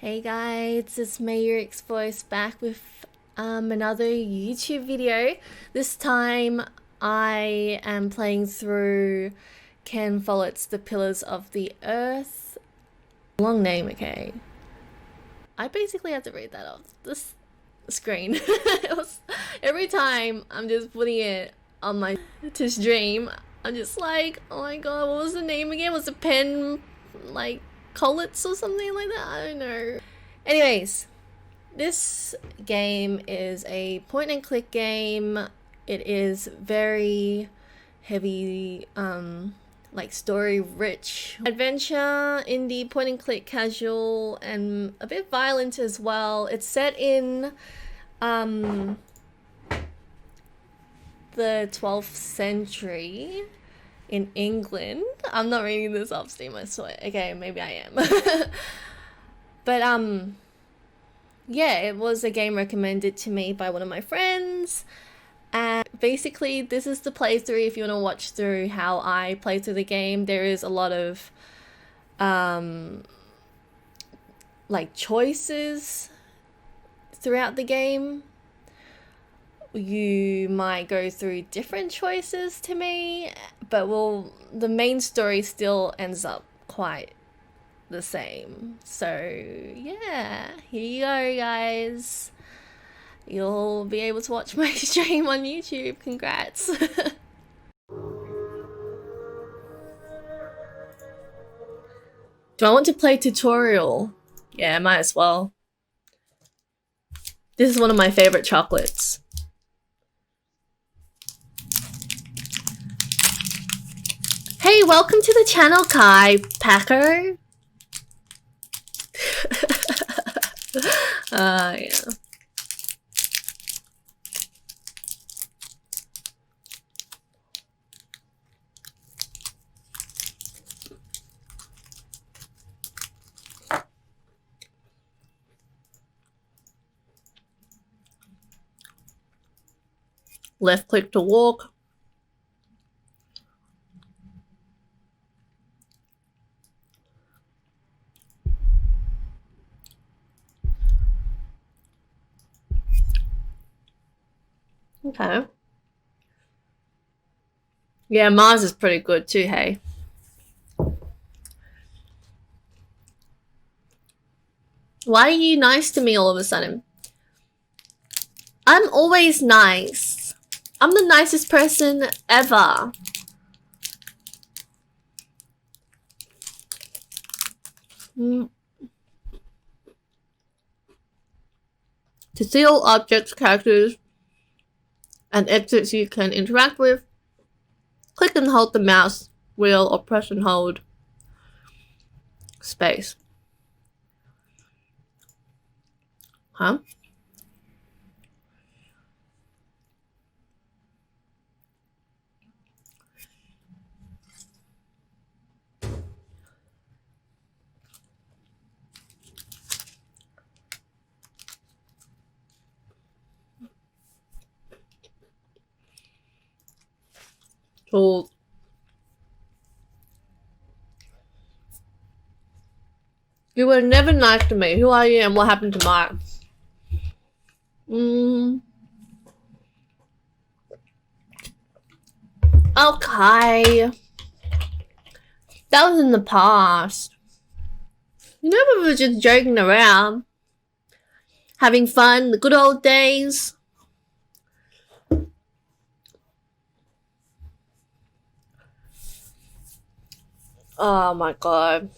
Hey guys, it's Mayor Exposed back with another YouTube video. This time I am playing through Ken Follett's The Pillars of the Earth. Long name, okay. I basically had to read that off this screen. Every time I'm just putting it on my to stream, I'm just like, oh my god, what was the name again? Was it Pen like Collets or something like that? I don't know. Anyways, this game is a point and click game. It is very heavy, like story rich adventure, indie, point and click, casual, and a bit violent as well. It's set in the 12th century in England. I'm not reading this off Steam, I swear. Okay, maybe I am. But yeah, it was a game recommended to me by one of my friends. And basically this is the playthrough if you want to watch through how I play through the game. There is a lot of like choices throughout the game. You might go through different choices to me, but the main story still ends up quite the same. So yeah, here you go guys. You'll be able to watch my stream on YouTube. Congrats. Do I want to play tutorial? Yeah, might as well. This is one of my favorite chocolates. Hey, welcome to the channel, Kai Packer. Yeah. Left click to walk. Okay. Yeah, Mars is pretty good too, hey. Why are you nice to me all of a sudden? I'm always nice. I'm the nicest person ever. To see all objects, characters, and exits you can interact with, click and hold the mouse wheel or press and hold space. Huh? Tools. You were never nice to me. Who are you and what happened to Mark? Okay. That was in the past. You know, we were just joking around. Having fun, the good old days. Oh my god.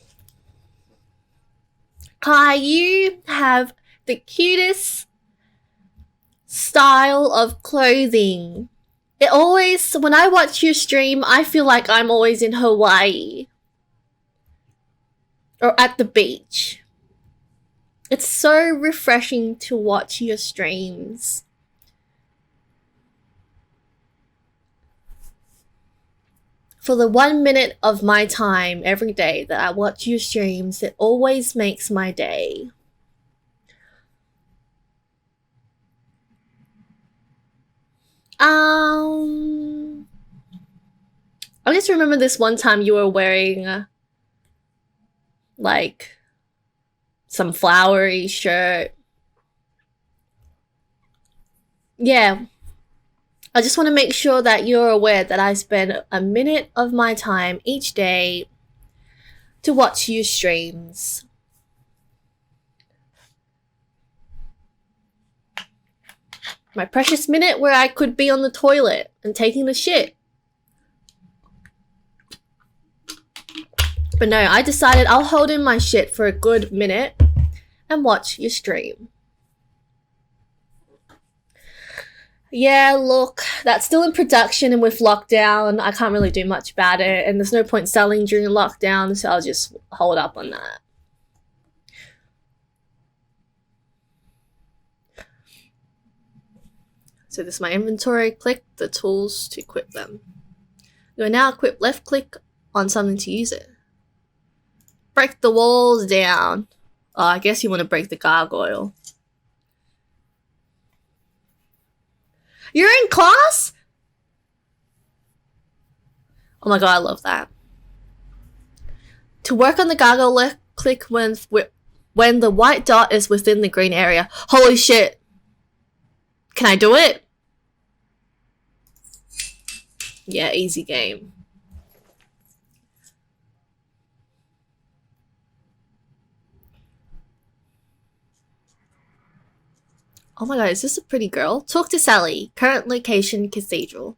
Kai, you have the cutest style of clothing. It always, when I watch you stream, I feel like I'm always in Hawaii. Or at the beach. It's so refreshing to watch your streams. For the 1 minute of my time every day that I watch your streams, it always makes my day. I just remember this one time you were wearing like some flowery shirt. Yeah, I just want to make sure that you're aware that I spend a minute of my time each day to watch your streams. My precious minute where I could be on the toilet and taking the shit. But no, I decided I'll hold in my shit for a good minute and watch your stream. Yeah, look, that's still in production, and with lockdown, I can't really do much about it, and there's no point selling during lockdown, so I'll just hold up on that. So this is my inventory. Click the tools to equip them. You are now equipped. Left click on something to use it. Break the walls down. Oh, I guess you want to break the gargoyle. You're in class? Oh my god, I love that. To work on the gargoyle, left click when the white dot is within the green area. Holy shit. Can I do it? Yeah, easy game. Oh my god, is this a pretty girl? Talk to Sally. Current location, Cathedral.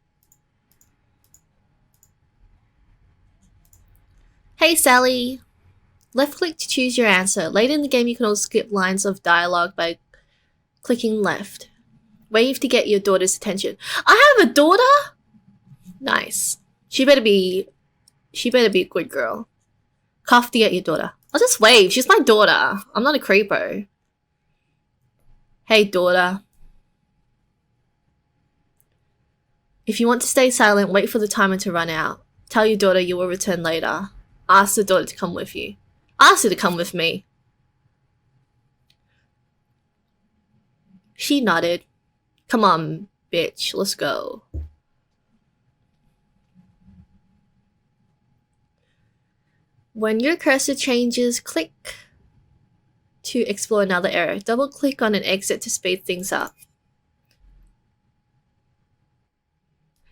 Hey Sally. Left click to choose your answer. Later in the game you can also skip lines of dialogue by clicking left. Wave to get your daughter's attention. I have a daughter? Nice. She better be a good girl. Cough to get your daughter. I'll just wave. She's my daughter. I'm not a creepo. Hey, daughter. If you want to stay silent, wait for the timer to run out. Tell your daughter you will return later. Ask the daughter to come with you. Ask her to come with me. She nodded. Come on, bitch. Let's go. When your cursor changes, click to explore another area. Double click on an exit to speed things up.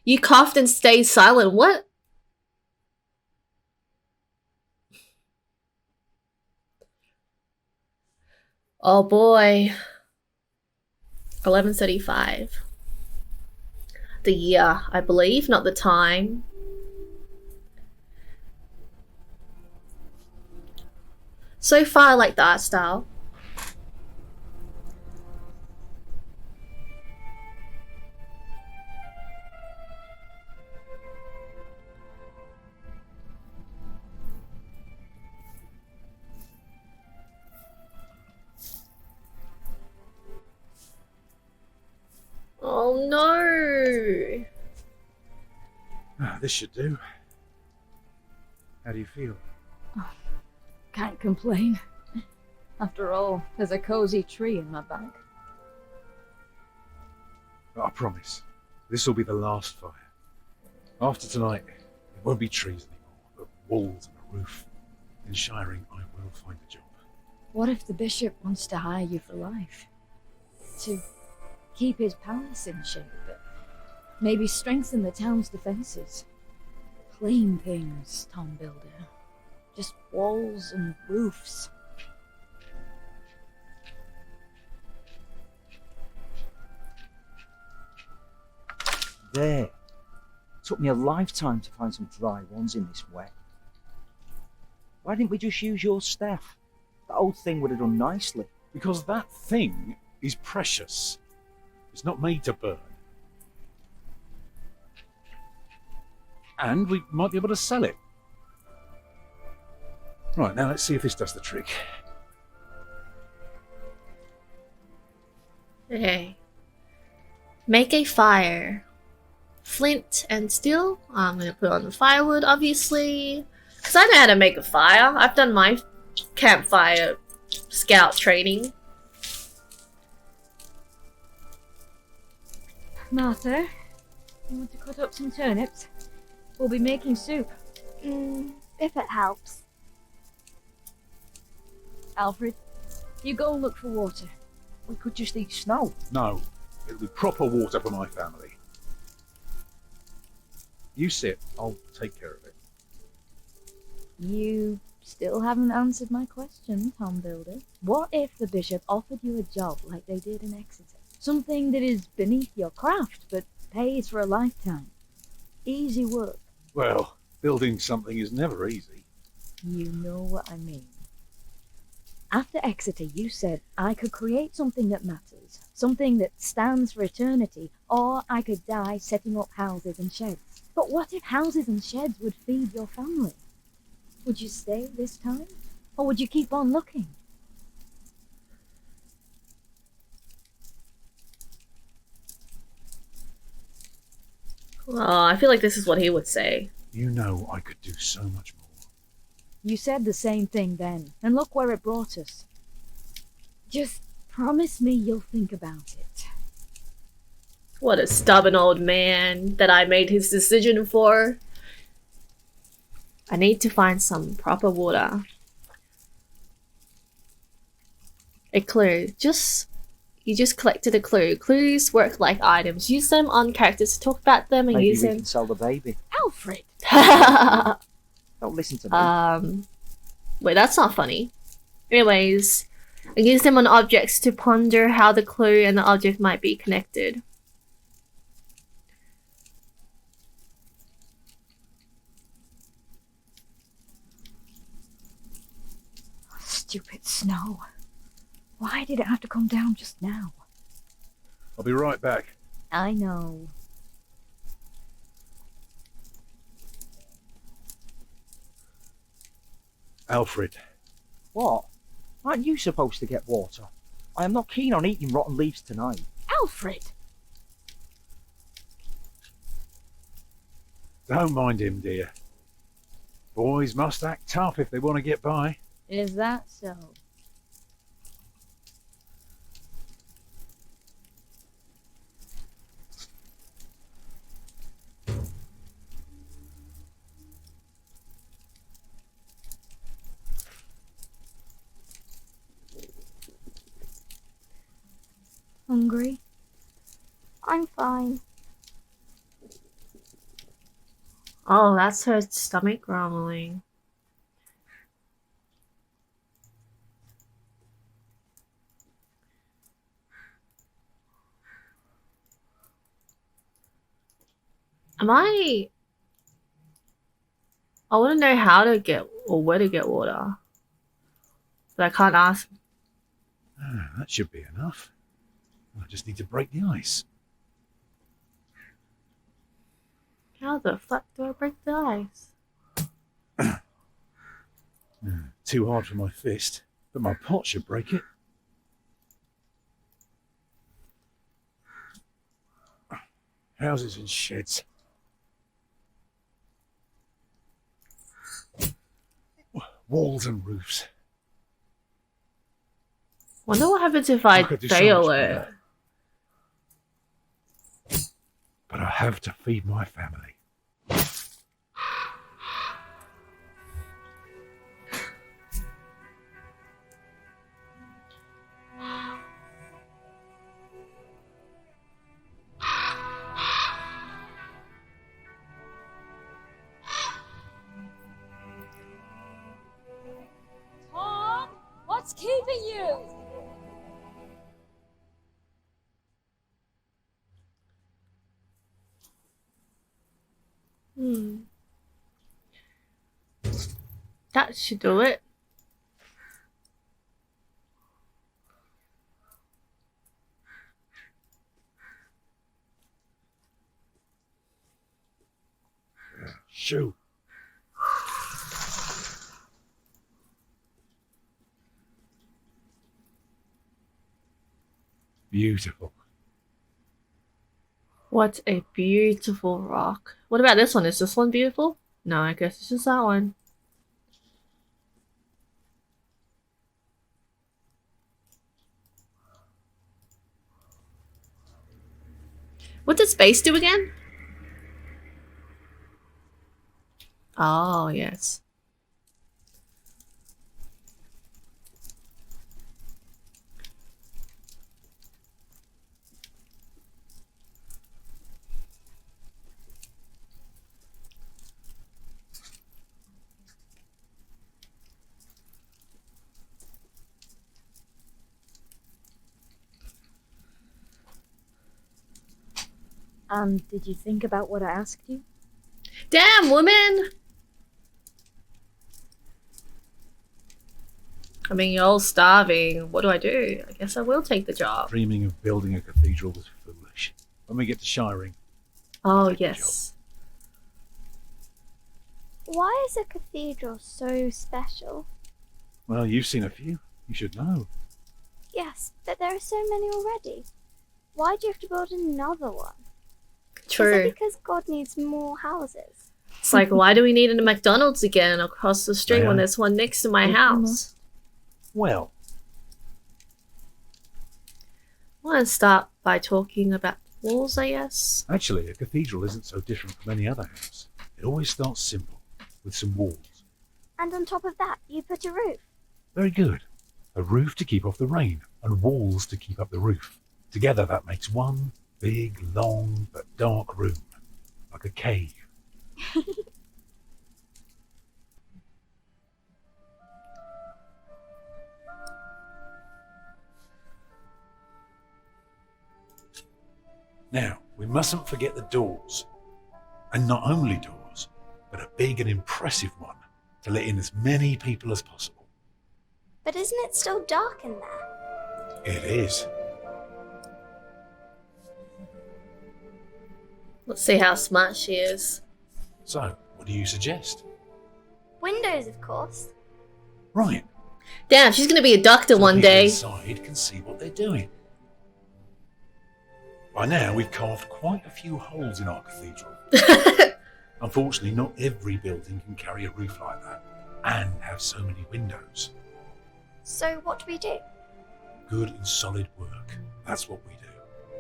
You coughed and stayed silent. What? Oh boy. 11:35. The year, I believe, not the time. So far, I like the art style. Oh no! This should do. How do you feel? Can't complain. After all, there's a cozy tree in my back. I promise, this will be the last fire. After tonight, it won't be trees anymore, but walls and a roof. In shiring, I will find a job. What if the bishop wants to hire you for life? To keep his palace in shape, but maybe strengthen the town's defenses? Plain things, Tom Builder. Just walls and roofs. There. Took me a lifetime to find some dry ones in this wet. Why didn't we just use your staff? That old thing would have done nicely. Because that thing is precious. It's not made to burn. And we might be able to sell it. Right, now let's see if this does the trick. Okay. Make a fire. Flint and steel. I'm gonna put on the firewood, obviously. Because I know how to make a fire. I've done my campfire scout training. Martha, you want to cut up some turnips? We'll be making soup. If it helps. Alfred, You go and look for water. We could just eat snow. No, it'll be proper water for my family. You sit, I'll take care of it. You still haven't answered my question, Tom Builder. What if the bishop offered you a job like they did in Exeter? Something that is beneath your craft, but pays for a lifetime. Easy work. Well, building something is never easy. You know what I mean. After Exeter, you said I could create something that matters, something that stands for eternity, or I could die setting up houses and sheds. But what if houses and sheds would feed your family? Would you stay this time? Or would you keep on looking? Well, I feel like this is what he would say. You know I could do so much more. You said the same thing then, and look where it brought us. Just promise me you'll think about it. What a stubborn old man that I made his decision for. I need to find some proper water. A clue. You just collected a clue. Clues work like items. Use them on characters to talk about them and Maybe use we them. can sell the baby. Alfred! Don't listen to me. Wait, that's not funny. Anyways, I use them on objects to ponder how the clue and the object might be connected. Stupid snow. Why did it have to come down just now? I'll be right back. I know. Alfred. What? Aren't you supposed to get water? I am not keen on eating rotten leaves tonight. Alfred! Don't mind him, dear. Boys must act tough if they want to get by. Is that so? Hungry? I'm fine. Oh, that's her stomach growling. I want to know how to get or where to get water. But I can't ask. That should be enough. I just need to break the ice. How the fuck do I break the ice? Too hard for my fist, but my pot should break it. Houses and sheds. Walls and roofs. Wonder what happens if I could do so fail much it. better. But I have to feed my family. Tom! What's keeping you? That should do it. Shoo. Beautiful. What a beautiful rock. What about this one? Is this one beautiful? No, I guess it's just that one. What did space do again? Oh, yes. And did you think about what I asked you? Damn, woman! I mean, you're all starving. What do? I guess I will take the job. Dreaming of building a cathedral was foolish. When we get to Shiring, Oh, take the yes. Why is a cathedral so special? well, you've seen a few. You should know. Yes, but there are so many already. Why do you have to build another one? Is True. it because God needs more houses? It's like, why do we need a McDonald's again across the street Yeah. when there's one next to my house? Well, I want to start by talking about walls, I guess. actually, a cathedral isn't so different from any other house. It always starts simple, with some walls. And on top of that, you put a roof. Very good. A roof to keep off the rain, and walls to keep up the roof. Together that makes one big, long, but dark room. Like a cave. Now, we mustn't forget the doors. And not only doors, but a big and impressive one to let in as many people as possible. But isn't it still dark in there? It is. Let's see how smart she is. So, what do you suggest? Windows, of course. Right. Damn, she's going to be a doctor So one people day. inside can see what they're doing. By now, we've carved quite a few holes in our cathedral. Unfortunately, not every building can carry a roof like that and have so many windows. So what do we do? Good and solid work. That's what we do.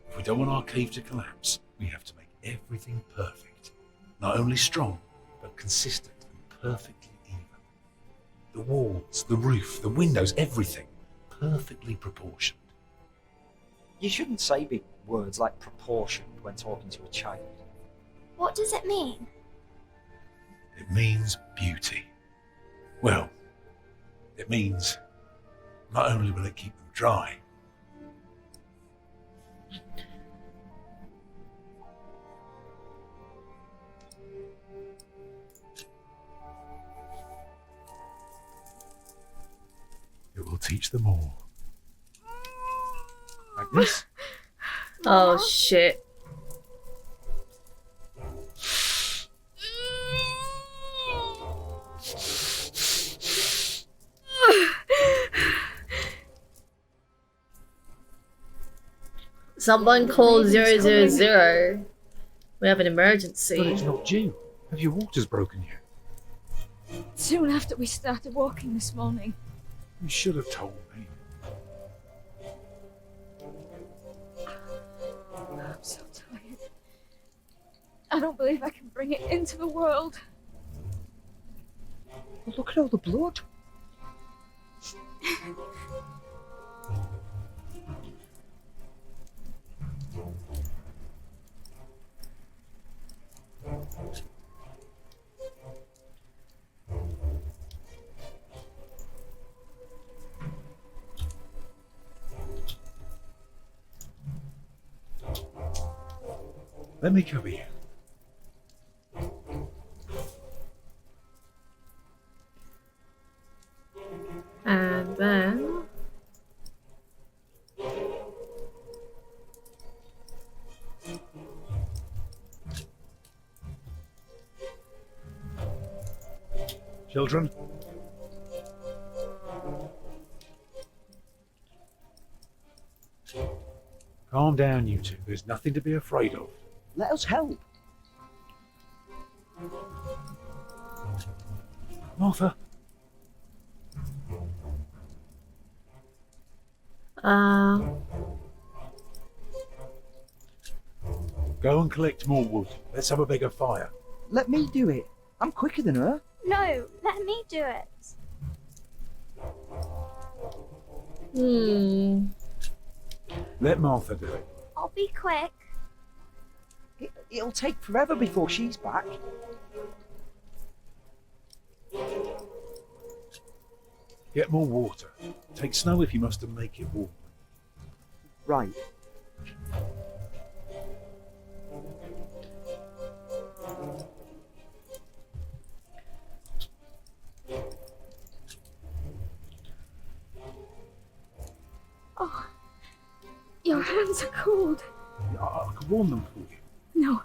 If we don't want our cave to collapse, we have to make everything perfect. Not only strong, but consistent and perfectly even. The walls, the roof, the windows, everything perfectly proportioned. You shouldn't say big words like proportioned when talking to a child. What does it mean? It means beauty. Well, it means not only will it keep them dry, it will teach them all. Agnes? Oh, shit. Someone call 000. We have an But emergency. it's not due. Have your waters broken yet? Soon after we started walking this morning. You should have told me. I'm so tired. I don't believe I can bring it into the world. Oh, look at all the blood. Let me cover you. And then... Children? Calm down, you two. There's nothing to be afraid of. Let us help. Martha, go and collect more wood. Let's have a bigger fire. Let me do it. I'm quicker than her. No, let me do it. Let Martha do it. I'll be quick. It'll take forever before she's back. Get more water. Take snow if you must and make it warm. Right. Oh, your hands are cold. I can warm them for you. No.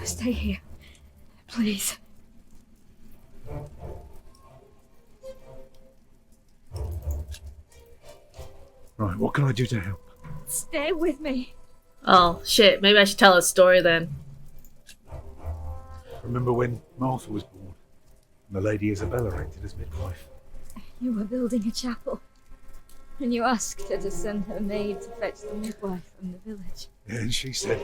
Stay here. Please. Right, what can I do to help? Stay with me. Oh, shit. Maybe I should tell a story then. Remember when Martha was born and the Lady Isabella acted as midwife? You were building a chapel, and you asked her to send her maid to fetch the midwife from the village. Yeah, and she said,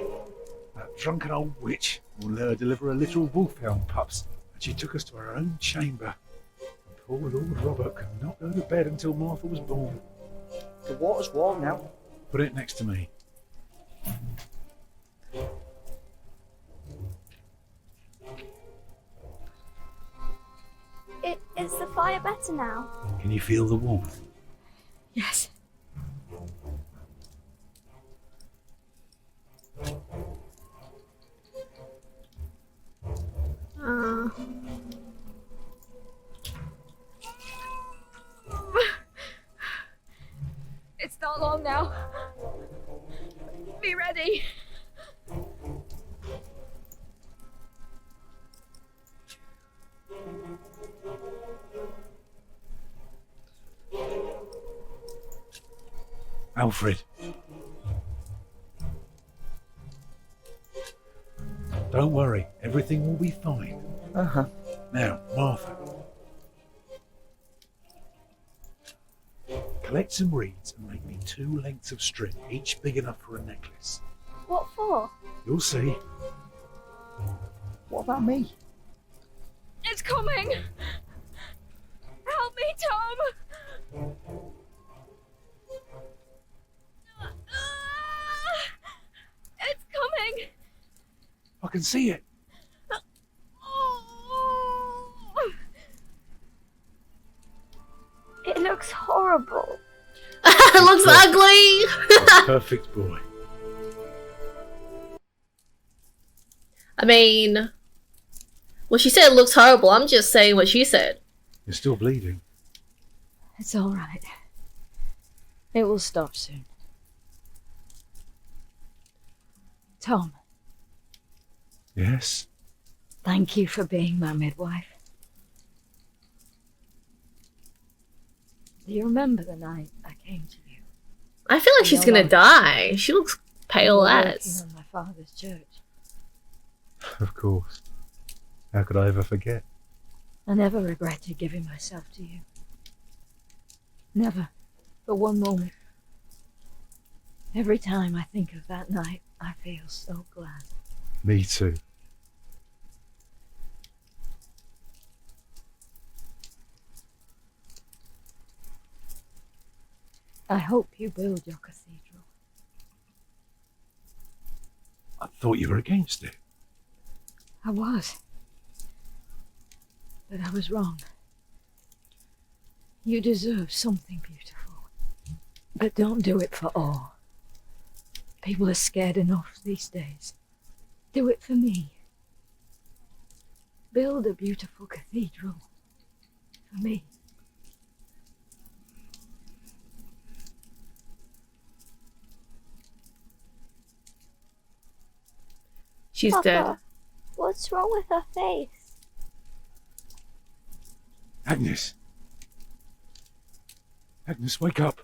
that drunken old witch will let her deliver her little wolfhound pups. And she took us to her own chamber. And poor Lord Robert could not go to bed until Martha was born. The water's warm now. Put it next to me. Is the fire better now? Can you feel the warmth? Yes. It's not long now. Be ready. Alfred. Don't worry, everything will be fine. Uh-huh. Now, Martha. Collect some reeds and make me 2 lengths of string, each big enough for a necklace. What for? You'll see. What about me? It's coming. Help me, Tom. It's coming. I can see it. It looks horrible. It looks ugly! Perfect boy. I mean, well, she said it looks horrible. I'm just saying what she said. You're still bleeding. It's all right. It will stop soon. Tom, Yes? thank you for being my midwife. Do you remember the night I came to you? I feel like she's gonna die. She looks pale You were working as. on my father's church. Of course. How could I ever forget? I never regretted giving myself to you. Never, for one moment. Every time I think of that night, I feel so glad. Me too. I hope you build your cathedral. I thought you were against it. I was. But I was wrong. You deserve something beautiful. But don't do it for awe. People are scared enough these days. Do it for me. Build a beautiful cathedral. For me. She's Papa, dead. what's wrong with her face? Agnes. Agnes, wake up.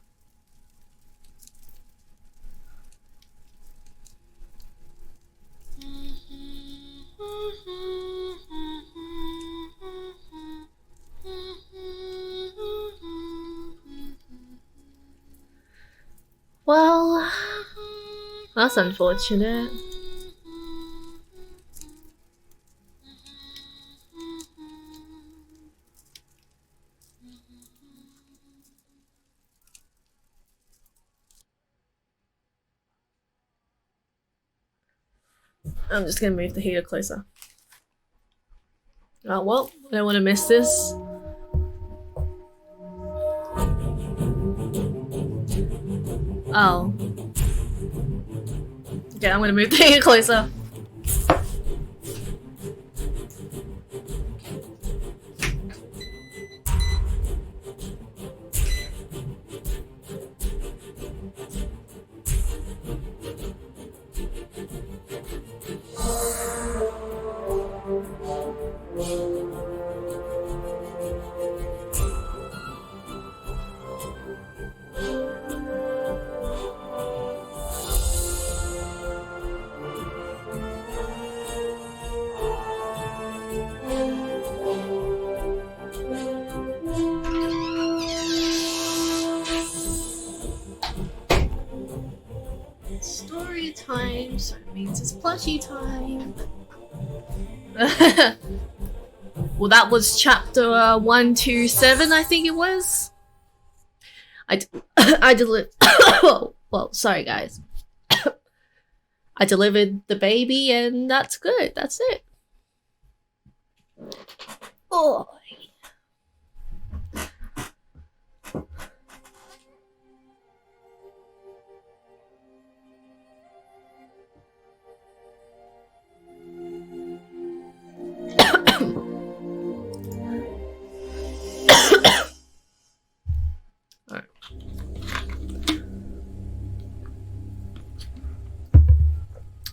Well, that's unfortunate. I'm just gonna move the heater closer. Oh well, I don't want to miss this. Oh. Okay, I'm gonna move the heater closer. Follet time, so it means it's plushie time. Well, that was chapter 127, I think it was. I delivered. Well, sorry guys. I delivered the baby, and that's good. That's it. Oh.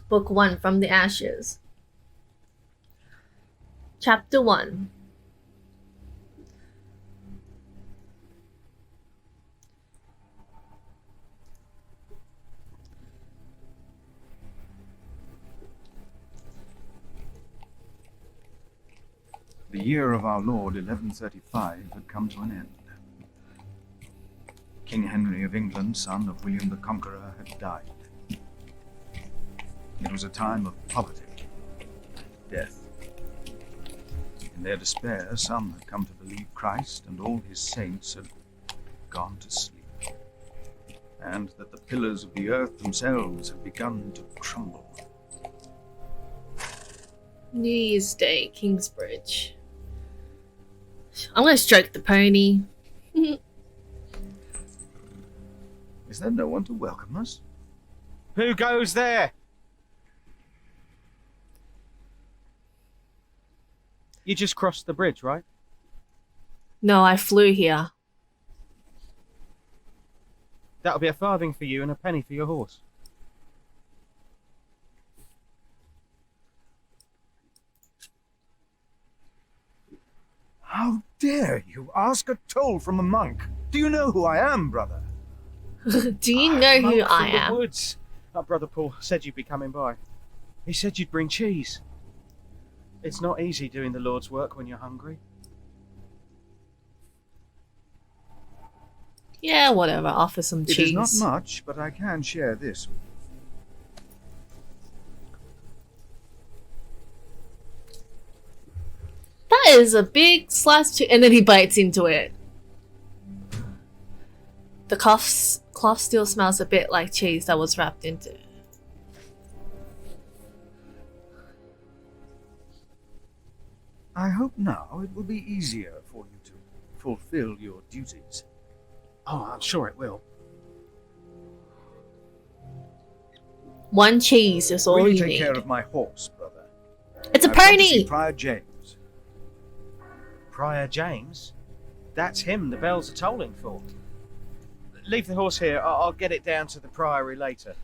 Book 1, From the Ashes. Chapter 1. The year of our Lord 1135 had come to an end. King Henry of England, son of William the Conqueror, had died. It was a time of poverty, death. In their despair, some had come to believe Christ and all his saints had gone to sleep, and that the pillars of the earth themselves had begun to crumble. New Year's Day, Kingsbridge. I'm gonna stroke the pony. Is there no one to welcome us? Who goes there? You just crossed the bridge, right? No, I flew here. That'll be a farthing for you and a penny for your horse. How dare you ask a toll from a monk? Do you know who I am, brother? Do you know who Monk I from the am? woods. Our brother Paul said you'd be coming by. He said you'd bring cheese. It's not easy doing the Lord's work when you're hungry. Yeah, whatever. Offer some It cheese. is not much, but I can share this. That is a big slice, and then he bites into it. The cloth still smells a bit like cheese that was wrapped into it. I hope now it will be easier for you to fulfill your duties. Oh, I'm sure it will. One cheese is all Will you you take need. care of my horse, brother? It's a I've come to pony! see Prior James. Prior James? That's him the bells are tolling for. Leave the horse here. I'll get it down to the priory later.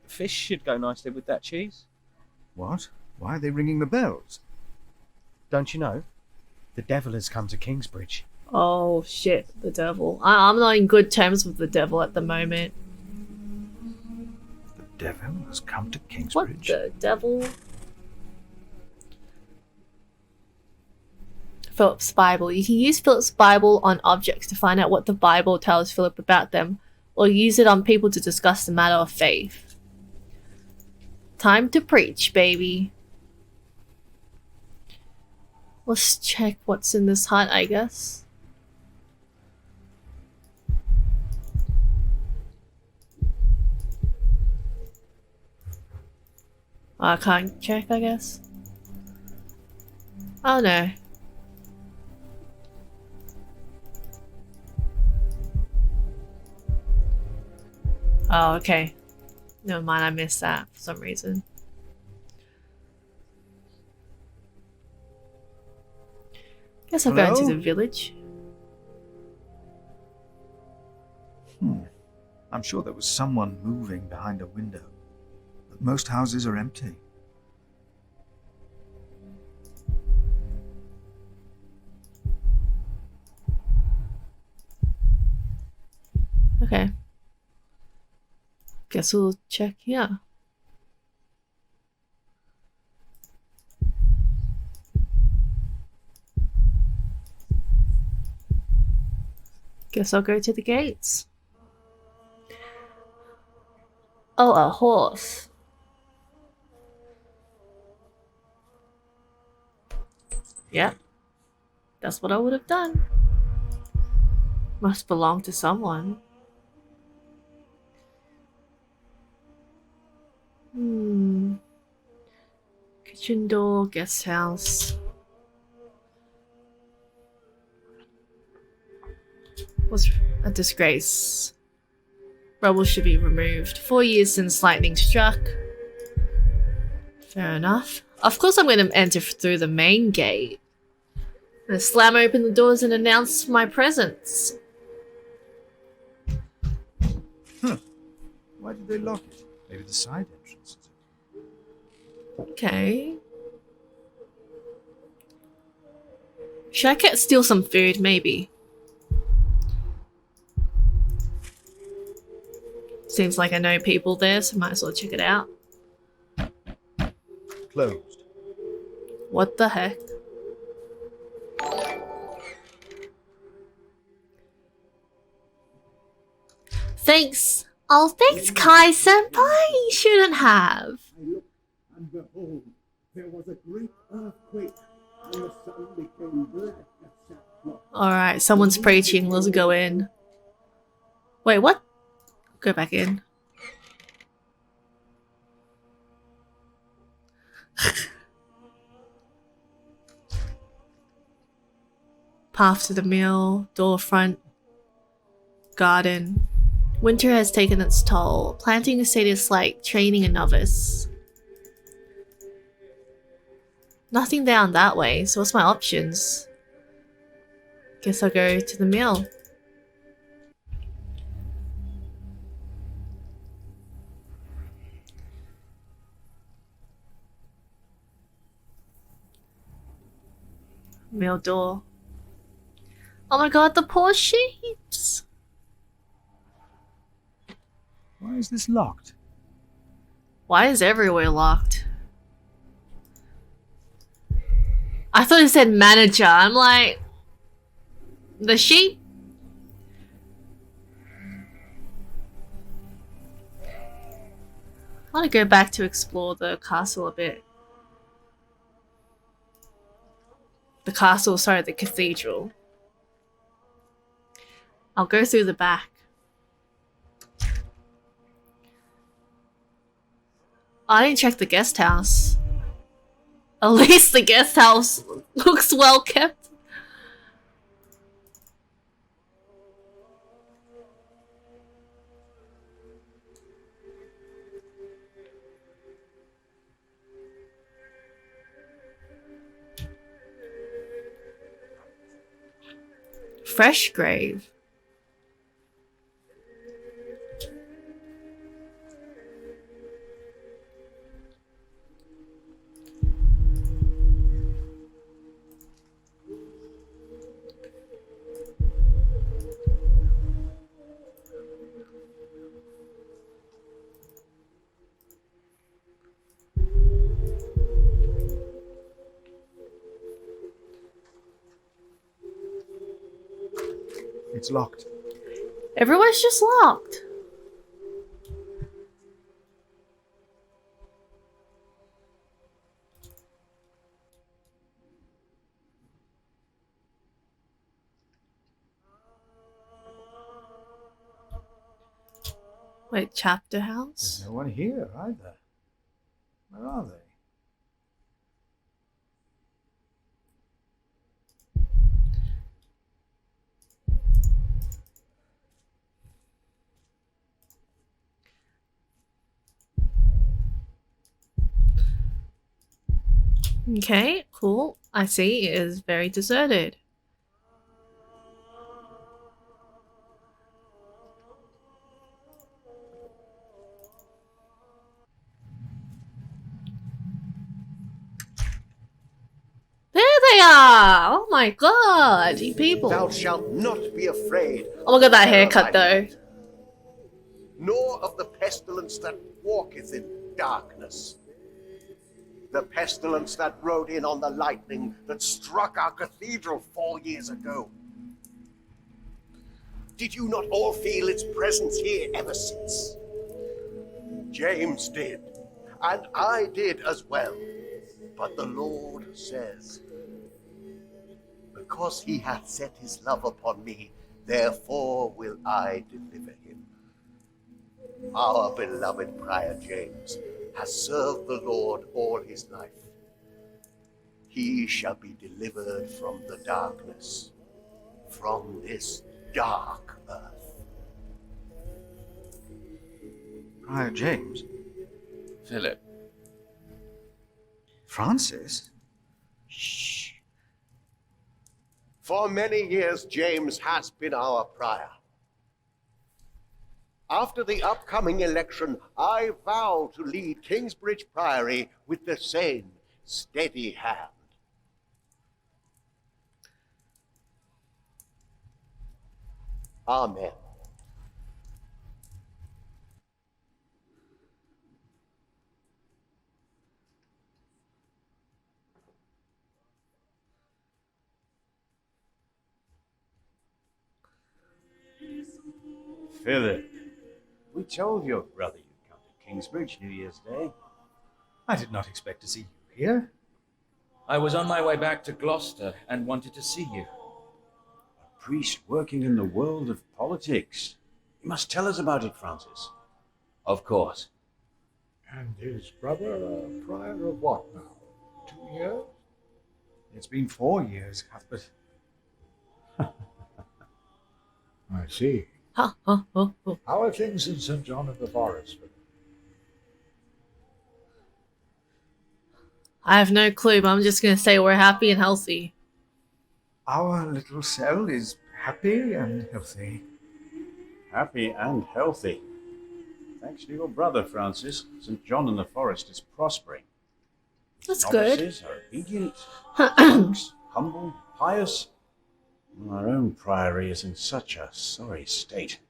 The fish should go nicely with that cheese. What? Why are they ringing the bells? Don't you know? The devil has come to Kingsbridge. Oh shit, the devil. I'm not in good terms with the devil at the moment. The devil has come to What Kingsbridge? the devil? Philip's Bible. You can use Philip's Bible on objects to find out what the Bible tells Philip about them, or use it on people to discuss the matter of faith. Time to preach, baby. Let's check what's in this hut, I guess. I can't check, I guess. Oh no. Oh, okay. Never mind, I missed that for some reason. Guess I'll go into Hello? the village. I'm sure there was someone moving behind a window, but most houses are empty. Okay. Guess we'll check here. Guess I'll go to the gates. Oh, a horse. Yep. That's what I would have done. Must belong to someone. Kitchen door, guest house. Was a disgrace. Rubble should be removed. 4 years since lightning struck. Fair enough. Of course I'm going to enter through the main gate. I'm going to slam open the doors and announce my presence. Why did they lock it? Maybe the side entrance. Okay. Should I steal some food? Maybe. Seems like I know people there, so might as well check it out. Closed. What the heck? Thanks. Oh, thanks, Kai Senpai. You shouldn't have. I looked, and behold, there was a great earthquake, and the sun became black as sackcloth. Alright, someone's preaching. Let's go in. Wait, what? Go back in. Path to the mill, door front, garden. Winter has taken its toll. Planting a seed is like training a novice. Nothing down that way, so what's my options? Guess I'll go to the mill. Mill door. Oh my god, the poor sheeps! Why is this locked? Why is everywhere locked? I thought it said manager. I'm like, the sheep? I want to go back to explore the castle a bit. The castle, sorry, the cathedral. I'll go through the back. I didn't check the guest house. At least the guest house looks well kept. Fresh grave. It's locked. Everyone's just locked. Wait, chapter house? There's no one here either. Where are they? Okay, cool. I see it is very deserted. There they are! Oh my god, you people. Thou shalt not be afraid. Oh my god, that terror haircut by though. night, nor of the pestilence that walketh in darkness. The pestilence that rode in on the lightning that struck our cathedral 4 years ago. Did you not all feel its presence here ever since? James did, and I did as well. But the Lord says, because he hath set his love upon me, therefore will I deliver him. Our beloved Prior James has served the Lord all his life. He shall be delivered from the darkness, from this dark earth. Prior James? Philip. Francis? Shh. For many years, James has been our prior. After the upcoming election, I vow to lead Kingsbridge Priory with the same steady hand. Amen. Philip, we told your brother you'd come to Kingsbridge New Year's Day. I did not expect to see you here. I was on my way back to Gloucester and wanted to see you. A priest working in the world of politics. You must tell us about it, Francis. Of course. And his brother a prior of what now? 2 years? It's been 4 years, Cuthbert. I see. Ha, ha, ha, ha. How are things in St. John of the Forest? I have no clue, but I'm just going to say we're happy and healthy. Our little cell is happy and healthy. Happy and healthy. Thanks to your brother, Francis, St. John in the Forest is prospering. That's good. Novices are obedient, monks humble, pious. Our own priory is in such a sorry state.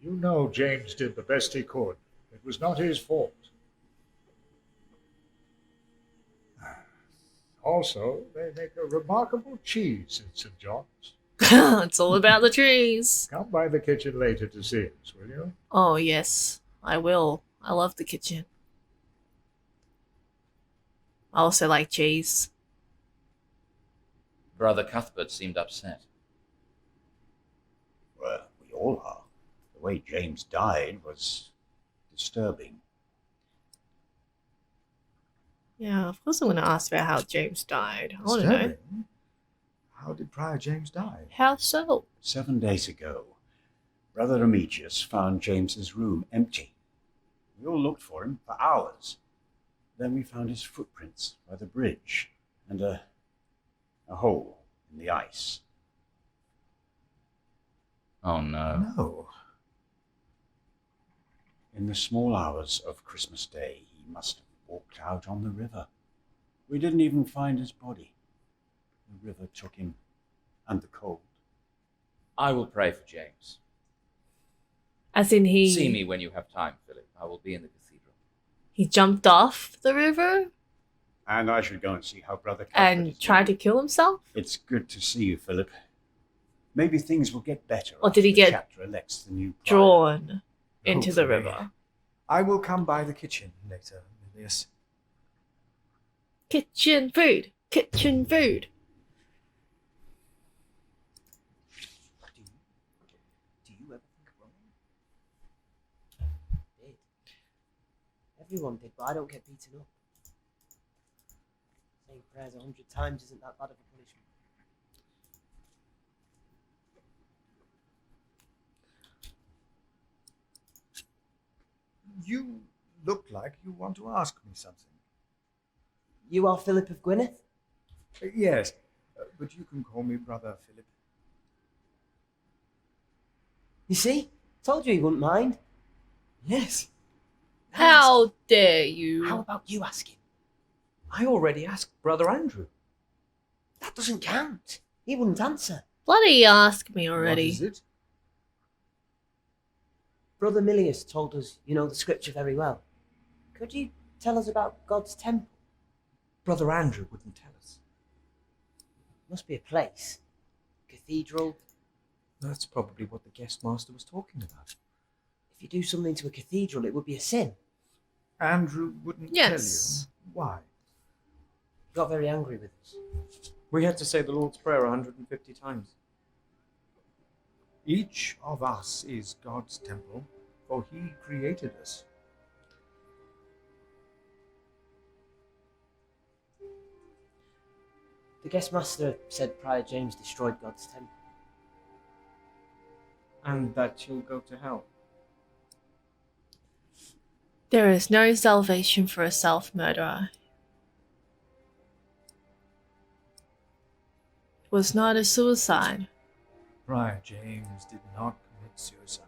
You know James did the best he could. It was not his fault. Also, they make a remarkable cheese in St. John's. It's all about the trees. Come by the kitchen later to see us, will you? Oh, yes, I will. I love the kitchen. I also like cheese. Brother Cuthbert seemed upset. Well, we all are. The way James died was disturbing. Yeah, of course I'm going to ask about how James died. I want to know. Disturbing? How did Prior James die? How so? 7 days ago, Brother Remigius found James's room empty. We all looked for him for hours. Then we found his footprints by the bridge and a hole in the ice. Oh no. No. In the small hours of Christmas Day, he must have walked out on the river. We didn't even find his body. The river took him, and the cold. I will pray for James. As in See me when you have time, Philip. I will be in the cathedral. he jumped off the river And I should go and see how Brother Cuthbert and is tried to doing. kill himself? It's good to see you, Philip. Maybe things will get better. Or did he after the get chapter elects the new prior. Drawn into the Hopefully. river. I will come by the kitchen later, Milius. Kitchen food. Kitchen food. Do you ever think of running? Did. Everyone did, but I don't get beaten up. Saying prayers 100 times isn't that bad of a punishment. You look like you want to ask me something. You are Philip of Gwynedd? Yes, but you can call me Brother Philip. You see? Told you he wouldn't mind. Yes. How dare you? How about you ask him? I already asked Brother Andrew. That doesn't count. He wouldn't answer. Bloody ask me What already. is it? Brother Milius told us you know the scripture very well. Could you tell us about God's temple? Brother Andrew wouldn't tell us. Must be a place. Cathedral. That's probably what the guest master was talking about. If you do something to a cathedral, it would be a sin. Andrew wouldn't Yes. tell you why. He got very angry with us. We had to say the Lord's Prayer 150 times. Each of us is God's temple, for he created us. The guest master said Prior James destroyed God's temple. And that he'll go to hell. There is no salvation for a self-murderer. It was not a suicide. Prior James did not commit suicide.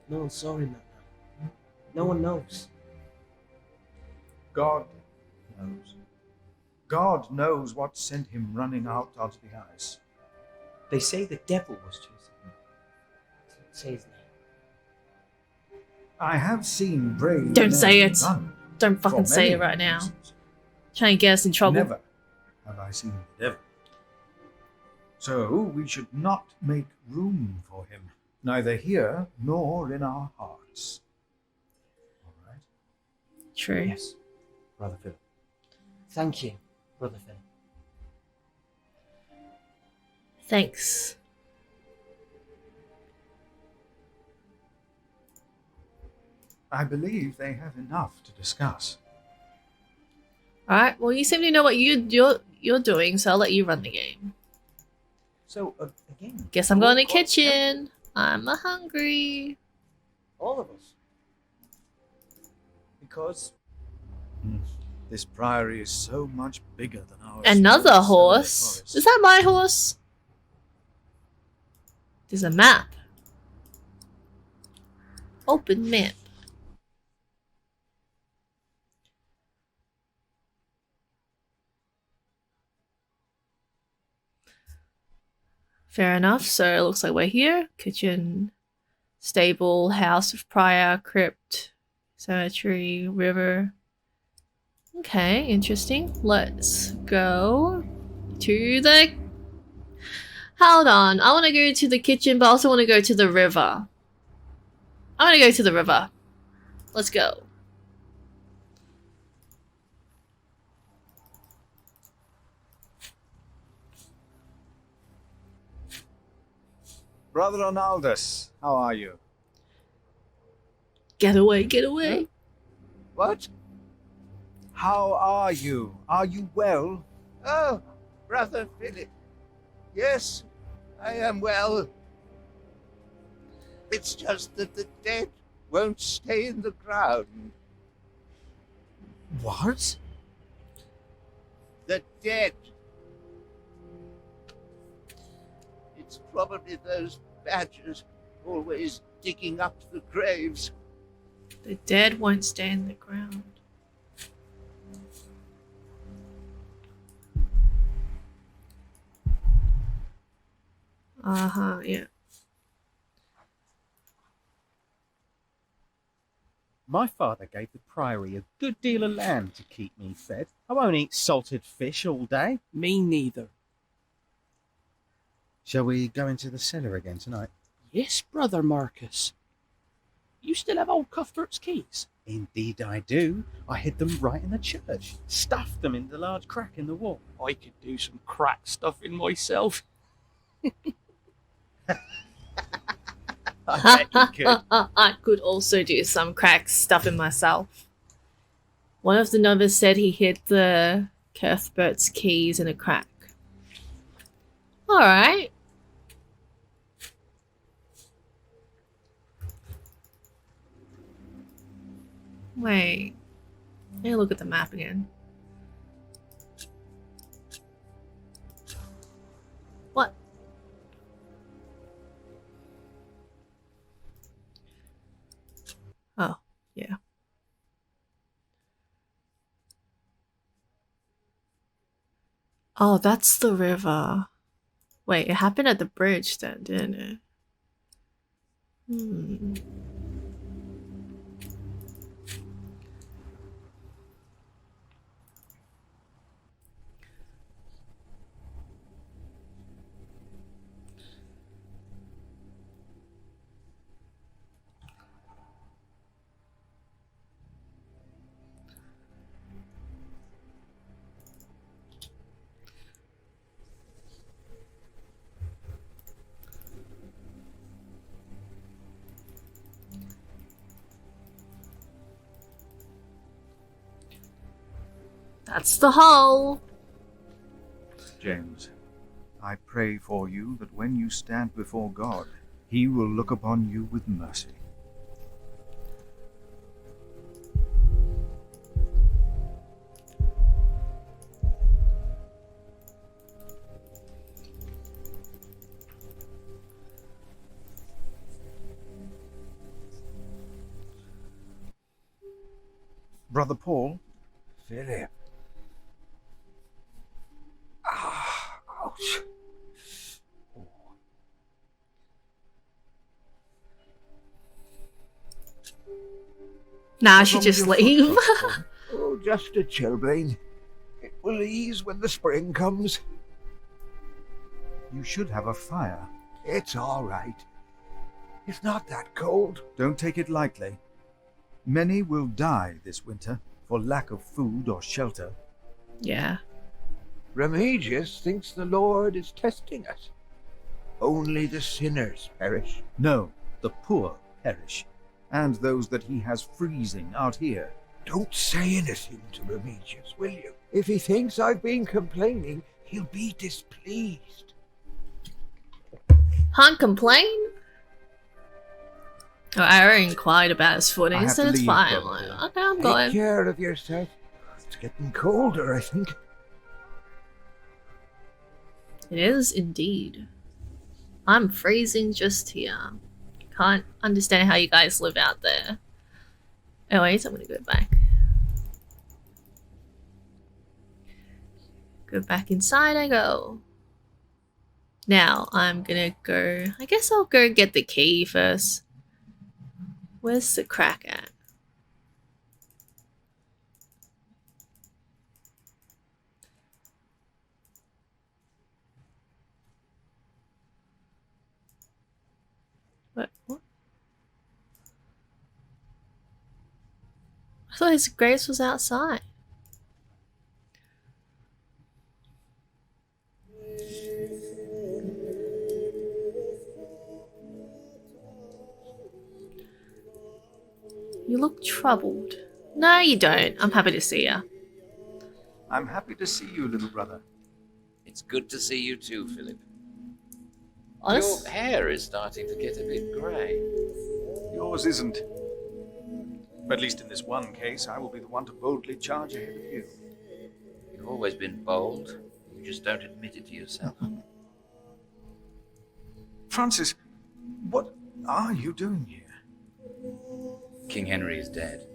No one saw him that night. No one knows. God knows. God knows what sent him running out onto the ice. They say the devil was chasing him. Don't say his name. I have seen brave Don't men say it. run Don't for fucking say many it right now. reasons. Trying to get us in trouble. Never have I seen the devil. So we should not make room for him, neither here nor in our hearts. All right? True. Yes, Brother Philip. Thank you, Brother Philip. Thanks. I believe they have enough to discuss. Alright, well you seem to know what you're doing, so I'll let you run the game. So, again... Guess I'm going to the kitchen. I'm hungry. All of us. Because... This priory is so much bigger than our Another small horse? forest. Is that my horse? There's a map. Open map. Fair enough, so it looks like we're here. Kitchen, stable, house of prior, crypt, cemetery, river. Okay, interesting. Let's go to the... Hold on, I want to go to the kitchen, but I also want to go to the river. I want to go to the river. Let's go. Brother Ronaldus, how are you? Get away, get away. What? How are you? Are you well? Oh, Brother Philip. Yes, I am well. It's just that the dead won't stay in the ground. What? The dead. It's probably those badgers always digging up the graves. The dead won't stay in the ground. Uh-huh, yeah. My father gave the priory a good deal of land to keep me fed. I won't eat salted fish all day. Me neither. Shall we go into the cellar again tonight? Yes, Brother Marcus. You still have old Cuthbert's keys? Indeed I do. I hid them right in the church. Stuffed them in the large crack in the wall. I could do some crack stuffing myself. I bet you could. I could also do some crack stuffing myself. One of the novices said he hid the Cuthbert's keys in a crack. Alright. Wait. Let me look at the map again. What? Oh, yeah. Oh, that's the river. Wait, it happened at the bridge then, didn't it? Hmm. That's the hole. James, I pray for you that when you stand before God, he will look upon you with mercy. Brother Paul? Philip. Ah, ouch. Nah, I What's should wrong with just your leave. foot, Paul? Oh, just a chilblain. It will ease when the spring comes. You should have a fire. It's all right. It's not that cold. Don't take it lightly. Many will die this winter for lack of food or shelter. Yeah. Remigius thinks the Lord is testing us. Only the sinners perish. No, the poor perish, and those that he has freezing out here. Don't say anything to Remigius, will you? If he thinks I've been complaining, he'll be displeased. Can't complain. Oh, I already inquired about his footing, have so to it's leave, fine. brother. Like, okay, I'm Take going. care of yourself. It's getting colder, I think. It is indeed. I'm freezing just here. Can't understand how you guys live out there. Anyways, I'm gonna go back. Go back inside I go. Now I'm gonna go. I guess I'll go get the key first. Where's the crack at? What? I thought his grace was outside. You look troubled. No, you don't. I'm happy to see you. I'm happy to see you, little brother. It's good to see you too, Philip. Honest? Your hair is starting to get a bit grey. Yours isn't. At least in this one case, I will be the one to boldly charge ahead of you. You've always been bold. You just don't admit it to yourself. Francis, what are you doing here? King Henry is dead.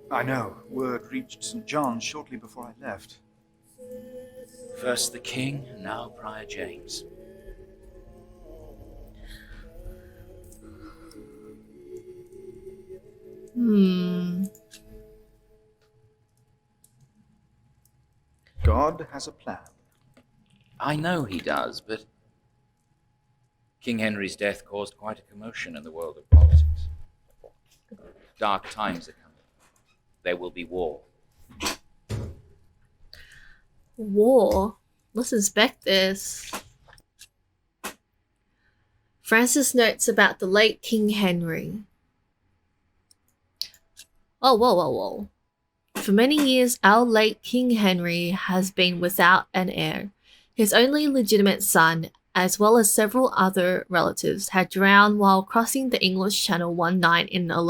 I know. Word reached St. John's shortly before I left. First the king, and now Prior James. God has a plan. I know he does, but King Henry's death caused quite a commotion in the world of politics. Dark times are coming. There will be war. War? Let's inspect this. Francis notes about the late King Henry. Oh, whoa, whoa, whoa. For many years, our late King Henry has been without an heir. His only legitimate son, as well as several other relatives, had drowned while crossing the English Channel one night in the year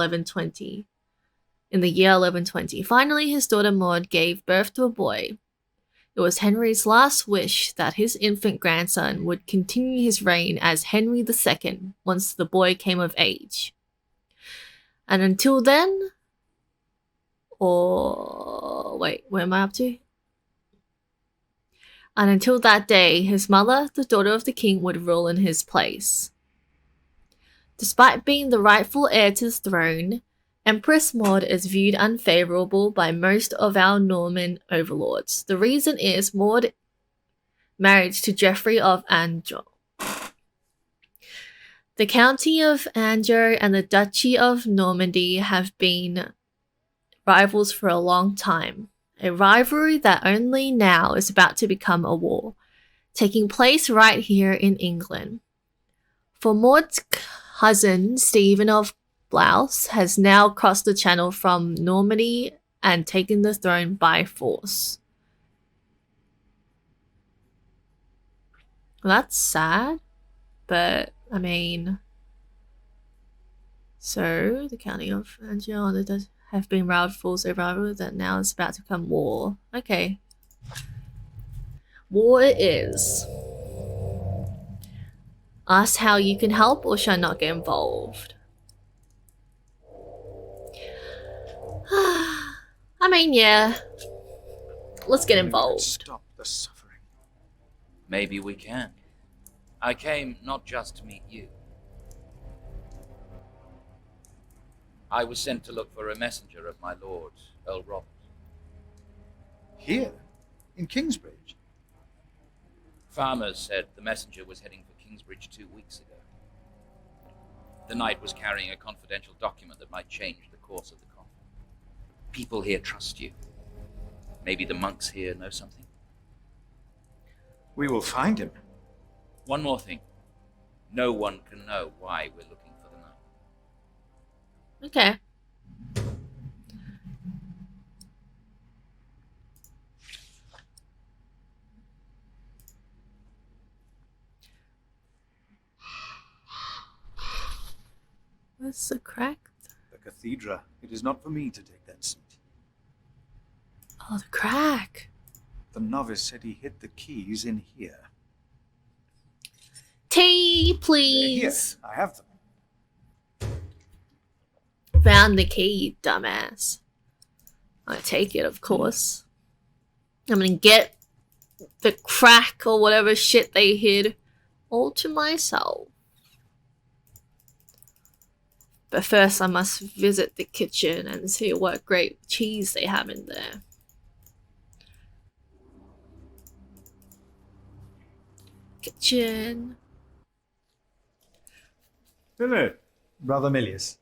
1120. Finally, his daughter Maud gave birth to a boy. It was Henry's last wish that his infant grandson would continue his reign as Henry II once the boy came of age. And until then, wait, where am I up to? And until that day, his mother, the daughter of the king, would rule in his place. Despite being the rightful heir to the throne, Empress Maud is viewed unfavorable by most of our Norman overlords. The reason is Maud's marriage to Geoffrey of Anjou. The County of Anjou and the Duchy of Normandy have been rivals for a long time. A rivalry that only now is about to become a war, taking place right here in England. For Maud's cousin, Stephen of Blouse, has now crossed the channel from Normandy and taken the throne by force. Well, that's sad, but I mean, so the county of Angel does have been riled fools over that now it's about to become war. Okay. War it is. Ask how you can help, or shall I not get involved? I mean, yeah. Let's get involved. Stop the suffering. Maybe we can. I came not just to meet you. I was sent to look for a messenger of my lord, Earl Robert. Here? In Kingsbridge? Farmers said the messenger was heading for Kingsbridge 2 weeks ago. The knight was carrying a confidential document that might change the course of the conflict. People here trust you. Maybe the monks here know something. We will find him. One more thing. No one can know why we're looking for the knight. Okay. Where's the crack? The cathedra. It is not for me to take that seat. Oh, the crack. The novice said he hid the keys in here. Tea, please. Here, I have them. Found the key, you dumbass. I take it, of course. I'm gonna get the crack or whatever shit they hid all to myself. But first I must visit the kitchen and see what great cheese they have in there. Kitchen. Philip. Brother Milius.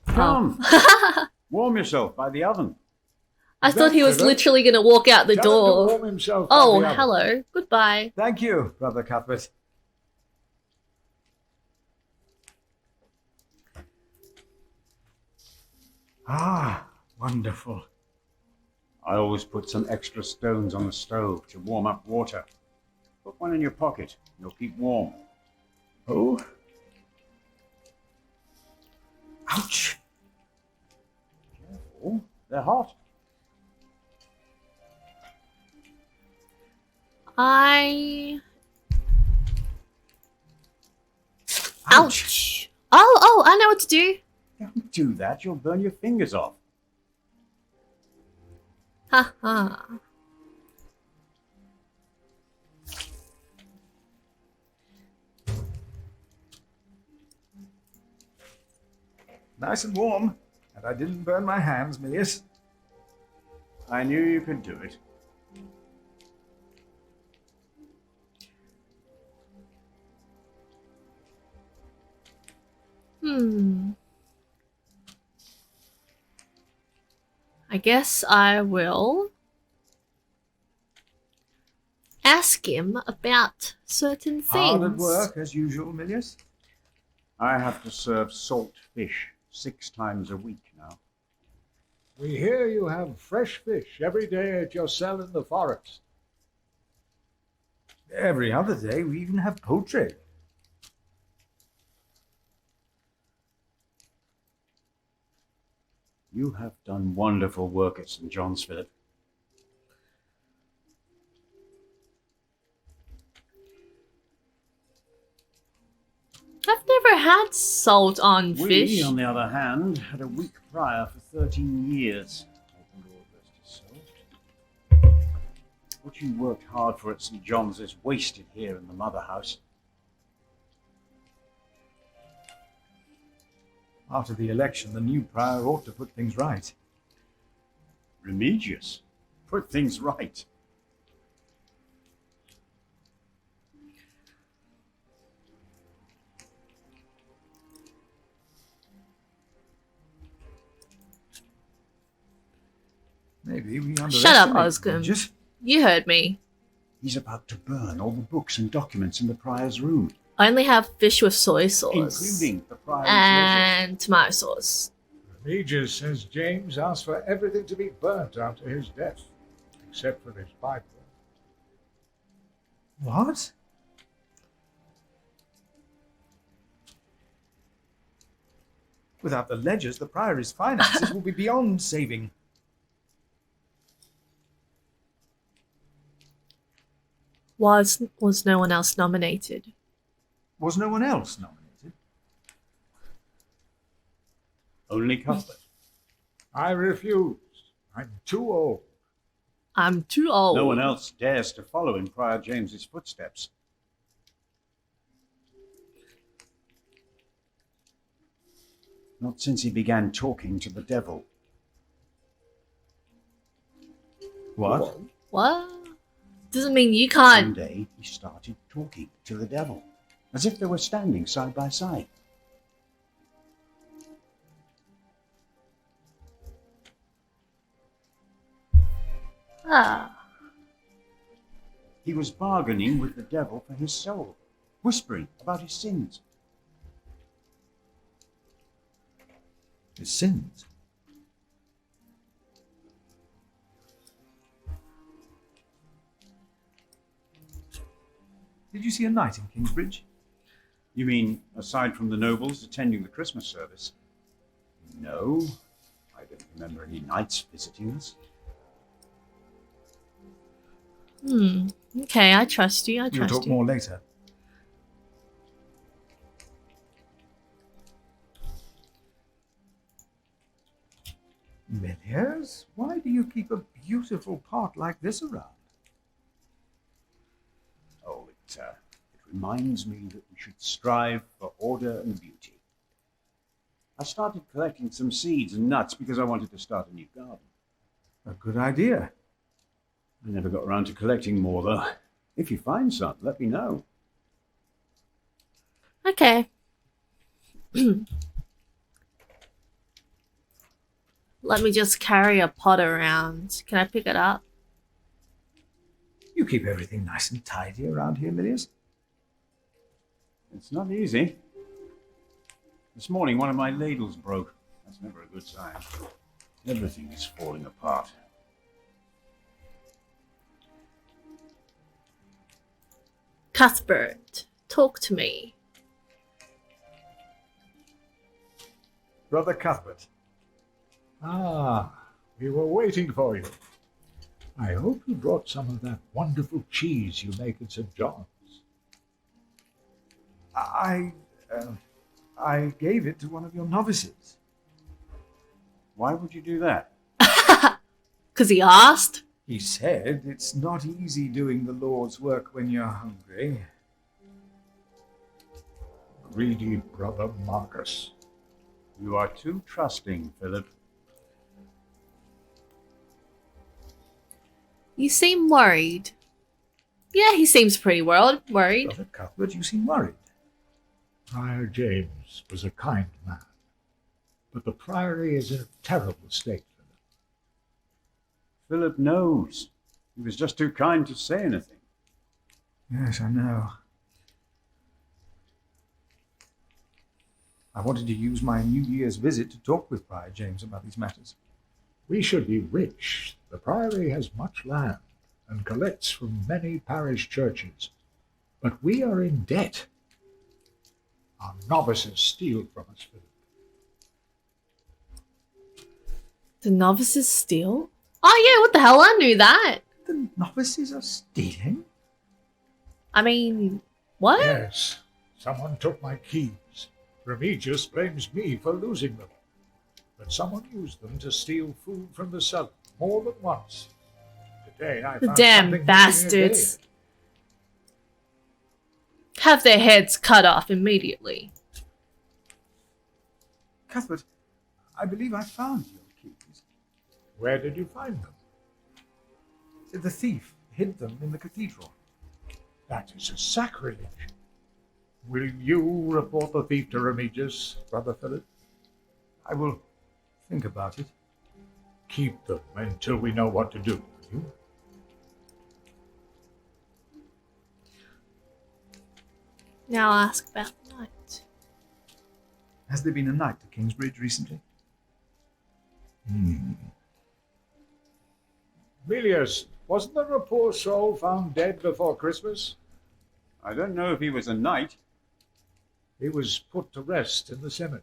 Come. Warm yourself by the oven. I thought he was literally going to walk out the Tell him to door. warm himself by Oh, the oven. hello. Goodbye. Thank you, Brother Cuthbert. Ah, wonderful. I always put some extra stones on the stove to warm up water. Put one in your pocket. You'll keep warm. Oh. Ouch. Careful. They're hot. Ouch. Oh, I know what to do. Don't do that. You'll burn your fingers off. Ha ha. Nice and warm. And I didn't burn my hands, Milius. I knew you could do it. I guess I will ask him about certain things. Hard at work, as usual, Milius? I have to serve salt fish 6 times a week now. We hear you have fresh fish every day at your cell in the forest. Every other day, we even have poultry. You have done wonderful work at St. John's, Philip. I've never had salt on We, fish. on the other hand, had a weak prior for 13 years. Opened all this to salt. What you worked hard for at St. John's is wasted here in the mother house. After the election, the new prior ought to put things right. Remigius. Put things right. Maybe we underestimate Shut up, Oscar. Remigius. You heard me. He's about to burn all the books and documents in the prior's room. I only have fish with soy sauce. Including the prior's and tomato sauce. Remigius says James asked for everything to be burnt after his death, except for his Bible. What? Without the ledgers, the priory's finances will be beyond saving. Was no one else nominated? Was no one else nominated? Only Cuthbert. I refused. I'm too old. I'm too old. No one else dares to follow in Prior James's footsteps. Not since he began talking to the devil. What? What? Doesn't mean you can't. One day he started talking to the devil, as if they were standing side by side. Ah. He was bargaining with the devil for his soul, whispering about his sins. His sins? Did you see a knight in Kingsbridge? You mean, aside from the nobles attending the Christmas service? No, I don't remember any knights visiting us. Okay, I trust you. I We'll trust talk you. more later. Villiers, why do you keep a beautiful pot like this around? Oh, it reminds me that we should strive for order and beauty. I started collecting some seeds and nuts because I wanted to start a new garden. A good idea. I never got around to collecting more, though. If you find some, let me know. Okay. Let me just carry a pot around. Can I pick it up? You keep everything nice and tidy around here, Villiers. It's not easy. This morning, one of my ladles broke. That's never a good sign. Everything is falling apart. Cuthbert, talk to me. Brother Cuthbert. Ah, we were waiting for you. I hope you brought some of that wonderful cheese you make at St. John's. I gave it to one of your novices. Why would you do that? Because he asked? He said it's not easy doing the Lord's work when you're hungry. Greedy brother Marcus. You are too trusting, Philip. You seem worried. Yeah, he seems pretty worried. Brother Cuthbert, you seem worried. Prior James was a kind man, but the priory is in a terrible state. Philip knows. He was just too kind to say anything. Yes, I know. I wanted to use my New Year's visit to talk with Prior James about these matters. We should be rich. The priory has much land and collects from many parish churches, but we are in debt. Our novices steal from us, Philip. The novices steal? Oh yeah, what the hell? I knew that. The novices are stealing? I mean, what? Yes, someone took my keys. Remigius blames me for losing them. But someone used them to steal food from the cellar more than once. Today I The found damn something bastards. Have their heads cut off immediately. Cuthbert, I believe I found your keys. Where did you find them? The thief hid them in the cathedral. That is a sacrilege. Will you report the thief to Remigius, Brother Philip? I will think about it. Keep them until we know what to do, will you? Now I'll ask about the night. Has there been a night to Kingsbridge recently? Milius, wasn't there a poor soul found dead before Christmas? I don't know if he was a knight. He was put to rest in the cemetery.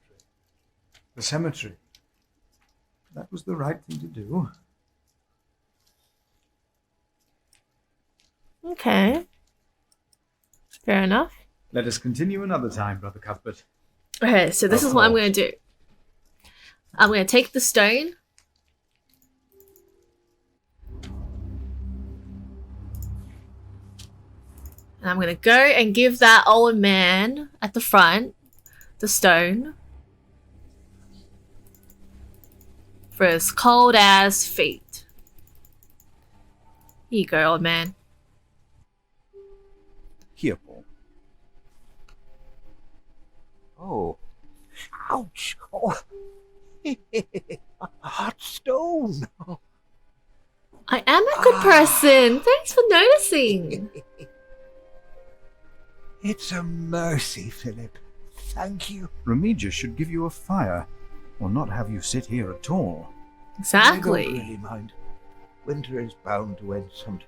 The cemetery. That was the right thing to do. Okay. Fair enough. Let us continue another time, Brother Cuthbert. Okay, so this is what I'm going to do. I'm going to take the stone. And I'm going to go and give that old man at the front the stone for his cold ass feet. Here you go, old man. Here, Paul. Oh. Ouch. Oh. A hot stone. I am a good person. Thanks for noticing. It's a mercy, Philip. Thank you. Remigius should give you a fire, or not have you sit here at all. Exactly. I don't really mind. Winter is bound to end sometime.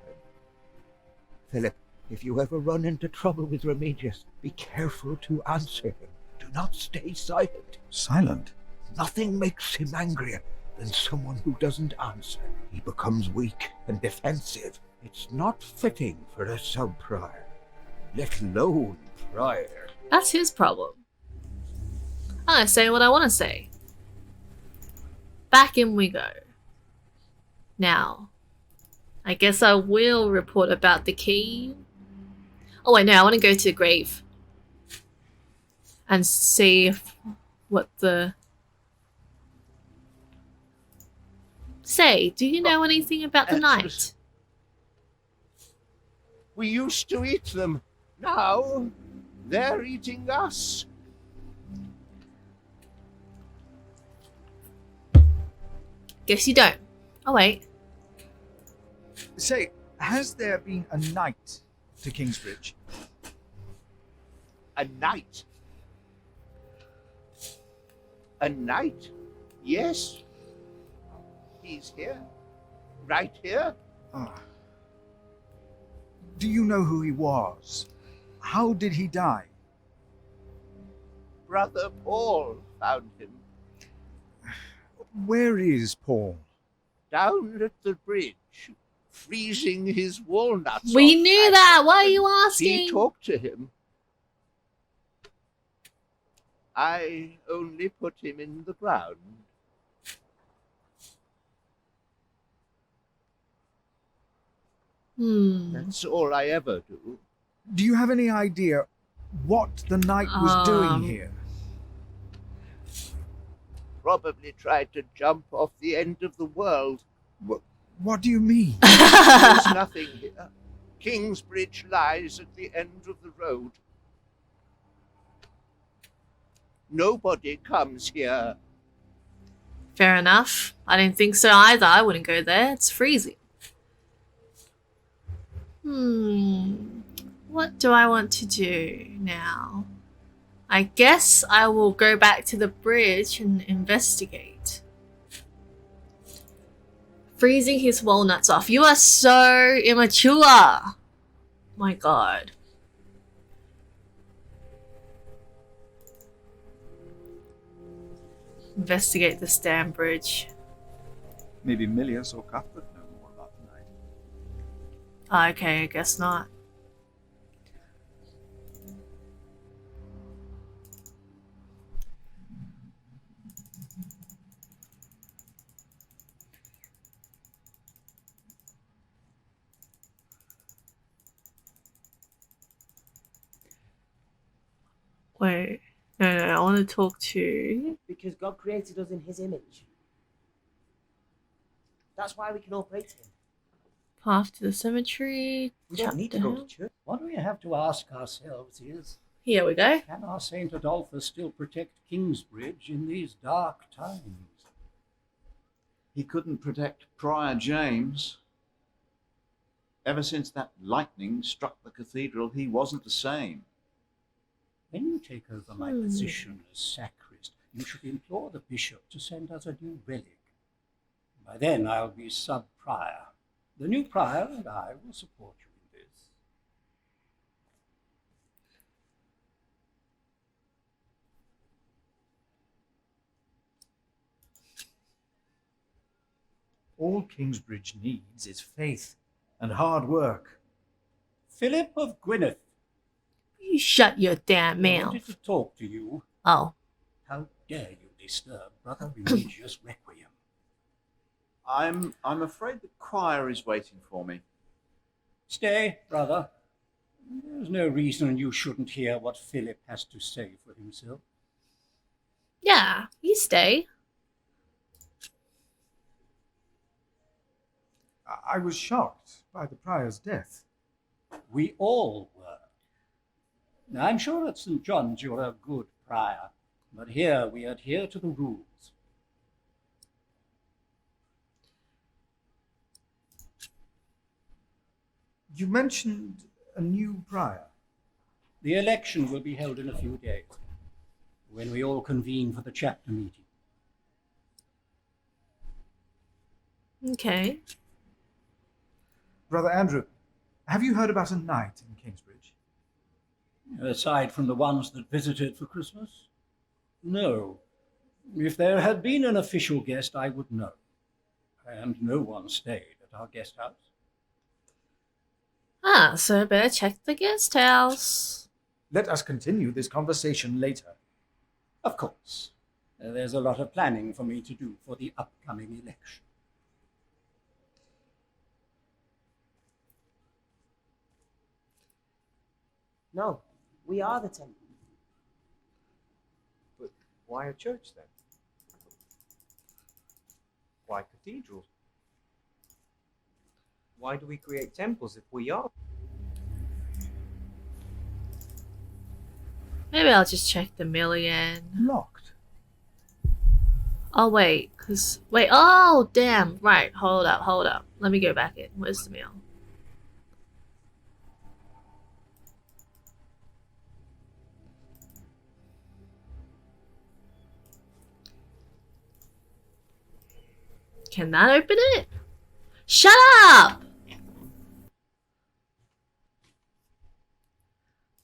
Philip, if you ever run into trouble with Remigius, be careful to answer him. Do not stay silent. Silent? Nothing makes him angrier than someone who doesn't answer. He becomes weak and defensive. It's not fitting for a sub-prior, let alone prior. That's his problem. I'm gonna say what I want to say. Back in we go. Now, I guess I will report about the key. Oh wait, no, I want to go to the grave and see what the... Say, do you know anything about the night? We used to eat them. Now, they're eating us. Guess you don't. Oh wait. Say, has there been a night to Kingsbridge? A knight. A knight? Yes. He's here. Right here. Do you know who he was? How did he die? Brother Paul found him. Where is Paul? Down at the bridge, freezing his walnuts. We off knew at that. it, Why are and you asking? He talked to him. I only put him in the ground. That's all I ever do. Do you have any idea what the knight was doing here? Probably tried to jump off the end of the world. What do you mean? There's nothing here. Kingsbridge lies at the end of the road. Nobody comes here. Fair enough. I didn't think so either. I wouldn't go there. It's freezing. What do I want to do now? I guess I will go back to the bridge and investigate. Freezing his walnuts off. You are so immature. My god. Investigate the Stan Bridge. Maybe Milius or Cuthbert know more about the night. Oh, okay, I guess not. Wait, no, I want to talk to... Because God created us in his image. That's why we can all pray to him. Path to the cemetery. We don't need to go to church. What we have to ask ourselves is, Here we go. can our Saint Adolphus still protect Kingsbridge in these dark times? He couldn't protect Prior James. Ever since that lightning struck the cathedral, he wasn't the same. When you take over my position as sacrist, you should implore the bishop to send us a new relic. By then I'll be sub-prior. The new prior and I will support you in this. All Kingsbridge needs is faith and hard work. Philip of Gwynedd, You shut your damn I mouth. wanted to talk to you. Oh. How dare you disturb Brother Remigius' requiem? I'm afraid the choir is waiting for me. Stay, brother. There's no reason you shouldn't hear what Philip has to say for himself. Yeah, you stay. I was shocked by the prior's death. We all were. I'm sure at St. John's you're a good prior, but here we adhere to the rules. You mentioned a new prior. The election will be held in a few days, when we all convene for the chapter meeting. Okay. Brother Andrew, have you heard about a knight in Kingsbridge? Aside from the ones that visited for Christmas? No. If there had been an official guest, I would know. And no one stayed at our guest house. Ah, so I better check the guest house. Let us continue this conversation later. Of course. There's a lot of planning for me to do for the upcoming election. No, we are the temple. But why a church then? Why cathedrals? Why do we create temples if we are? Maybe I'll just check the mail again. Locked. Oh, wait, wait, oh, damn. Right, hold up. Let me go back in. Where's the mail? Can that open it? Shut up!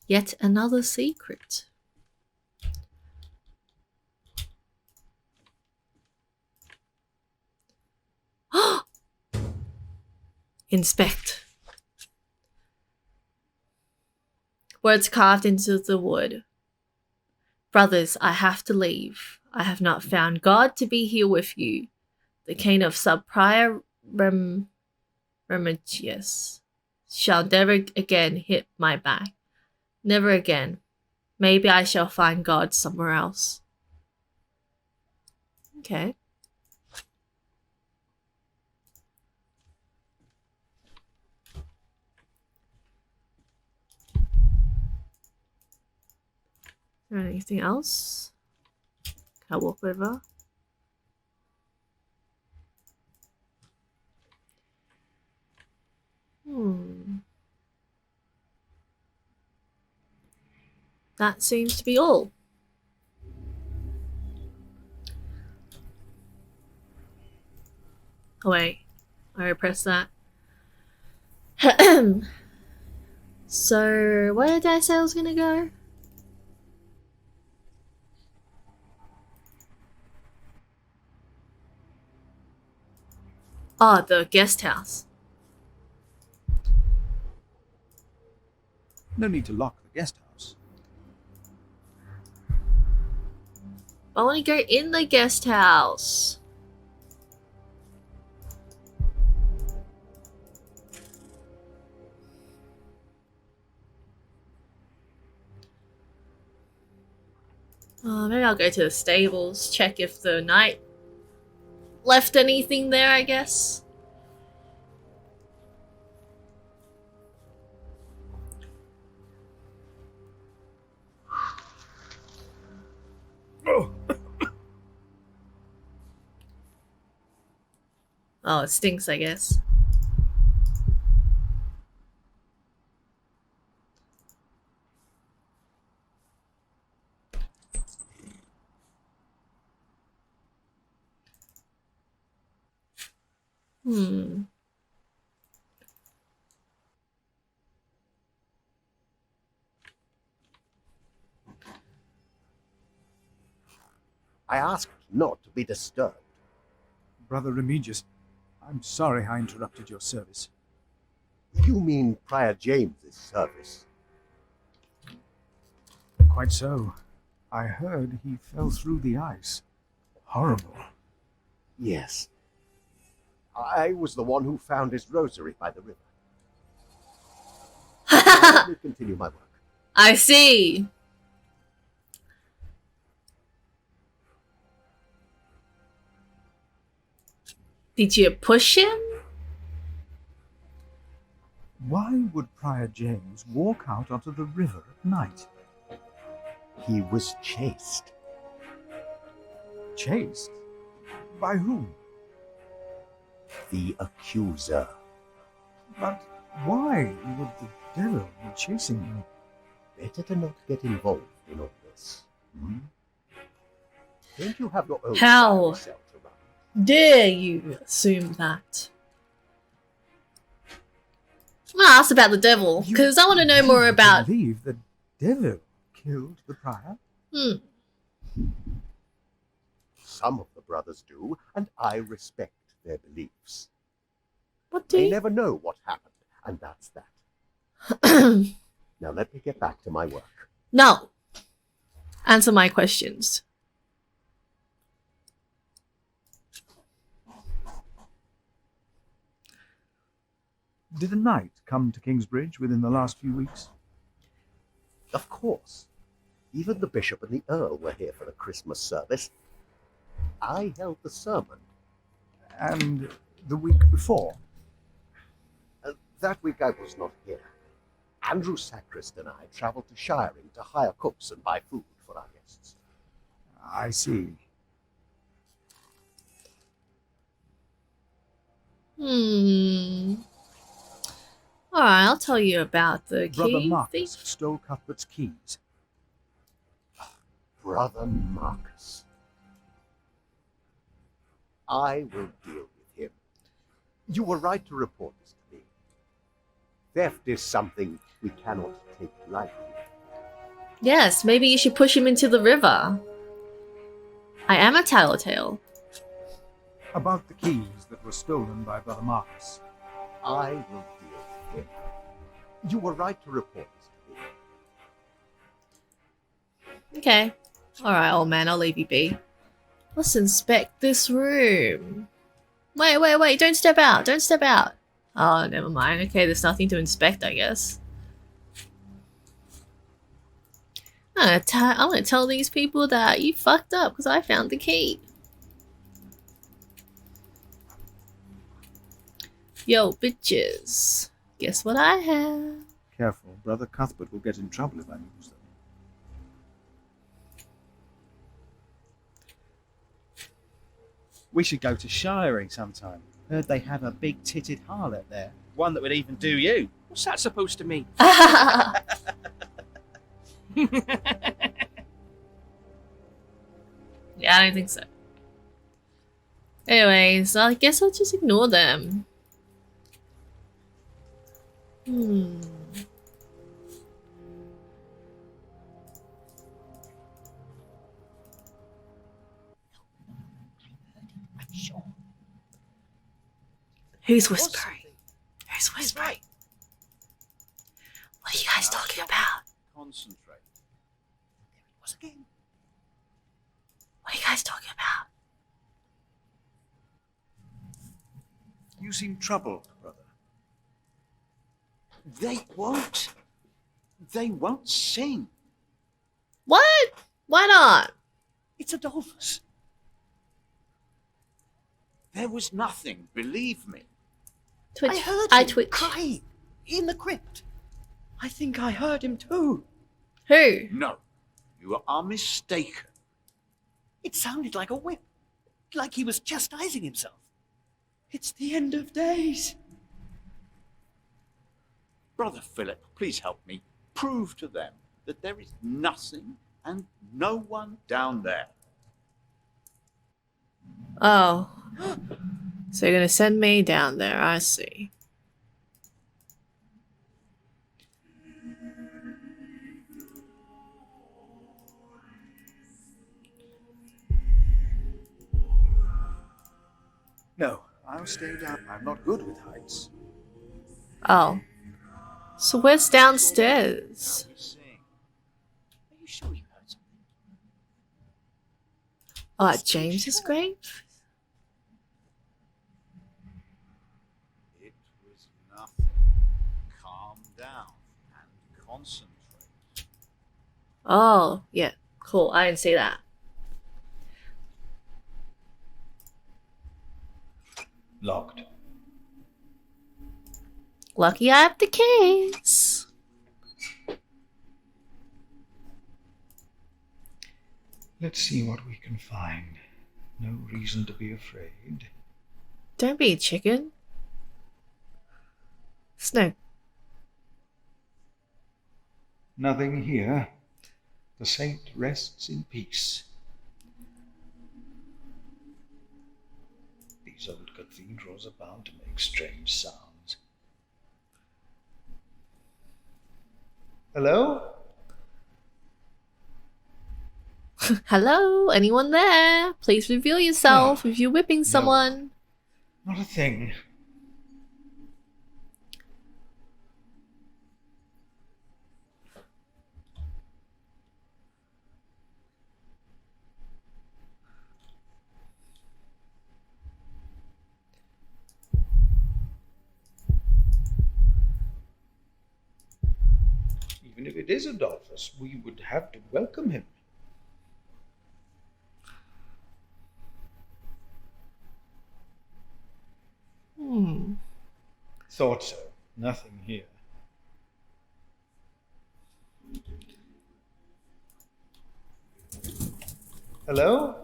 Yet another secret. Inspect. Words carved into the wood. Brothers, I have to leave. I have not found God to be here with you. The cane of sub-prior Remigius shall never again hit my back. Never again. Maybe I shall find God somewhere else. Okay. Anything else? Can I walk over? That seems to be all. Oh wait, I pressed that. So, where did I say I was gonna go? Oh, the guest house. No need to lock the guest house. I want to go in the guest house. Maybe I'll go to the stables, check if the knight left anything there, I guess. Oh, it stinks, I guess. Hmm. I asked not to be disturbed. Brother Remigius, I'm sorry I interrupted your service. You mean Prior James's service? Quite so. I heard he fell through the ice. Horrible. Yes. I was the one who found his rosary by the river. Let me continue my work. I see. Did you push him? Why would Prior James walk out onto the river at night? He was chased. Chased? By whom? The accuser. But why would the devil be chasing him? Better to not get involved in all this. Don't you have your own How side to run? dare you assume that? I'm gonna ask about the devil, because I want to know more about... believe the devil killed the prior? Some of the brothers do, and I respect their beliefs. What do They you... never know what happened, and that's that. Now let me get back to my work. No. Answer my questions. Did a knight come to Kingsbridge within the last few weeks? Of course. Even the bishop and the earl were here for the Christmas service. I held the sermon. And the week before? That week I was not here. Andrew Sacrist and I travelled to Shiring to hire cooks and buy food for our guests. I see. Alright, I'll tell you about the Brother key Marcus thief. stole Cuthbert's keys. Brother Marcus. I will deal with him. You were right to report this to me. Theft is something we cannot take lightly. Yes, maybe you should push him into the river. I am a tattletale. About the keys that were stolen by Brother Marcus. I will deal with him. You were right to report this to me. Okay. Alright, old man, I'll leave you be. Let's inspect this room. Wait, don't step out, don't step out. Oh, never mind. Okay, there's nothing to inspect, I guess. I'm gonna tell these people that you fucked up because I found the key. Yo, bitches. Guess what I have? Careful, Brother Cuthbert will get in trouble if I use them. We should go to Shiring sometime. Heard they have a big-titted harlot there. One that would even do you. What's that supposed to mean? Yeah, I don't think so. Anyways, I guess I'll just ignore them. I'm sure. Who's whispering? Who's whispering? What are you guys talking about? Concentrate. Was again. What are you guys talking about? You seem troubled, brother. They won't sing. What? Why not? It's Adolphus. There was nothing, believe me. Twitch. I heard I him twitch. crying in the crypt. I think I heard him too. Who? No, you are mistaken. It sounded like a whip, like he was chastising himself. It's the end of days. Brother Philip, please help me. Prove to them that there is nothing and no one down there. Oh. So you're gonna send me down there, I see. No, I'll stay down. I'm not good with heights. Oh. So where's downstairs? Are you sure you heard something? Oh, at James's grave? It was nothing. Calm down and concentrate. Oh, yeah. Cool. I didn't see that. Locked. Lucky I have the keys. Let's see what we can find. No reason to be afraid. Don't be a chicken. Snow. Nothing here. The saint rests in peace. These old cathedrals are bound to make strange sounds. Hello? Hello? Anyone there? Please reveal yourself if you're whipping someone. Not a thing. Even if it is Adolphus, we would have to welcome him. Thought so. Nothing here. Hello?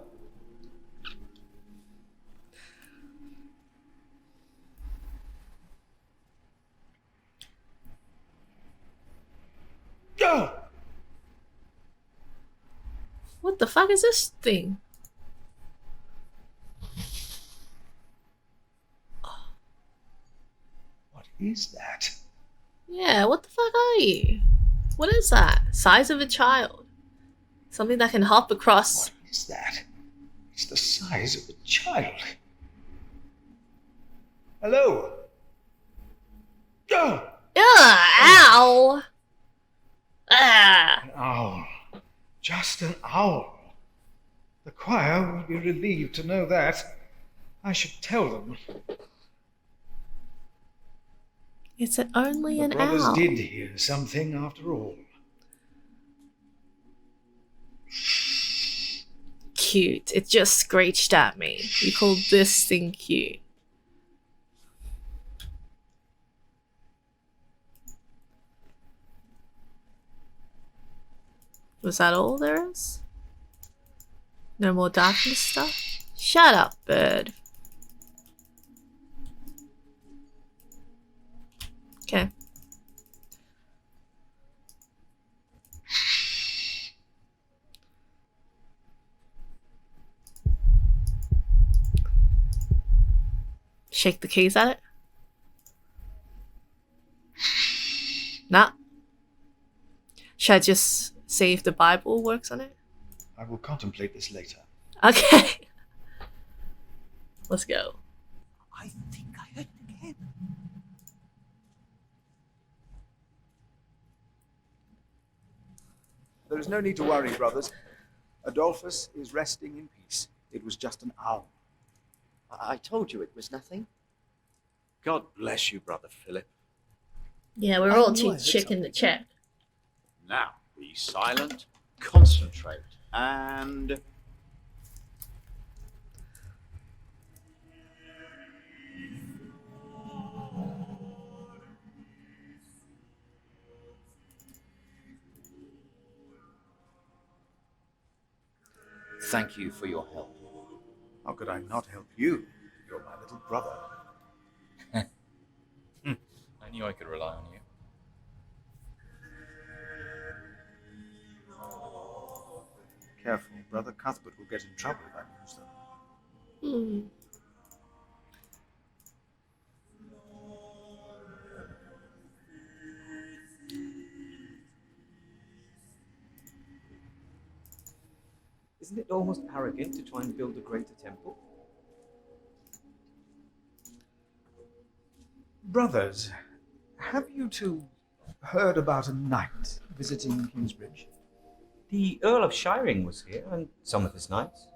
Go! What the fuck is this thing? What is that? Yeah, what the fuck are you? What is that? Size of a child. Something that can hop across. What is that? It's the size of a child. Hello? Go! Ugh, ow! Ah! An owl. Just an owl. The choir will be relieved to know that. I should tell them. It's only The an brothers owl. did hear something after all. Cute. It just screeched at me. You call this thing cute. Was that all there is? No more darkness stuff? Shut up, bird. Okay. Shake the keys at it? Nah. Should I just see if the Bible works on it? I will contemplate this later. Okay. Let's go. I think I heard it again. There is no need to worry, brothers. Adolphus is resting in peace. It was just an owl. I told you it was nothing. God bless you, Brother Philip. Yeah, we're I all knew I too heard chick in the chat. Now, be silent, concentrate, and... Thank you for your help. How could I not help you? You're my little brother. I knew I could rely on you. Careful, Brother Cuthbert will get in trouble if I use them. Isn't it almost arrogant to try and build a greater temple? Brothers, have you two heard about a knight visiting Kingsbridge? The Earl of Shiring was here, and some of his knights.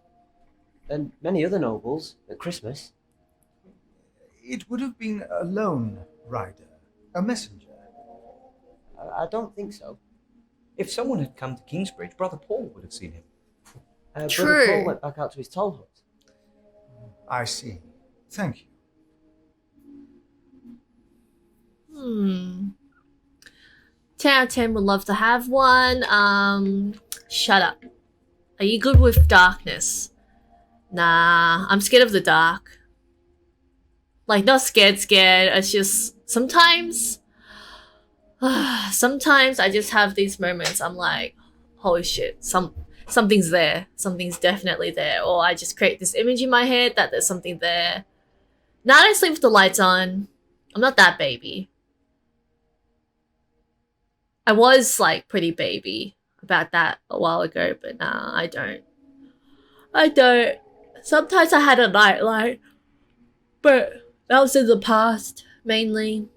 And many other nobles at Christmas. It would have been a lone rider, a messenger. I don't think so. If someone had come to Kingsbridge, Brother Paul would have seen him. Brother Paul went back out to his toll hut. I see. Thank you. Hmm. 10 out of 10 would love to have one. Shut up. Are you good with darkness? Nah, I'm scared of the dark. Like, not scared, it's just sometimes sometimes I just have these moments. I'm like, holy shit, something's there. Something's definitely there. Or I just create this image in my head that there's something there. Now I don't sleep with the lights on. I'm not that baby. I was like pretty baby about that a while ago, but nah, I don't. Sometimes I had a nightlight, but that was in the past, mainly.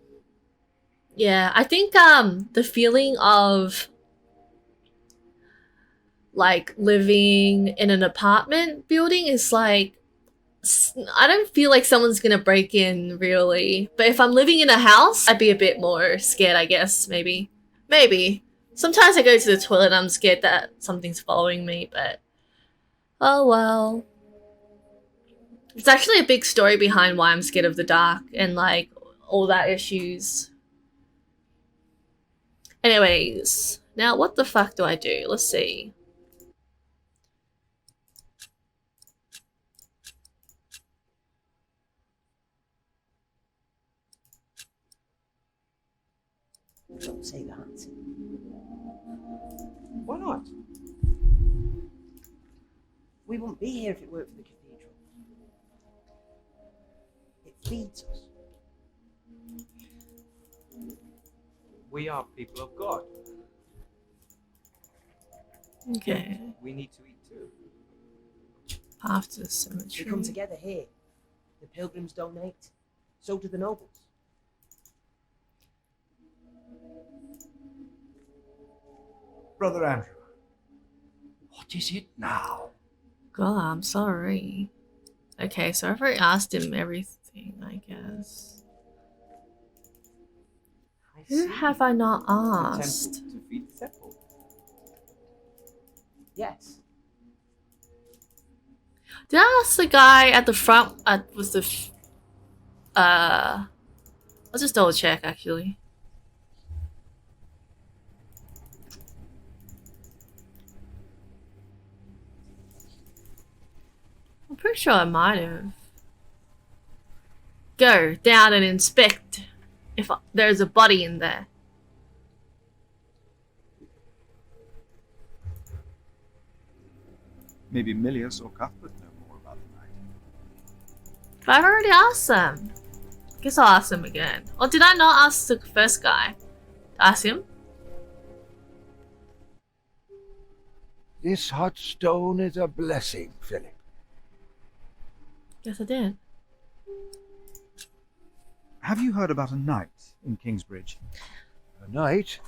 Yeah, I think the feeling of like living in an apartment building is like, I don't feel like someone's gonna break in really. But if I'm living in a house, I'd be a bit more scared, I guess, maybe. Sometimes I go to the toilet and I'm scared that something's following me, but oh well. It's actually a big story behind why I'm scared of the dark and like all that issues. Anyways, now what the fuck do I do? Let's see. Don't say that. Why not? We wouldn't be here if it weren't for the cathedral. It feeds us. We are people of God. Okay. We need to eat too. Path to the cemetery. We come together here. The pilgrims donate. So do the nobles. Brother Andrew, What is it now? God, I'm sorry. Okay, so I've already asked him everything, I guess. Who have I not asked? To feed the temple. Yes. Did I ask the guy at the front? Was the I'll just double check actually. I'm pretty sure I might have. Go down and inspect if there's a body in there. maybe Milius or Cuthbert know more about the night. But I've already asked them. Guess I'll ask them again. Or did I not ask the first guy? Ask him? This hot stone is a blessing, Philip. Yes, I did. Have you heard about a knight in Kingsbridge? A knight?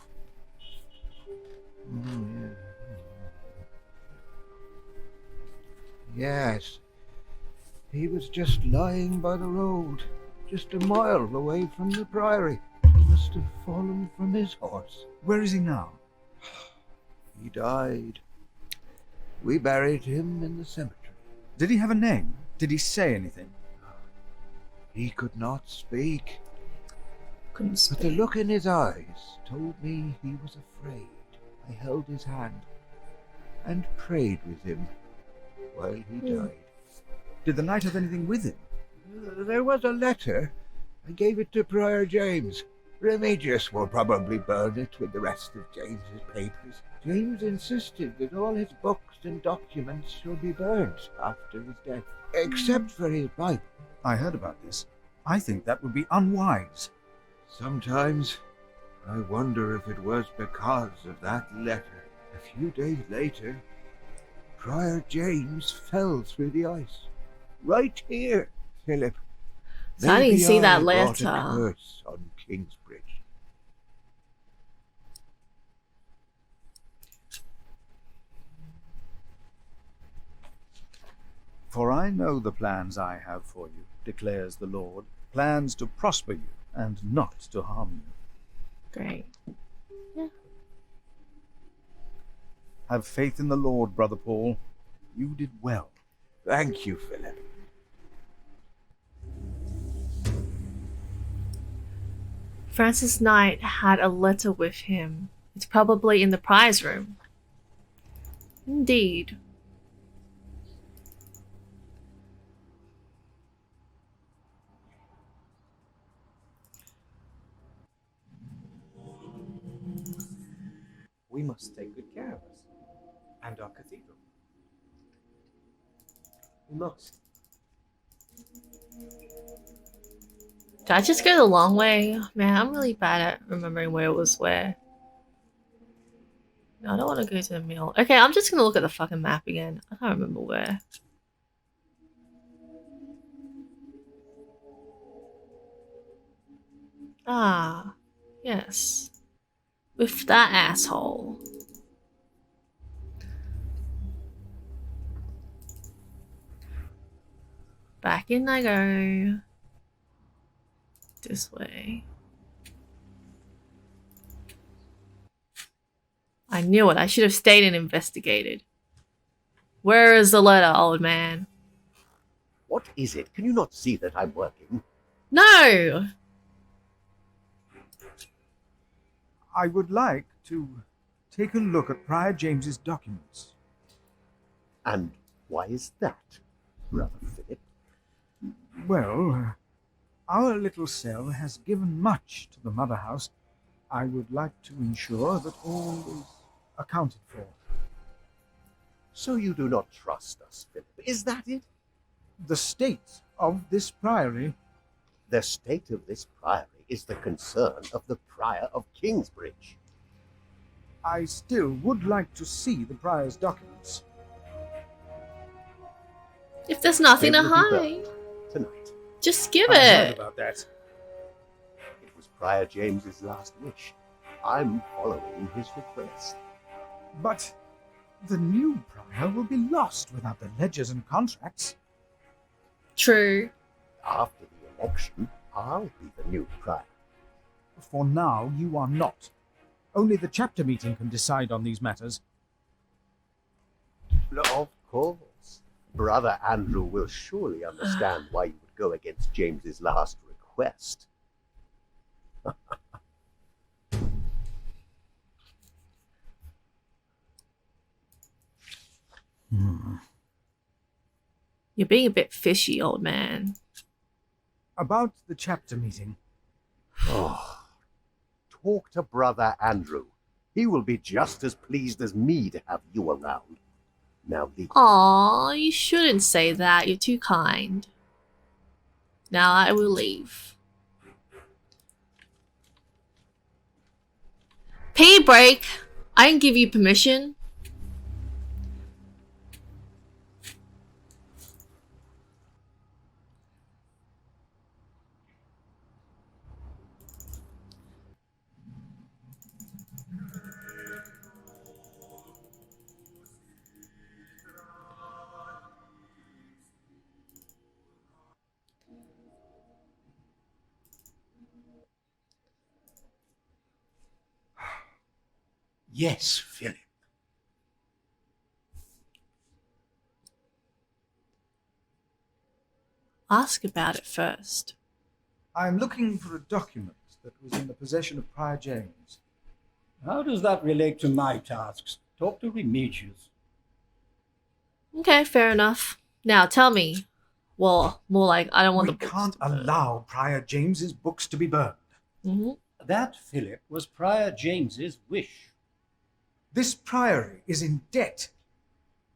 Oh, yeah. Yes. He was just lying by the road, just a mile away from the priory. He must have fallen from his horse. Where is he now? He died. We buried him in the cemetery. Did he have a name? Did he say anything? He could not speak. Couldn't speak. But the look in his eyes told me he was afraid. I held his hand and prayed with him while he died. Did the knight have anything with him? There was a letter. I gave it to Prior James. Remigius will probably burn it with the rest of James's papers. James insisted that all his books and documents should be burnt after his death, except for his Bible. I heard about this. I think that would be unwise. Sometimes I wonder if it was because of that letter. A few days later, Prior James fell through the ice. Right here, Philip. So I didn't see that brought a letter. curse on Kingsbridge. For I know the plans I have for you, declares the Lord, plans to prosper you and not to harm you. Great. Have faith in the Lord, Brother Paul. You did well. Thank you, Philip. Francis Knight had a letter with him. It's probably in the prize room. Indeed. We must take good care of us and our cathedral. We must. Did I just go the long way? Man, I'm really bad at remembering where was where. No, I don't want to go to the mill. Okay, I'm just gonna look at the fucking map again. I can't remember where. Ah, yes. With that asshole. Back in I go. This way. I knew it. I should have stayed and investigated. Where is the letter, old man? What is it? Can you not see that I'm working? No! I would like to take a look at Prior James's documents. And why is that, Brother Philip? Well, our little cell has given much to the mother house. I would like to ensure that all is accounted for. So you do not trust us, Philip. Is that it? The state of this priory. The state of this priory is the concern of the Prior of Kingsbridge. I still would like to see the prior's documents. If there's nothing It to will be hide, done tonight. just give I heard it. about that. It was Prior James's last wish. I'm following his request. But the new prior will be lost without the ledgers and contracts. True. After the election, I'll be the new Prior. For now, you are not. Only the chapter meeting can decide on these matters. Of course. Brother Andrew will surely understand why you would go against James's last request. You're being a bit fishy, old man. About the chapter meeting. Oh, talk to Brother Andrew. He will be just as pleased as me to have you around. Now leave. Aw, you shouldn't say that. You're too kind. Now I will leave. Pee break. I didn't give you permission. Yes, Philip. Ask about it first. I am looking for a document that was in the possession of Prior James. How does that relate to my tasks? Talk to Remigius. Okay, fair enough. Now tell me. Well, more like I don't want We the books. can't allow Prior James's books to be burned. That, Philip, was Prior James's wish. This priory is in debt,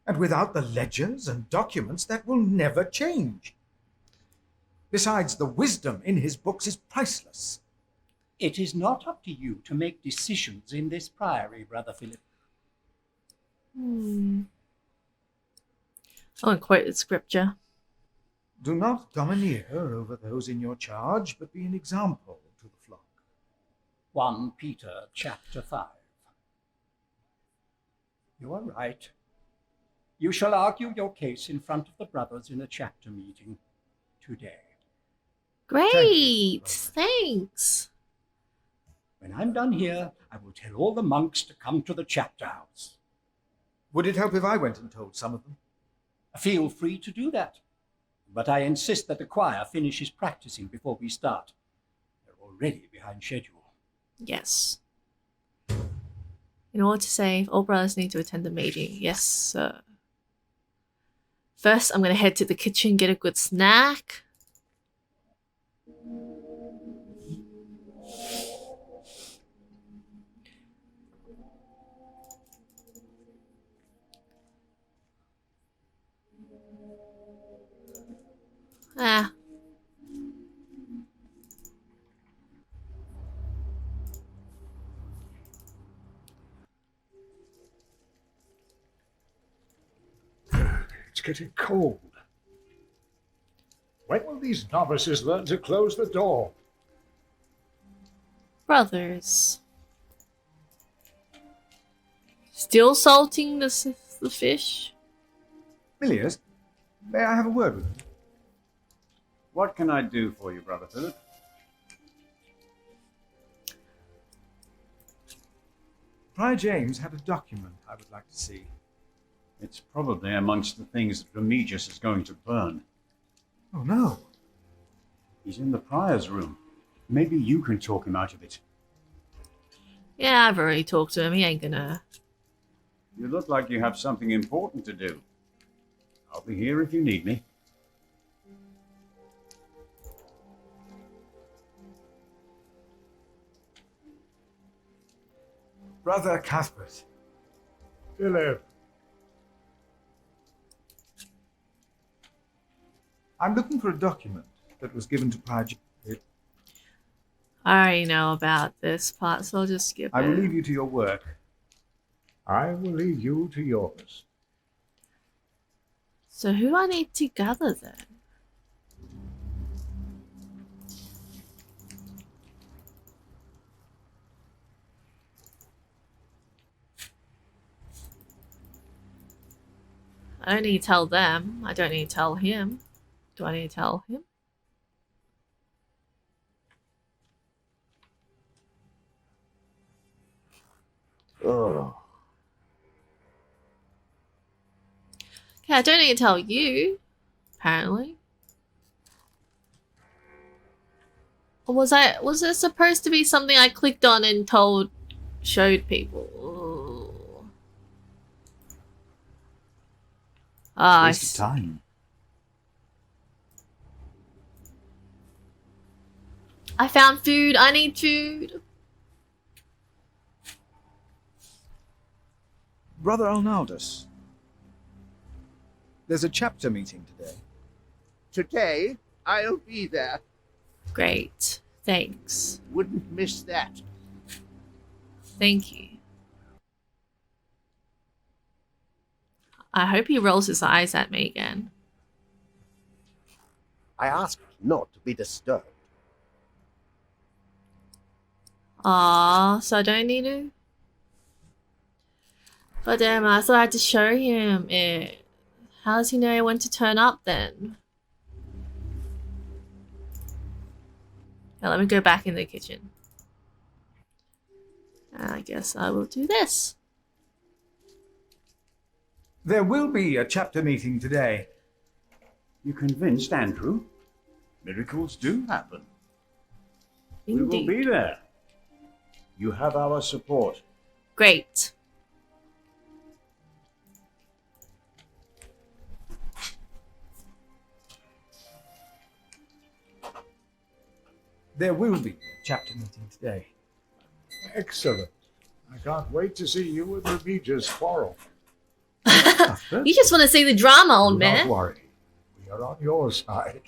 and without the ledgers and documents, that will never change. Besides, the wisdom in his books is priceless. It is not up to you to make decisions in this priory, Brother Philip. I won't quote the scripture. Do not domineer over those in your charge, but be an example to the flock. 1 Peter chapter 5. You are right. You shall argue your case in front of the brothers in a chapter meeting today. Great! Thanks. When I'm done here, I will tell all the monks to come to the chapter house. Would it help if I went and told some of them? Feel free to do that. But I insist that the choir finishes practicing before we start. They're already behind schedule. Yes. In order to save, all brothers need to attend the meeting. Yes, sir. First, I'm going to head to the kitchen, get a good snack. Ah. It's getting cold. When will these novices learn to close the door? Brothers. Still salting the fish? Milius, may I have a word with you? What can I do for you, Brother Philip? Prior James had a document I would like to see. It's probably amongst the things that Remigius is going to burn. Oh, no. He's in the prior's room. Maybe you can talk him out of it. Yeah, I've already talked to him. He ain't gonna... You look like you have something important to do. I'll be here if you need me. Brother Cuthbert. Philip. I'm looking for a document that was given to Prior James. I already know about this part, so I'll just skip I will it. leave you to your work. I will leave you to yours. So who I need to gather then? I don't need to tell them. I don't need to tell him. Do I need to tell him? Oh. Okay, I don't need to tell you. Apparently. Or was it supposed to be something I clicked on and showed people? Ooh. Ah, Waste of time. I found food. I need food. Brother Arnaldus, there's a chapter meeting today. Today, I'll be there. Great. Thanks. Wouldn't miss that. Thank you. I hope he rolls his eyes at me again. I asked not to be disturbed. Ah, so I don't need to? God damn, I thought I had to show him it. How does he know when to turn up then? Now let me go back in the kitchen. I guess I will do this. There will be a chapter meeting today. You convinced Andrew? Miracles do happen. We will be there. You have our support. Great. There will be a chapter meeting today. Excellent. I can't wait to see you and Remigius quarrel. You just want to see the drama, old Do not man. worry. We are on your side.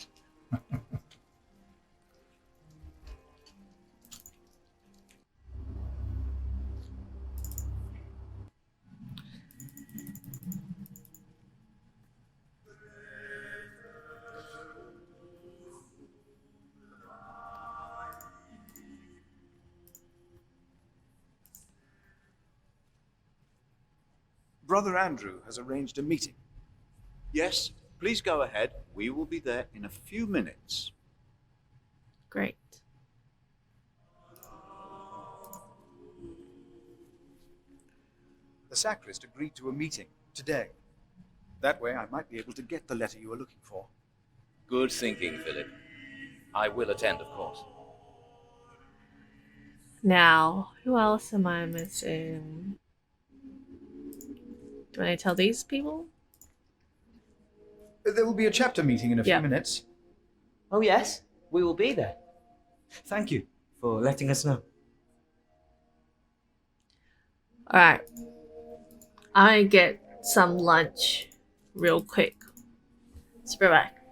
Brother Andrew has arranged a meeting. Yes, please go ahead. We will be there in a few minutes. Great. The sacrist agreed to a meeting today. That way I might be able to get the letter you are looking for. Good thinking, Philip. I will attend, of course. Now, who else am I missing? Do I tell these people? There will be a chapter meeting in a few minutes. Oh, yes, we will be there. Thank you for letting us know. Alright. I get some lunch real quick. Let's be back.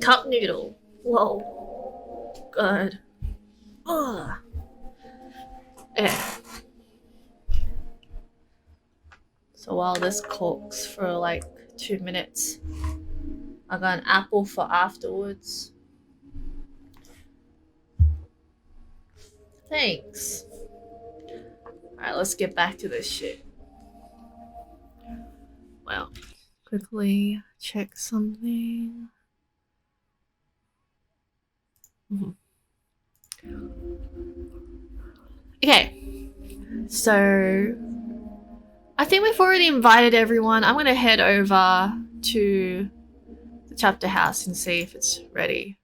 cup noodle. Whoa. Good. Ugh. Yeah. So while this cooks for like 2 minutes, I got an apple for afterwards. Thanks. Alright, let's get back to this shit. Well, quickly check something. Okay, so I think we've already invited everyone. I'm gonna head over to the chapter house and see if it's ready.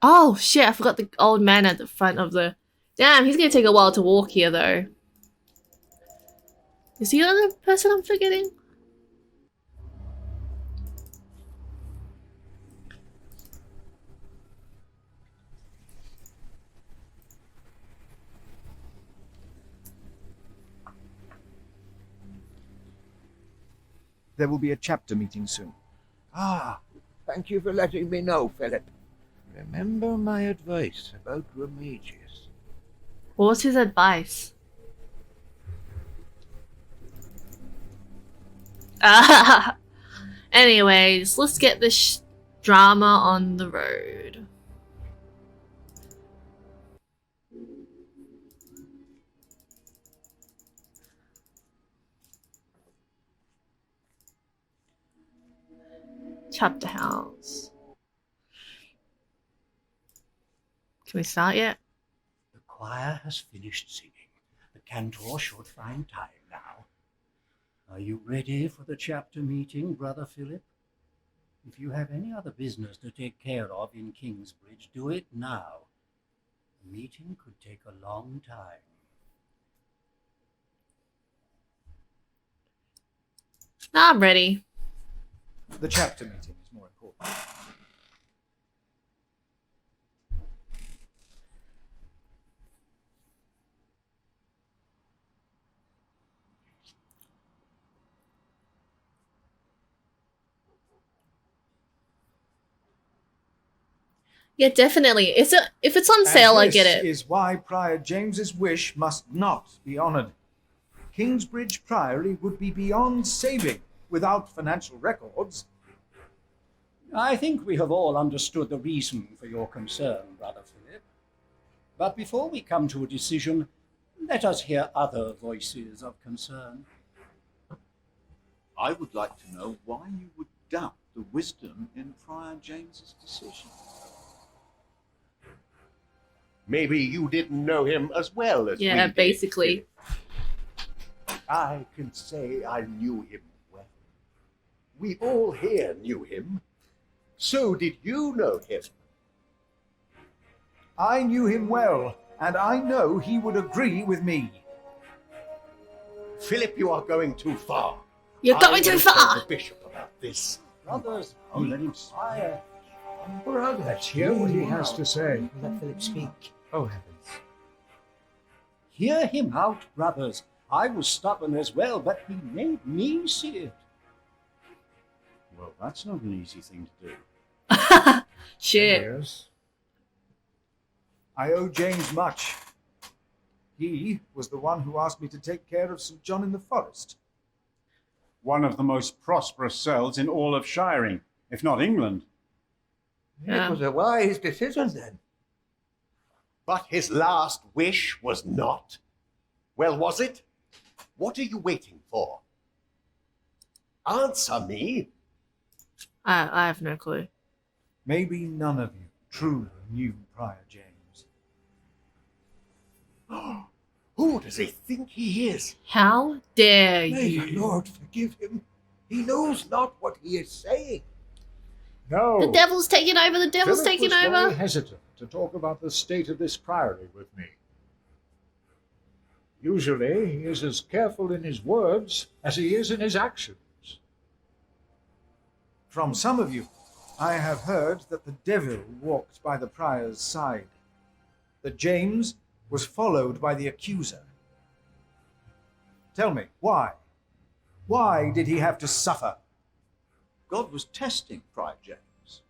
Oh shit, I forgot the old man at the front of the... Damn, he's gonna take a while to walk here though. Is he the other person I'm forgetting? There will be a chapter meeting soon. Ah, thank you for letting me know, Philip. Remember my advice about Remigius. What was his advice? Anyways, let's get this drama on the road. Chapter house. Can we start yet? The choir has finished singing. The cantor should find time now. Are you ready for the chapter meeting, Brother Philip? If you have any other business to take care of in Kingsbridge, do it now. The meeting could take a long time. I'm ready. The chapter meeting is more important. Yeah, definitely. If it's on sale, I get it. This is why Prior James's wish must not be honoured. Kingsbridge Priory would be beyond saving without financial records. I think we have all understood the reason for your concern, Brother Philip. But before we come to a decision, let us hear other voices of concern. I would like to know why you would doubt the wisdom in Prior James's decision. Maybe you didn't know him as well as we Yeah, did, basically. Philip. I can say I knew him well. We all here knew him. So did you know him? I knew him well, and I know he would agree with me. Philip, you are going too far. You're going too I will tell far. the bishop about this. Brothers, let him fire. Let's hear what he has to say. Let Philip speak. Oh, heavens. Hear him out, brothers. I was stubborn as well, but he made me see it. Well, that's not an easy thing to do. Shit. Yes. I owe James much. He was the one who asked me to take care of St. John in the Forest. One of the most prosperous cells in all of Shiring, if not England. It was a wise decision then. But his last wish was not. Well, was it? What are you waiting for? Answer me. I have no clue. Maybe none of you truly knew Prior James. Who does he think he is? How dare May you? the Lord forgive him. He knows not what he is saying. No. The devil's taking over. The devil's Philip taking was over. very hesitant to talk about the state of this priory with me. Usually, he is as careful in his words as he is in his actions. From some of you, I have heard that the devil walked by the prior's side, that James was followed by the accuser. Tell me, why? Why did he have to suffer? God was testing Prior James.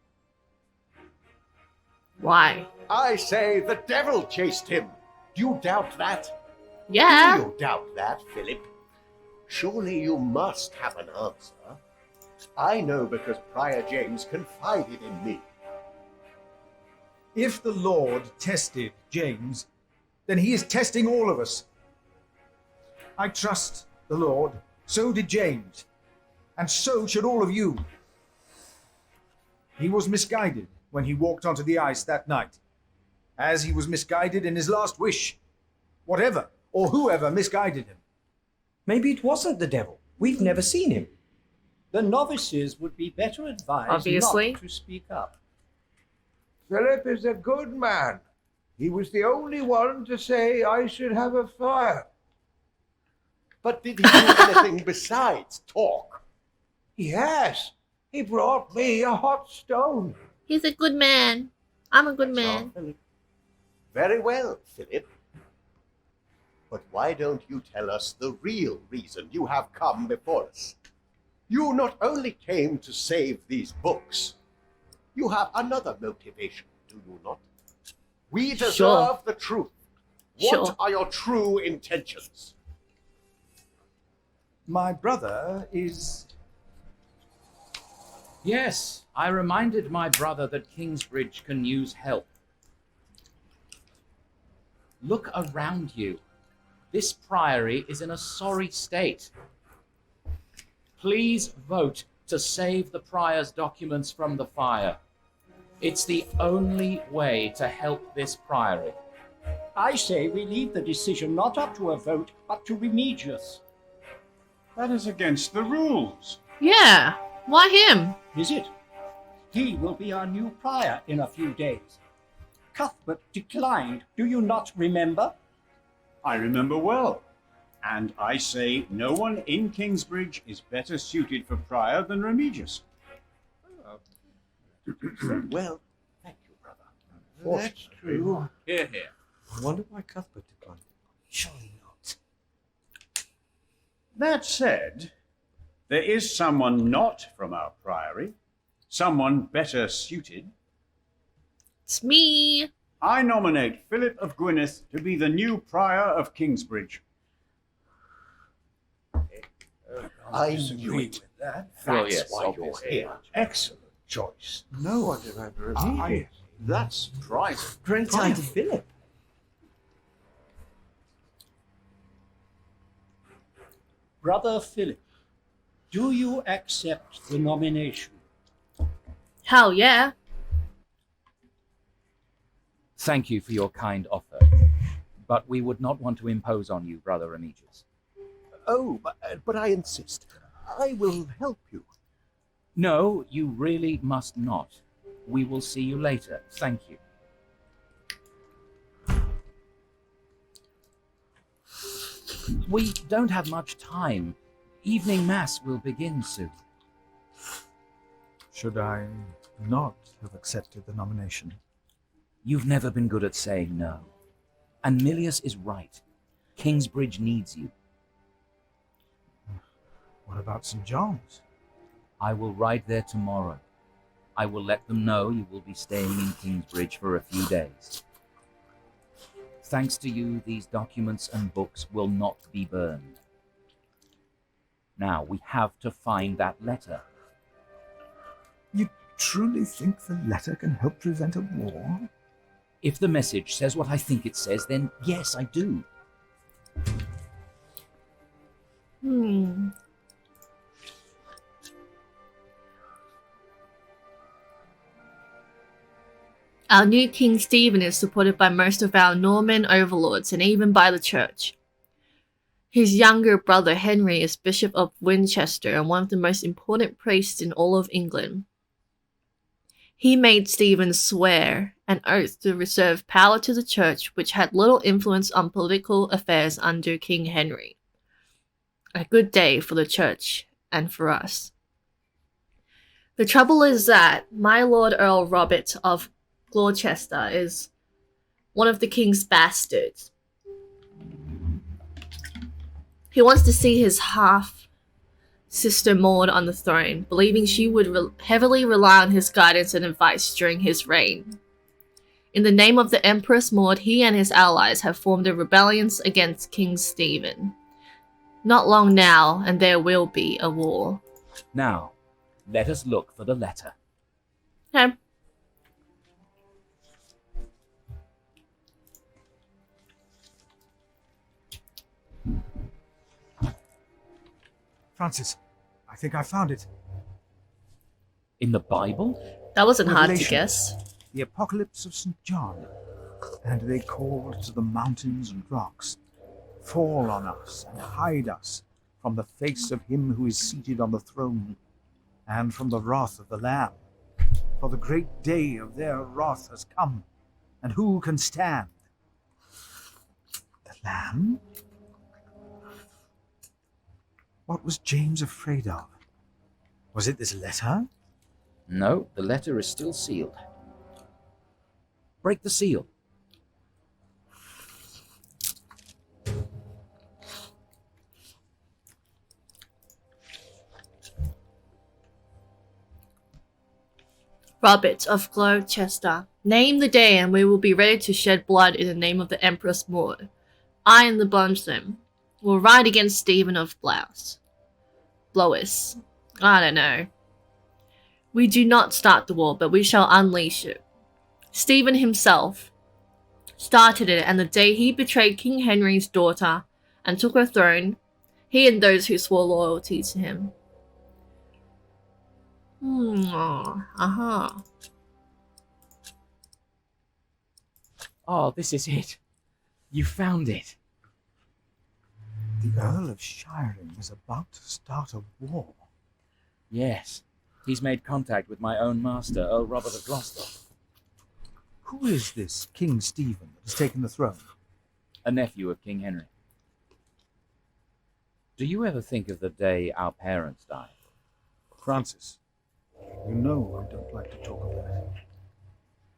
Why? I say the devil chased him. Do you doubt that? Yeah. Do you doubt that, Philip? Surely you must have an answer. I know because Prior James confided in me. If the Lord tested James, then he is testing all of us. I trust the Lord. So did James. And so should all of you. He was misguided when he walked onto the ice that night, as he was misguided in his last wish. Whatever or whoever misguided him. Maybe it wasn't the devil. We've never seen him. The novices would be better advised Obviously. not to speak up. Philip is a good man. He was the only one to say I should have a fire. But did he do anything besides talk? Yes, he brought me a hot stone. He's a good man. I'm a good man. Very well, Philip. But why don't you tell us the real reason you have come before us? You not only came to save these books, you have another motivation, do you not? We deserve the truth. What are your true intentions? My brother is... Yes, I reminded my brother that Kingsbridge can use help. Look around you. This priory is in a sorry state. Please vote to save the prior's documents from the fire. It's the only way to help this priory. I say we leave the decision not up to a vote, but to Remigius. That is against the rules. Yeah. Why him? Is it? He will be our new prior in a few days. Cuthbert declined. Do you not remember? I remember well. And I say no one in Kingsbridge is better suited for prior than Remigius. Well, thank you, brother. That's true. Hear, hear. I wonder why Cuthbert declined. Surely not. That said, there is someone not from our priory, someone better suited. It's me. I nominate Philip of Gwynedd to be the new prior of Kingsbridge. I knew it. That. That's Well, yes, why you're obviously. here. Excellent choice. No one did ever read. That's private. Great time to Philip. Brother Philip, do you accept the nomination? Hell yeah. Thank you for your kind offer, but we would not want to impose on you, Brother Remigius. Oh, but I insist. I will help you. No, you really must not. We will see you later. Thank you. We don't have much time. Evening Mass will begin soon. Should I not have accepted the nomination? You've never been good at saying no. And Milius is right. Kingsbridge needs you. What about St. John's? I will ride there tomorrow. I will let them know you will be staying in Kingsbridge for a few days. Thanks to you, these documents and books will not be burned. Now, we have to find that letter. You truly think the letter can help prevent a war? If the message says what I think it says, then yes, I do. Our new King Stephen is supported by most of our Norman overlords and even by the church. His younger brother Henry is Bishop of Winchester and one of the most important priests in all of England. He made Stephen swear an oath to reserve power to the church, which had little influence on political affairs under King Henry. A good day for the church and for us. The trouble is that my Lord Earl Robert of Gloucester is one of the king's bastards. He wants to see his sister Maud on the throne, believing she would heavily rely on his guidance and advice during his reign. In the name of the Empress Maud, he and his allies have formed a rebellion against King Stephen. Not long now, and there will be a war. Now, let us look for the letter. Okay. Francis, I think I found it. In the Bible? That wasn't hard to Revelation, guess. The Apocalypse of St. John. And they called to the mountains and rocks, fall on us and hide us from the face of him who is seated on the throne, and from the wrath of the Lamb. For the great day of their wrath has come, and who can stand? The Lamb? What was James afraid of? Was it this letter? No, the letter is still sealed. Break the seal. Robert of Gloucester, name the day and we will be ready to shed blood in the name of the Empress Maud. I and the bondsmen will ride against Stephen of Blois. I don't know. We do not start the war, but we shall unleash it. Stephen himself started it, and the day he betrayed King Henry's daughter and took her throne, he and those who swore loyalty to him. Oh, this is it. You found it. The Earl of Shiring is about to start a war. Yes. He's made contact with my own master, Earl Robert of Gloucester. Who is this King Stephen that has taken the throne? A nephew of King Henry. Do you ever think of the day our parents died? Francis, you know I don't like to talk about it.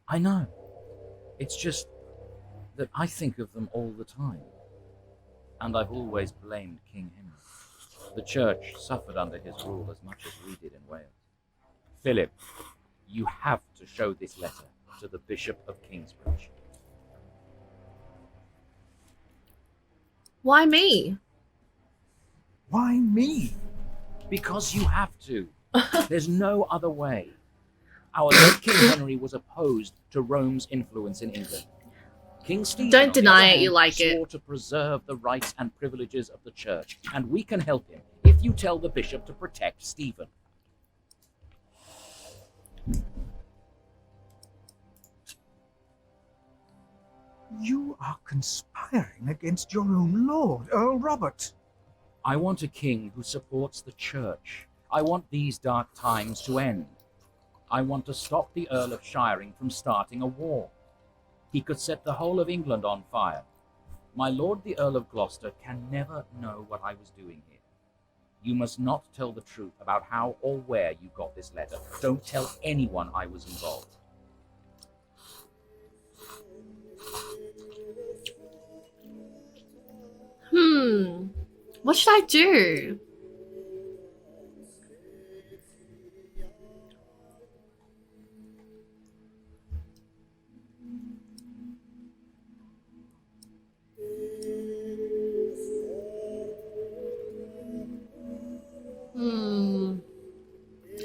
I know. It's just that I think of them all the time. And I've always blamed King Henry. The church suffered under his rule as much as we did in Wales. Philip, you have to show this letter to the Bishop of Kingsbridge. Why me? Why me? Because you have to. There's no other way. Our late King Henry was opposed to Rome's influence in England. King Stephen, Don't on the deny other it, hand, you like it. swore to preserve the rights and privileges of the church, and we can help him if you tell the bishop to protect Stephen. You are conspiring against your own lord, Earl Robert. I want a king who supports the church. I want these dark times to end. I want to stop the Earl of Shiring from starting a war. He could set the whole of England on fire. My lord the Earl of Gloucester can never know what I was doing here. You must not tell the truth about how or where you got this letter. Don't tell anyone I was involved. What should I do?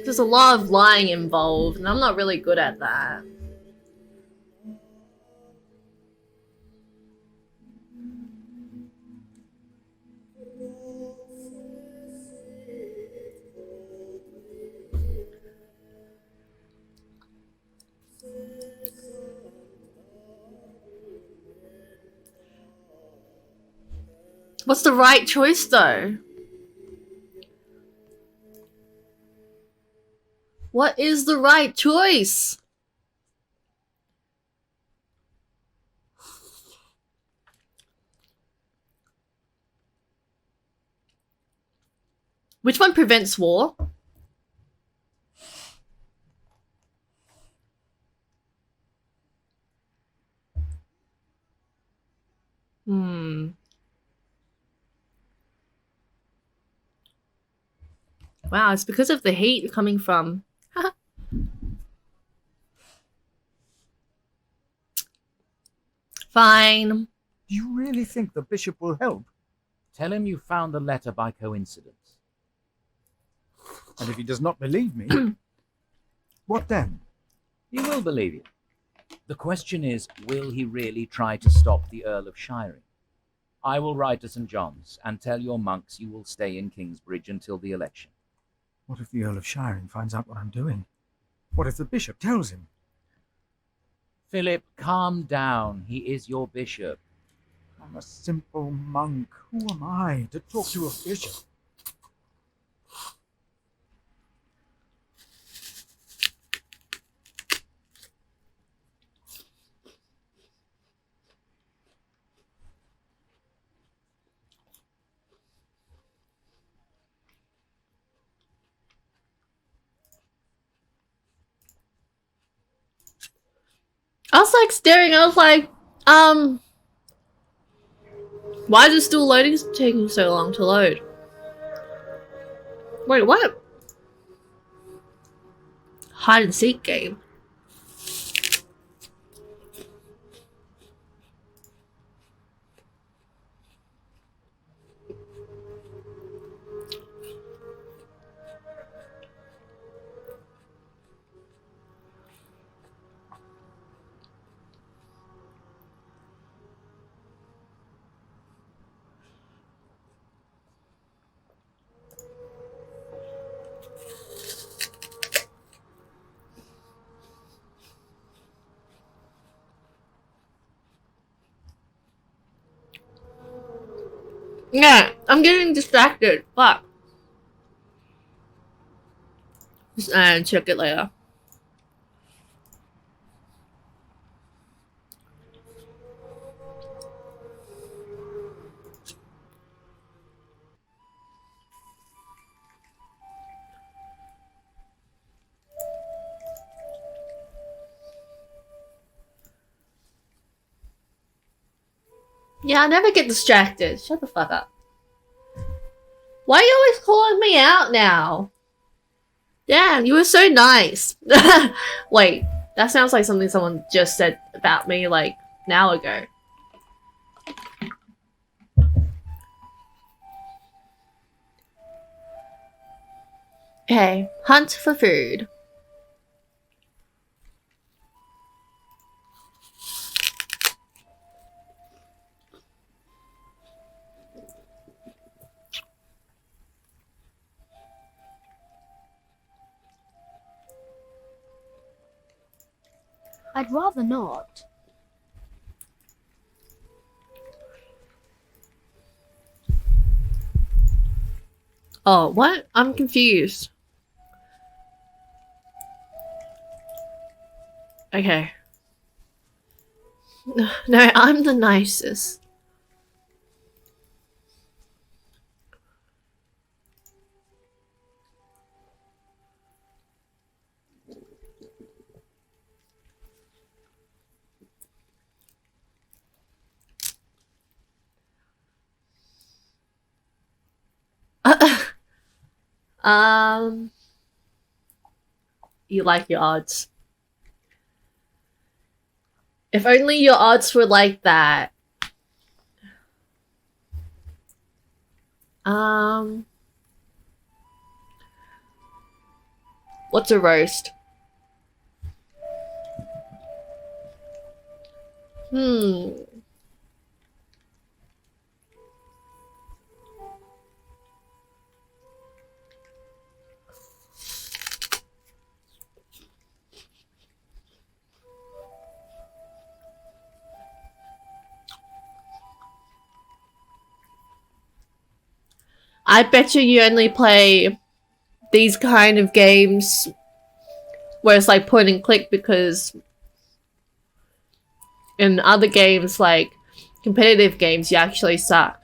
There's a lot of lying involved, and I'm not really good at that. What's the right choice, though? What is the right choice? Which one prevents war? Wow, it's because of the heat coming from. Fine. Do you really think the bishop will help? Tell him you found the letter by coincidence. And if he does not believe me, what then? He will believe you. The question is, will he really try to stop the Earl of Shiring? I will ride to St. John's and tell your monks you will stay in Kingsbridge until the election. What if the Earl of Shiring finds out what I'm doing? What if the bishop tells him? Philip, calm down. He is your bishop. I'm a simple monk. Who am I to talk to a bishop? I was like staring, I was like, why is it still loading? It's taking so long to load. Wait, what? Hide and seek game. Yeah, I'm getting distracted. Fuck. And check it later. Yeah, I never get distracted. Shut the fuck up. Why are you always calling me out now? Damn, you were so nice. Wait, that sounds like something someone just said about me like an hour ago. Okay, hunt for food. I'd rather not. Oh, what? I'm confused. Okay. No, I'm the nicest. You like your odds. If only your odds were like that. What's a roast? I bet you only play these kind of games where it's like point and click, because in other games, like competitive games, you actually suck.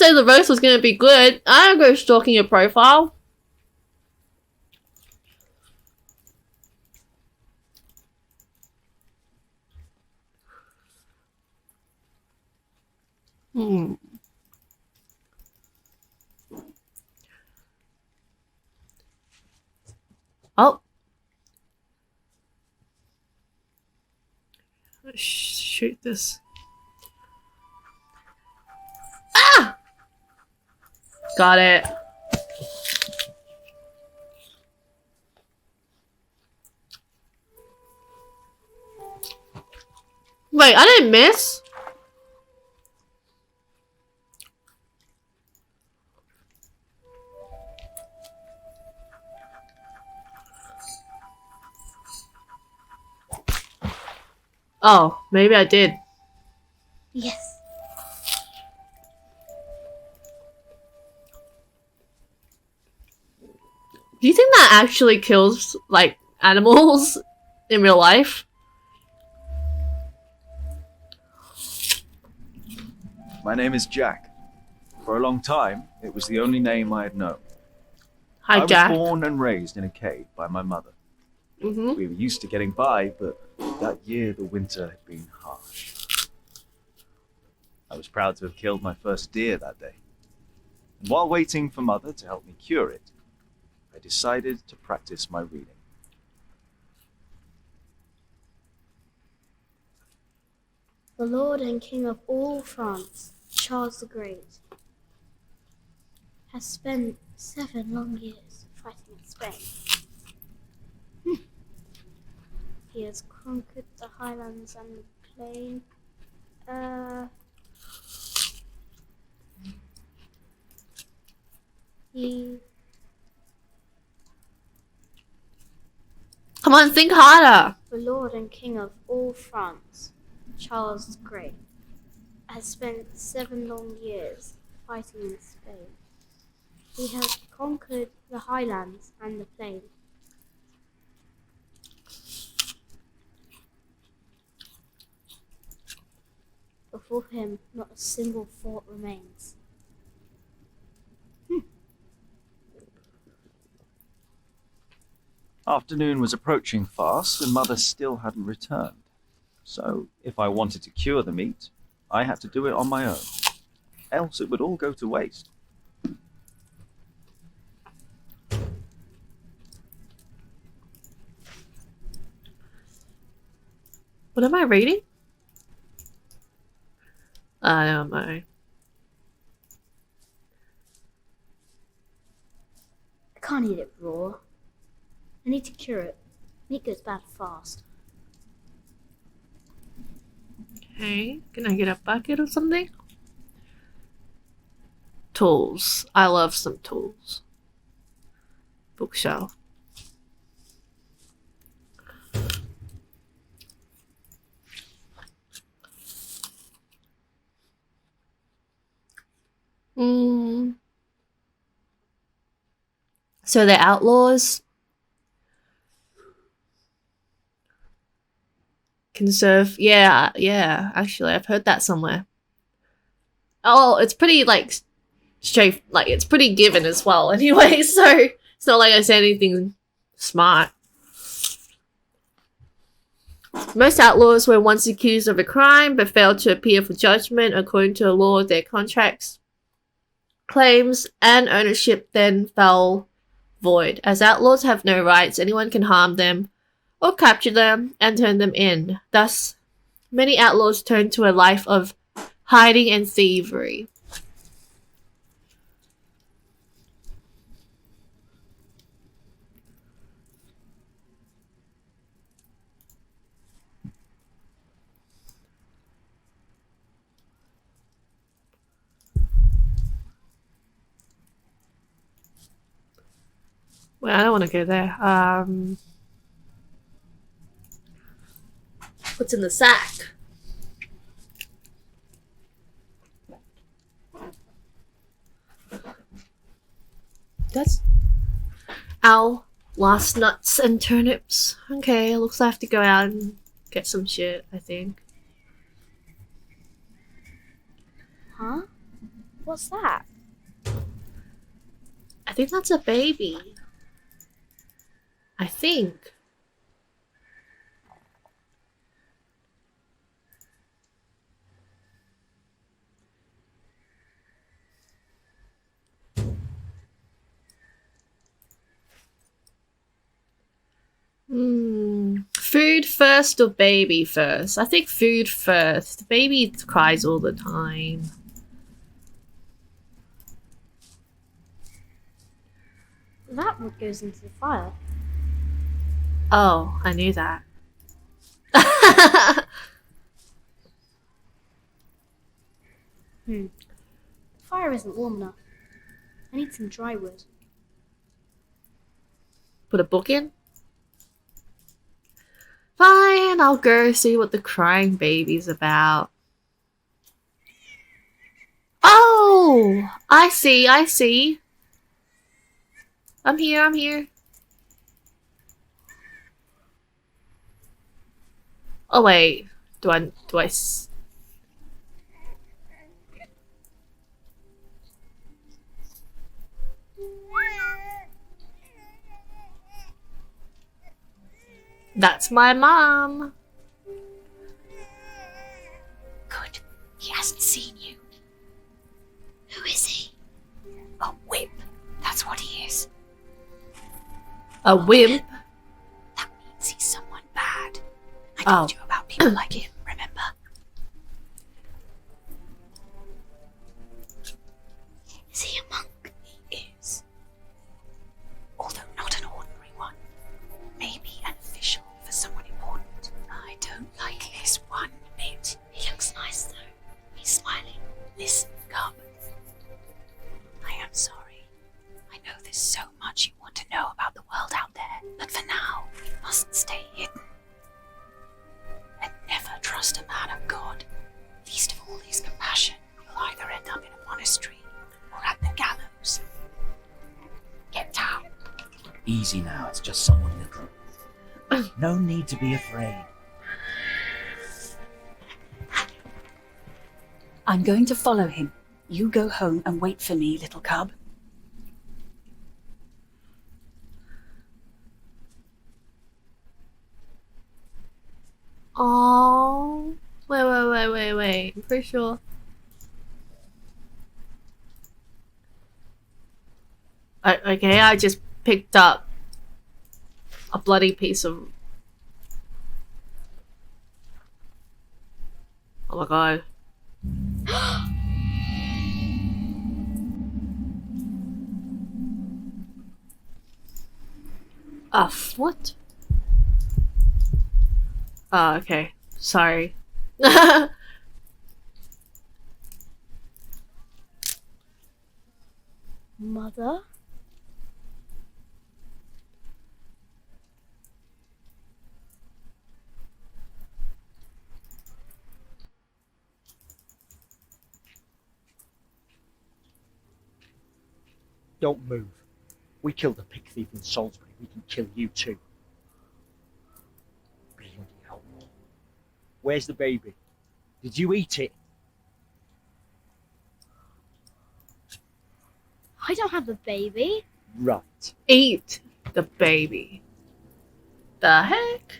say the roast was gonna be good. I don't go stalking your profile. Hmm. Oh. Let's shoot this. Ah! Got it. Wait, I didn't miss? Oh, maybe I did. Yes. Do you think that actually kills, like, animals in real life? My name is Jack. For a long time, it was the only name I had known. Hi, I Jack. was born and raised in a cave by my mother. Mm-hmm. We were used to getting by, but that year the winter had been harsh. I was proud to have killed my first deer that day. And while waiting for Mother to help me cure it, I decided to practice my reading. The Lord and King of all France, Charles the Great, has spent 7 long years fighting in Spain. He has conquered the highlands and the plain. Come on, think harder. The Lord and King of all France, Charles the Great, has spent 7 long years fighting in Spain. He has conquered the highlands and the plain. Before him, not a single fort remains. Afternoon was approaching fast, and Mother still hadn't returned. So, if I wanted to cure the meat, I had to do it on my own. Else it would all go to waste. What am I reading? I don't know. I can't eat it raw. I need to cure it. Meat goes bad fast. Okay, can I get a bucket or something? Tools. I love some tools. Bookshelf. So they're outlaws. Conserve. Yeah, actually, I've heard that somewhere. Oh, it's pretty, like, straight, like, it's pretty given as well anyway, so it's not like I said anything smart. Most outlaws were once accused of a crime but failed to appear for judgment. According to the law, their contracts, claims, and ownership then fell void. As outlaws have no rights, anyone can harm them or capture them and turn them in. Thus, many outlaws turn to a life of hiding and thievery. Well, I don't want to go there. What's in the sack? That's ow. Last nuts and turnips. Okay, looks like I have to go out and get some shit, I think. Huh? What's that? I think that's a baby. I think. Food first or baby first? I think food first. Baby cries all the time. That wood goes into the fire. Oh, I knew that. The fire isn't warm enough. I need some dry wood. Put a book in? Fine, I'll go see what the crying baby's about. Oh! I see, I see. I'm here, I'm here. Oh wait, do I That's my mom. Good. He hasn't seen you. Who is he? A whip. That's what he is. A wimp? That means he's someone bad. I told you about people like him, remember? Is he a monk? He is. Although not an ordinary one. Maybe an official for someone important. I don't like this one bit. He looks nice though. He's smiling. Listen, Cub. I am sorry. I know there's so much you want to know about the world out there, but for now, you must stay hidden. And never trust a man of God. Least of all his compassion, you'll either end up in a monastery or at the gallows. Get down. Easy now, it's just someone little. No need to be afraid. I'm going to follow him. You go home and wait for me, little cub. Oh, wait. I'm pretty sure. Okay, I just picked up a bloody piece of. Oh my god. What? Oh, okay. Sorry. Mother? Don't move. We killed a pig thief in Salisbury. We can kill you too. Bloody hell. Where's the baby? Did you eat it? I don't have a baby. Right. Eat the baby. The heck?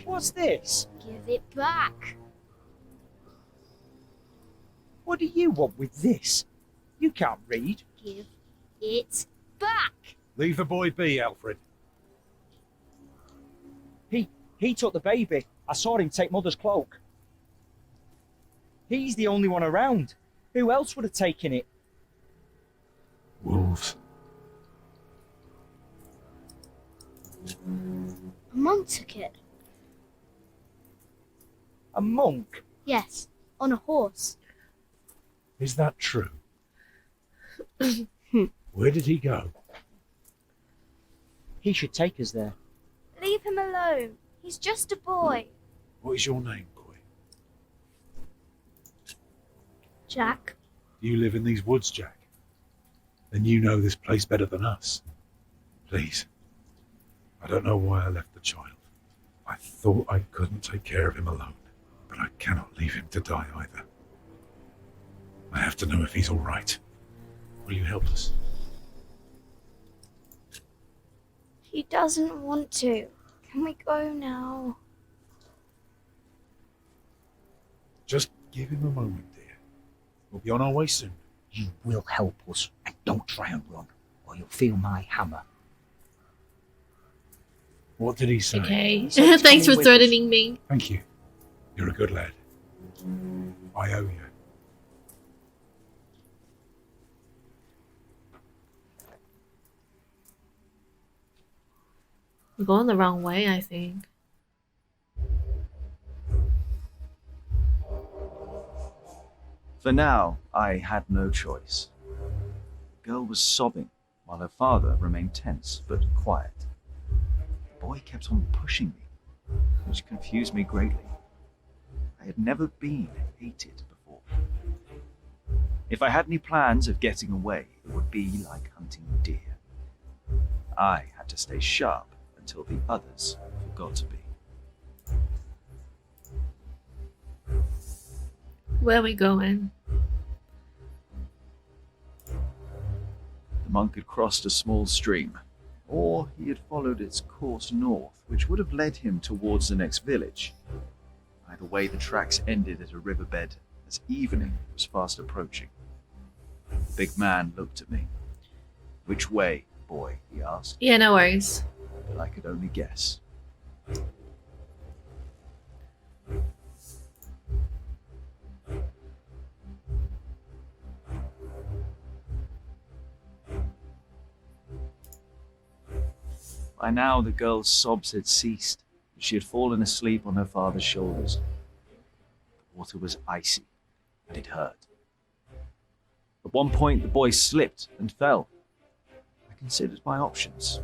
What's this? Give it back. What do you want with this? You can't read. Give it back. Leave the boy be, Alfred. He took the baby. I saw him take Mother's cloak. He's the only one around. Who else would have taken it? Wolves. A monk took it. A monk? Yes, on a horse. Is that true? Where did he go? He should take us there. Leave him alone. He's just a boy. What is your name, boy? Jack. Do you live in these woods, Jack? Then you know this place better than us. Please. I don't know why I left the child. I thought I couldn't take care of him alone, but I cannot leave him to die either. I have to know if he's all right. Will you help us? He doesn't want to. Can we go now? Just give him a moment, dear. We'll be on our way soon. You will help us, and don't try and run, or you'll feel my hammer. What did he say? Okay. Thanks for threatening me. Thank you. You're a good lad. I owe you. We're going the wrong way, I think. For now, I had no choice. The girl was sobbing, while her father remained tense but quiet. The boy kept on pushing me, which confused me greatly. I had never been hated before. If I had any plans of getting away, it would be like hunting deer. I had to stay sharp until the others forgot to be. Where are we going? The monk had crossed a small stream, or he had followed its course north, which would have led him towards the next village. Either way, the tracks ended at a riverbed as evening was fast approaching. The big man looked at me. "Which way, boy?" he asked. Yeah, no worries. But I could only guess. By now, the girl's sobs had ceased. She had fallen asleep on her father's shoulders. The water was icy, and it hurt. At one point, the boy slipped and fell. I considered my options,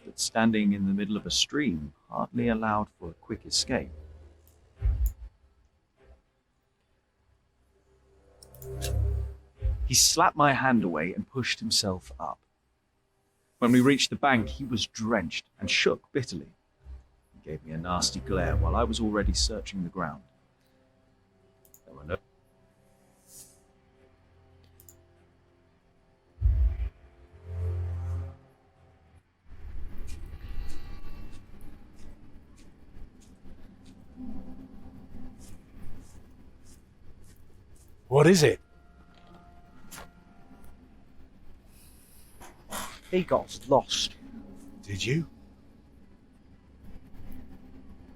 but standing in the middle of a stream hardly allowed for a quick escape. He slapped my hand away and pushed himself up. When we reached the bank, he was drenched and shook bitterly. He gave me a nasty glare while I was already searching the ground. There were no... What is it? He got lost. Did you?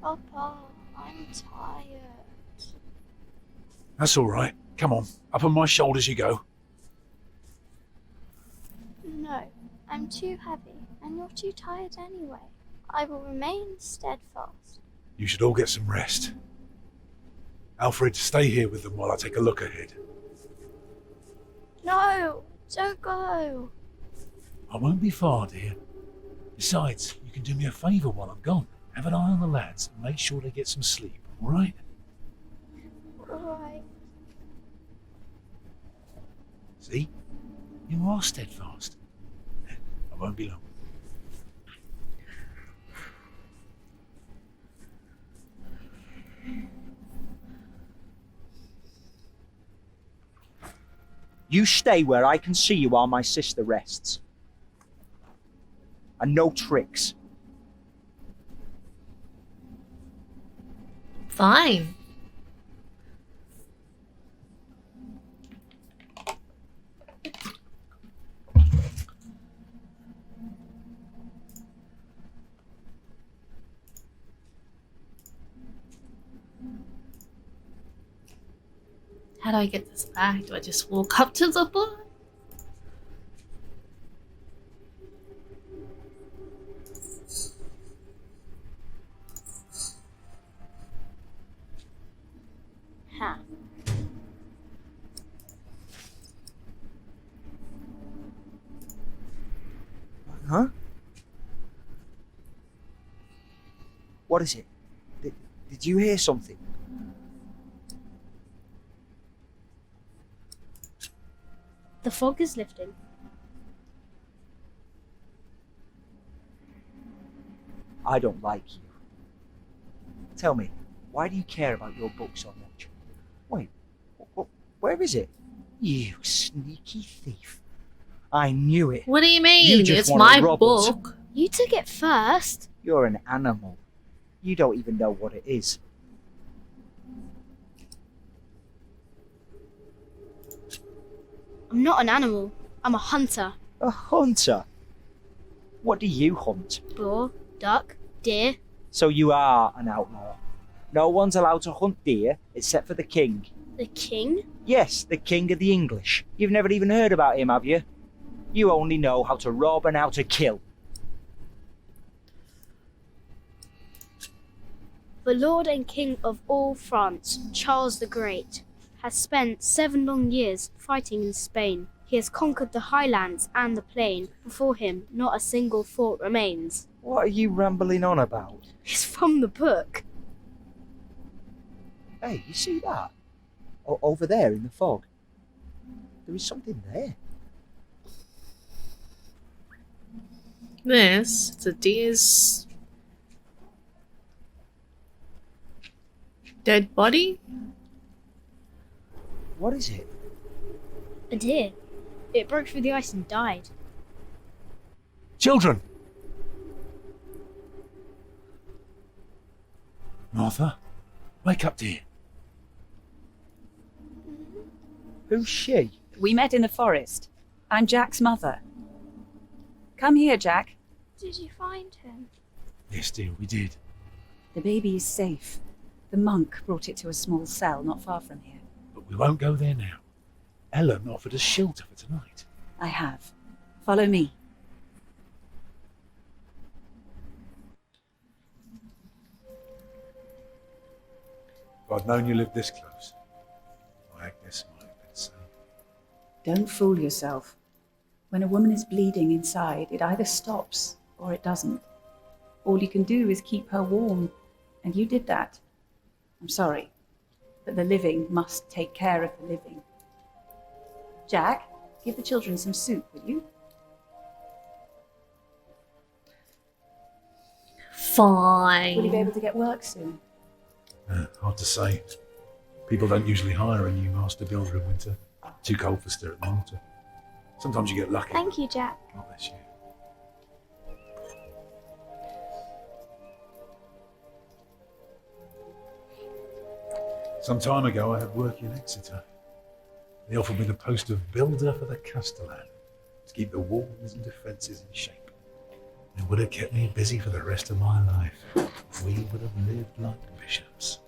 Papa, I'm tired. That's all right. Come on, up on my shoulders you go. No, I'm too heavy, and you're too tired anyway. I will remain steadfast. You should all get some rest. Alfred, stay here with them while I take a look ahead. No, don't go. I won't be far, dear. Besides, you can do me a favour while I'm gone. Have an eye on the lads and make sure they get some sleep, all right? All right. See? You are steadfast. I won't be long. You stay where I can see you while my sister rests. And no tricks. Fine. How do I get this back? Do I just walk up to the book? Huh. Huh? What is it? Did you hear something? The fog is lifting. I don't like you. Tell me, why do you care about your book so much? Wait, where is it? You sneaky thief. I knew it. What do you mean? You just It's wanna my rob us. book. You took it first. You're an animal. You don't even know what it is. I'm not an animal. I'm a hunter. A hunter? What do you hunt? Boar, duck, deer. So you are an outlaw. No one's allowed to hunt deer except for the king. The king? Yes, the king of the English. You've never even heard about him, have you? You only know how to rob and how to kill. The Lord and King of all France, Charles the Great, has spent 7 long years fighting in Spain. He has conquered the highlands and the plain. Before him, not a single fort remains. What are you rambling on about? It's from the book. Hey, you see that? Over there in the fog. There is something there. This, it's a deer's dead body? What is it? A deer. It broke through the ice and died. Children! Martha, wake up, dear. Who's she? We met in the forest. I'm Jack's mother. Come here, Jack. Did you find him? Yes, dear, we did. The baby is safe. The monk brought it to a small cell not far from here. But we won't go there now. Ellen offered us shelter for tonight. I have. Follow me. If I'd known you lived this close, I guess I might have been safe. Don't fool yourself. When a woman is bleeding inside, it either stops or it doesn't. All you can do is keep her warm, and you did that. I'm sorry, but the living must take care of the living. Jack, give the children some soup, will you? Fine. Will you be able to get work soon? Hard to say. People don't usually hire a new master builder in winter. Too cold for stir at the mortar. Sometimes you get lucky. Thank you, Jack. God bless you. Some time ago, I had work in Exeter. They offered me the post of builder for the Castellan to keep the walls and defences in shape. It would have kept me busy for the rest of my life. We would have lived like bishops.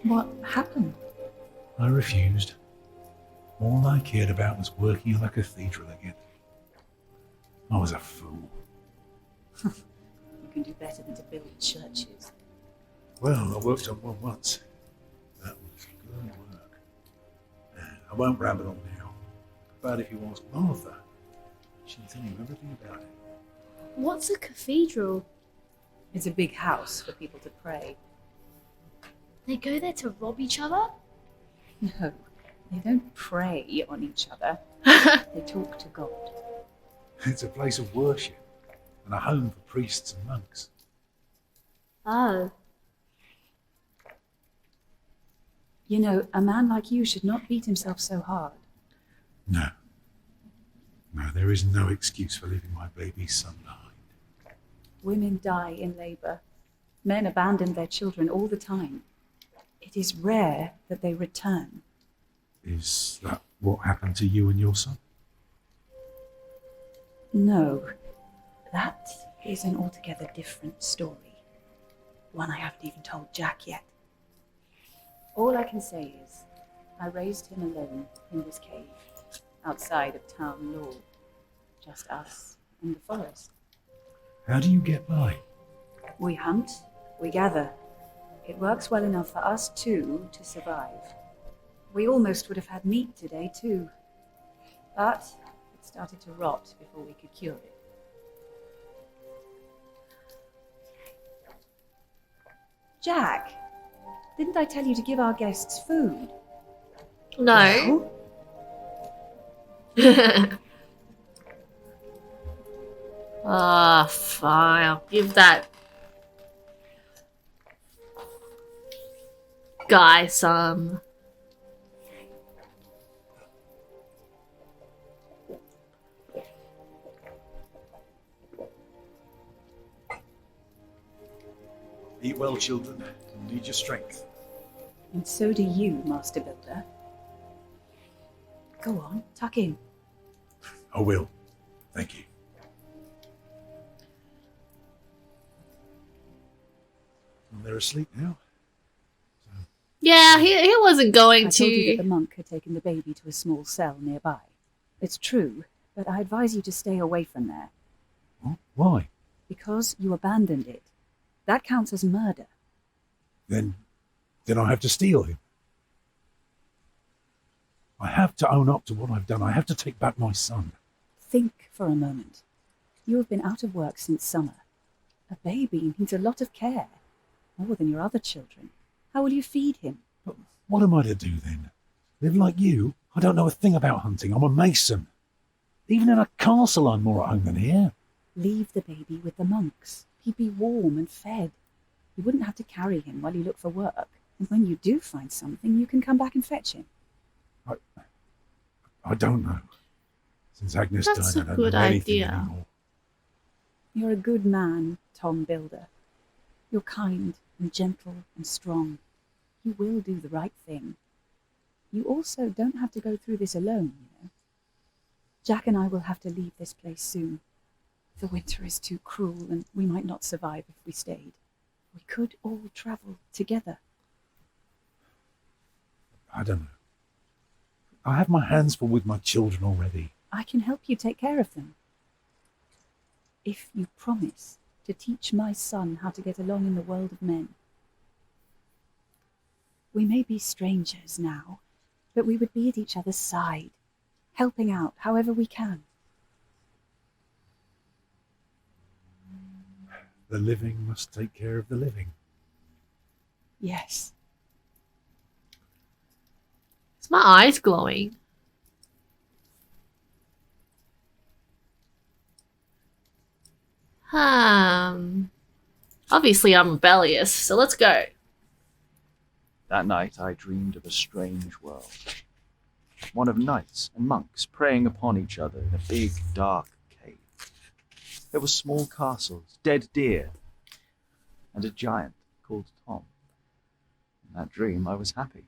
What happened? I refused. All I cared about was working on a cathedral again. I was a fool. You can do better than to build churches. Well, I worked on one once. That was good work. I won't ramble on now. But if you ask Martha, she'll tell you everything about it. What's a cathedral? It's a big house for people to pray. They go there to rob each other? No, they don't prey on each other. They talk to God. It's a place of worship and a home for priests and monks. Oh. You know, a man like you should not beat himself so hard. No. No, there is no excuse for leaving my baby's son behind. Women die in labour. Men abandon their children all the time. It is rare that they return. Is that what happened to you and your son? No, that is an altogether different story. One I haven't even told Jack yet. All I can say is, I raised him alone in this cave, outside of town law. Just us and the forest. How do you get by? We hunt, we gather. It works well enough for us two to survive. We almost would have had meat today too. But it started to rot before we could cure it. Jack, didn't I tell you to give our guests food? No. Ah, fine. I'll give that. guy some. Eat well, children. You need your strength. And so do you, Master Builder. Go on, tuck in. I will. Thank you. And they're asleep now. Yeah, he wasn't going I told you that to. the monk had taken the baby to a small cell nearby. It's true, but I advise you to stay away from there. What? Why? Because you abandoned it. That counts as murder. Then I have to steal him. I have to own up to what I've done. I have to take back my son. Think for a moment. You have been out of work since summer. A baby needs a lot of care, more than your other children. How will you feed him? But what am I to do then? Live like you? I don't know a thing about hunting. I'm a mason. Even in a castle, I'm more at home than here. Leave the baby with the monks. He'd be warm and fed. You wouldn't have to carry him while you look for work. And when you do find something, you can come back and fetch him. I don't know. Since Agnes That's died, a I don't good know anything idea. anymore. You're a good man, Tom Builder. You're kind and gentle and strong. You will do the right thing. You also don't have to go through this alone, you know. Jack and I will have to leave this place soon. The winter is too cruel, and we might not survive if we stayed. We could all travel together. I don't know. I have my hands full with my children already. I can help you take care of them. If you promise to teach my son how to get along in the world of men. We may be strangers now, but we would be at each other's side, helping out however we can. The living must take care of the living. Yes. Is my eyes glowing? Obviously I'm rebellious, so let's go. That night I dreamed of a strange world. One of knights and monks preying upon each other in a big, dark cave. There were small castles, dead deer, and a giant called Tom. In that dream I was happy.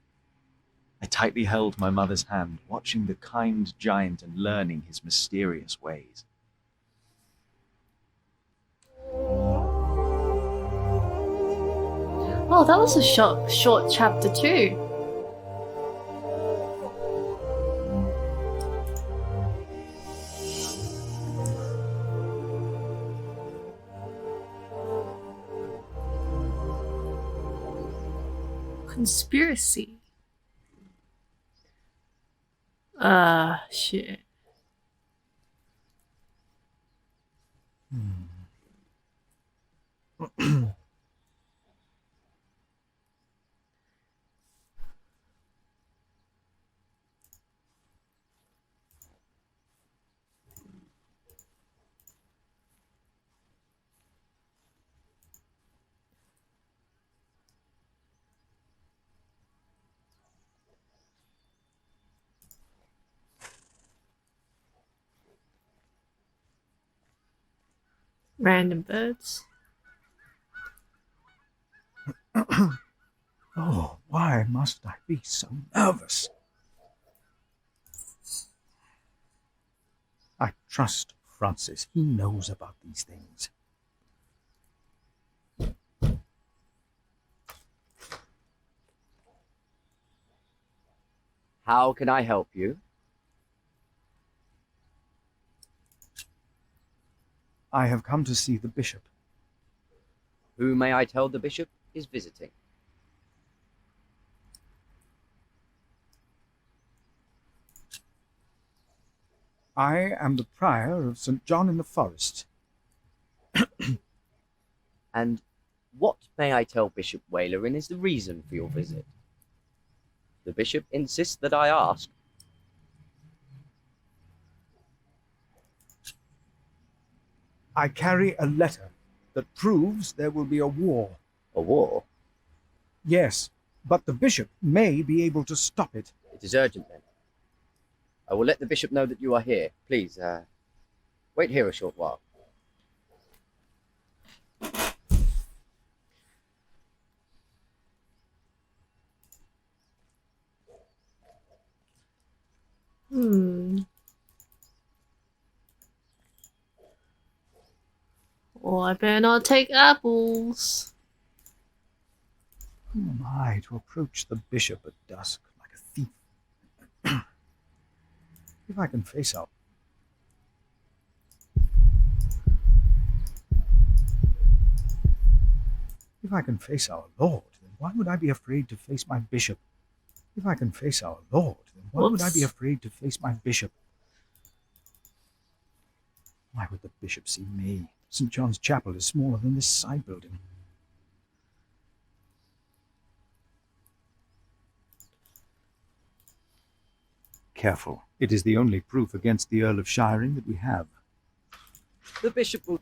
I tightly held my mother's hand, watching the kind giant and learning his mysterious ways. Oh, that was a short chapter too. Conspiracy. Shit. Random birds. Oh, why must I be so nervous? I trust Francis. He knows about these things. How can I help you? I have come to see the bishop. Who may I tell the bishop is visiting? I am the prior of St. John in the Forest. And what, may I tell Bishop Wailerin, is the reason for your visit? The bishop insists that I ask. I carry a letter that proves there will be a war. A war? Yes, But the bishop may be able to stop it. It is urgent then. I will let the bishop know that you are here. Please, wait here a short while. Oh, I better not take apples. Who am I to approach the bishop at dusk like a thief? If I can face our Lord, then why would I be afraid to face my bishop? If I can face our Lord, then why would I be afraid to face my bishop? Why would the bishop see me? St. John's Chapel is smaller than this side building. Careful. It is the only proof against the Earl of Shiring that we have. The bishop will...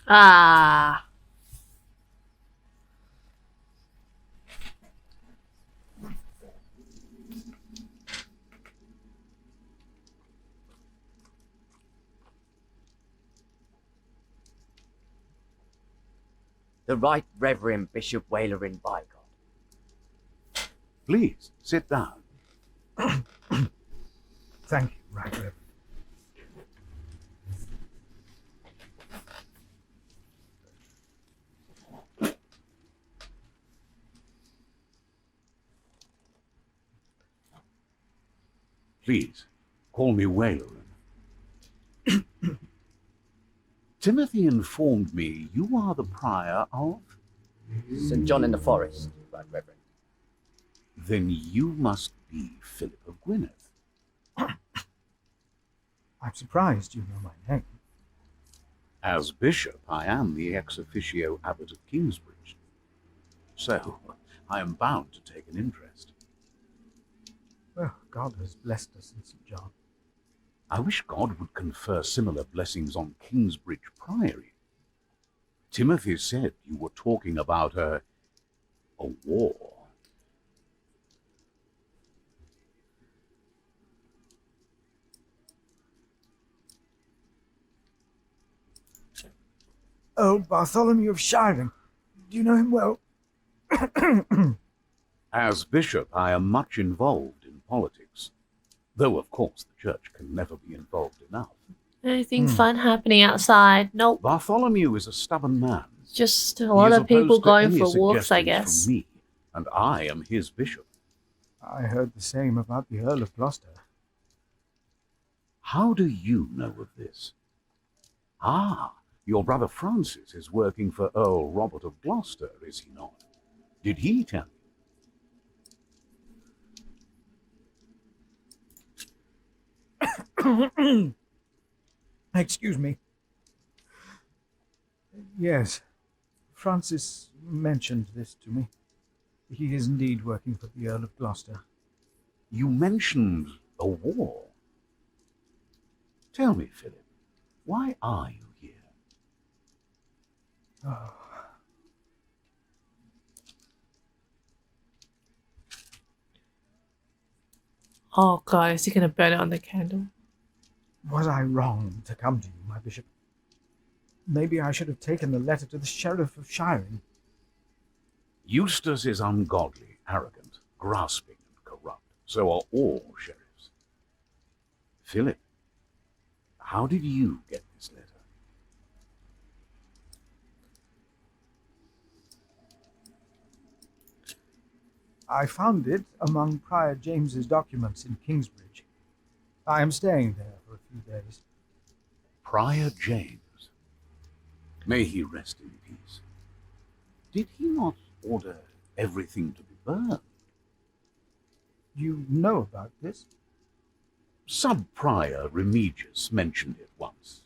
Ah. The Right Reverend Bishop Wailerin, by God. Please, sit down. Thank you, Right Reverend. Please, call me Wailerin. Timothy informed me you are the prior of... St. John in the Forest, Right Reverend. Then you must be Philip of Gwynedd. I'm surprised you know my name. As bishop, I am the ex officio abbot of Kingsbridge. So, I am bound to take an interest. Well, God has blessed us in St. John. I wish God would confer similar blessings on Kingsbridge Priory. Timothy said you were talking about a war. Old Bartholomew of Shiring. Do you know him well? As bishop, I am much involved in politics. Though, of course, the church can never be involved enough. Anything fun happening outside? Nope. Bartholomew is a stubborn man. Just a lot of people going for walks, I guess. From me, and I am his bishop. I heard the same about the Earl of Gloucester. How do you know of this? Ah, your brother Francis is working for Earl Robert of Gloucester, is he not? Did he tell you? Excuse me. Yes, Francis mentioned this to me. He is indeed working for the Earl of Gloucester. You mentioned a war. Tell me, Philip, why are you here? Oh. Oh God, is he gonna burn it on the candle? Was I wrong to come to you, my bishop? Maybe I should have taken the letter to the Sheriff of Shiring. Eustace is ungodly, arrogant, grasping, and corrupt. So are all sheriffs. Philip, how did you get this letter? I found it among Prior James's documents in Kingsbridge. I am staying there for a few days. Prior James. May he rest in peace. Did he not order everything to be burned? You know about this? Sub-Prior Remigius mentioned it once.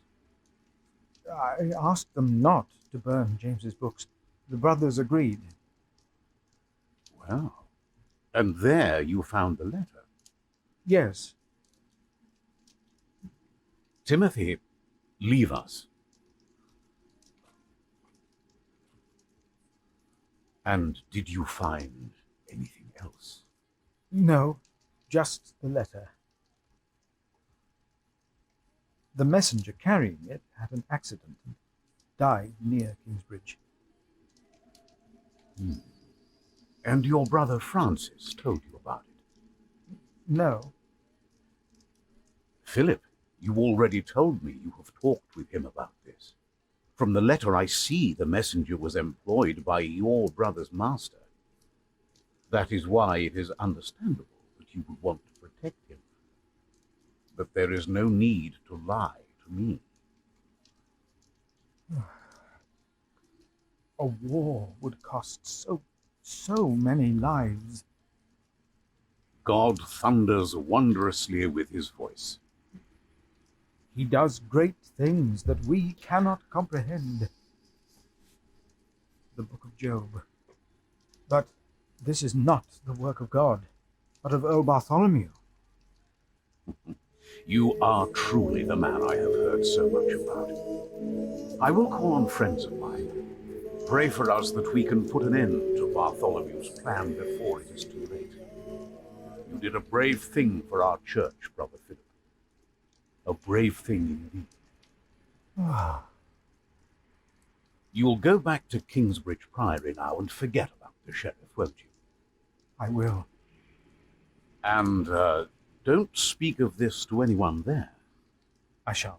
I asked them not to burn James's books. The brothers agreed. Well, and there you found the letter. Yes. Timothy, leave us. And did you find Anything else? No, just the letter. The messenger carrying it had an accident and died near Kingsbridge. And your brother Francis told you about it? No. Philip, you already told me you have talked with him about this. From the letter I see the messenger was employed by your brother's master. That is why it is understandable that you would want to protect him. But there is no need to lie to me. A war would cost so many lives. God thunders wondrously with his voice. He does great things that we cannot comprehend. The Book of Job. But this is not the work of God, but of Earl Bartholomew. You are truly the man I have heard so much about. I will call on friends of mine. Pray for us that we can put an end to Bartholomew's plan before it is too late. You did a brave thing for our church, Brother Philip. A brave thing indeed. You'll go back to Kingsbridge Priory now and forget about the sheriff, won't you? I will. And don't speak of this to anyone there. I shan't.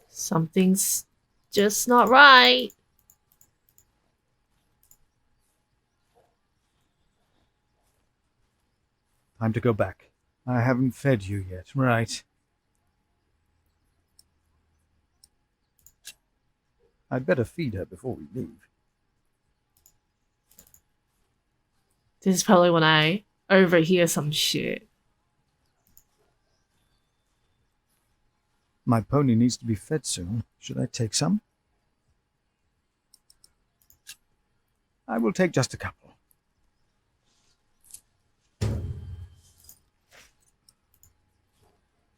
Something's just not right. Time to go back. I haven't fed you yet, right? I'd better feed her before we leave. This is probably when I overhear some shit. My pony needs to be fed soon. Should I take some? I will take just a couple.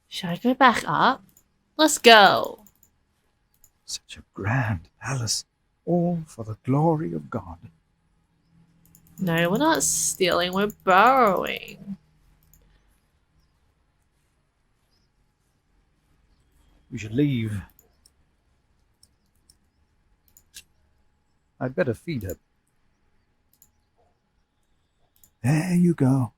Should I go back up? Let's go. Such a grand palace, all for the glory of God. No, we're not stealing, we're borrowing. We should leave. I'd better feed her. There you go.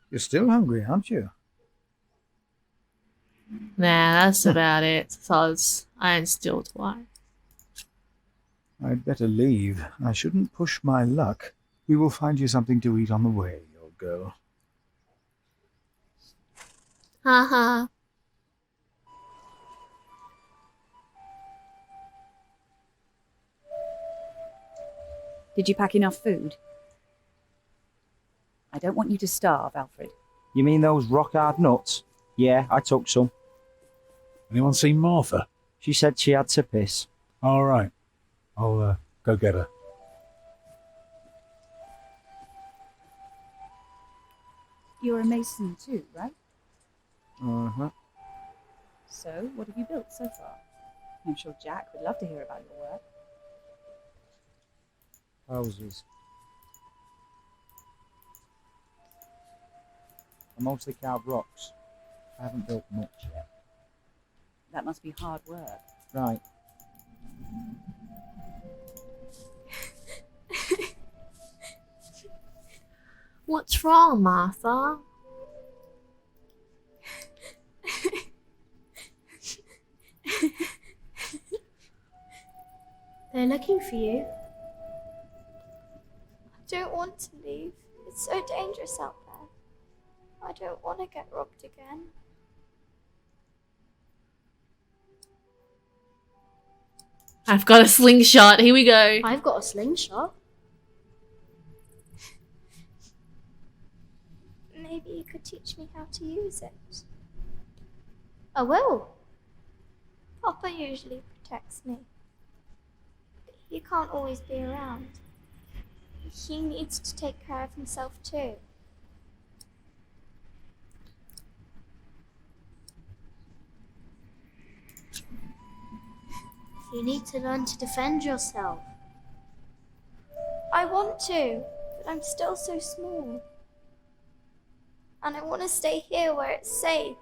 You're still hungry, aren't you? Nah, that's about it. Soz, I ain't still twice. I'd better leave. I shouldn't push my luck. We will find you something to eat on the way, old girl. Haha. Did you pack enough food? I don't want you to starve, Alfred. You mean those rock-hard nuts? Yeah, I took some. Anyone seen Martha? She said she had to piss. All right. I'll go get her. You're a mason too, right? Uh-huh. So, what have you built so far? I'm sure Jack would love to hear about your work. Houses. I mostly carved rocks. I haven't built much yet. That must be hard work. Right. What's wrong, Martha? They're looking for you. I don't want to leave. It's so dangerous out there. I don't want to get robbed again. I've got a slingshot. Here we go. I've got a slingshot. Maybe you could teach me how to use it. I will. Papa usually protects me. But he can't always be around. He needs to take care of himself too. You need to learn to defend yourself. I want to, but I'm still so small. And I want to stay here where it's safe.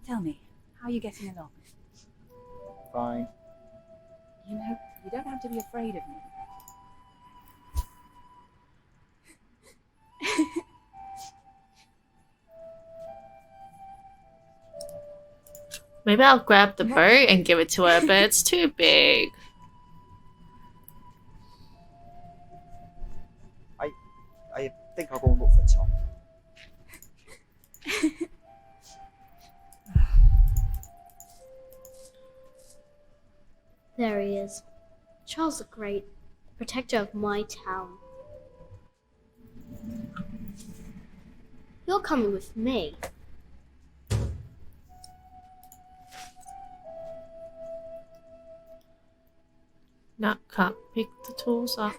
Tell me, how are you getting along? Fine. You know, you don't have to be afraid of me. Maybe I'll grab the boat and give it to her, but it's too big. I think I'll go and look for Tom. There he is. Charles the Great, protector of my town. You're coming with me. No, can't pick the tools up.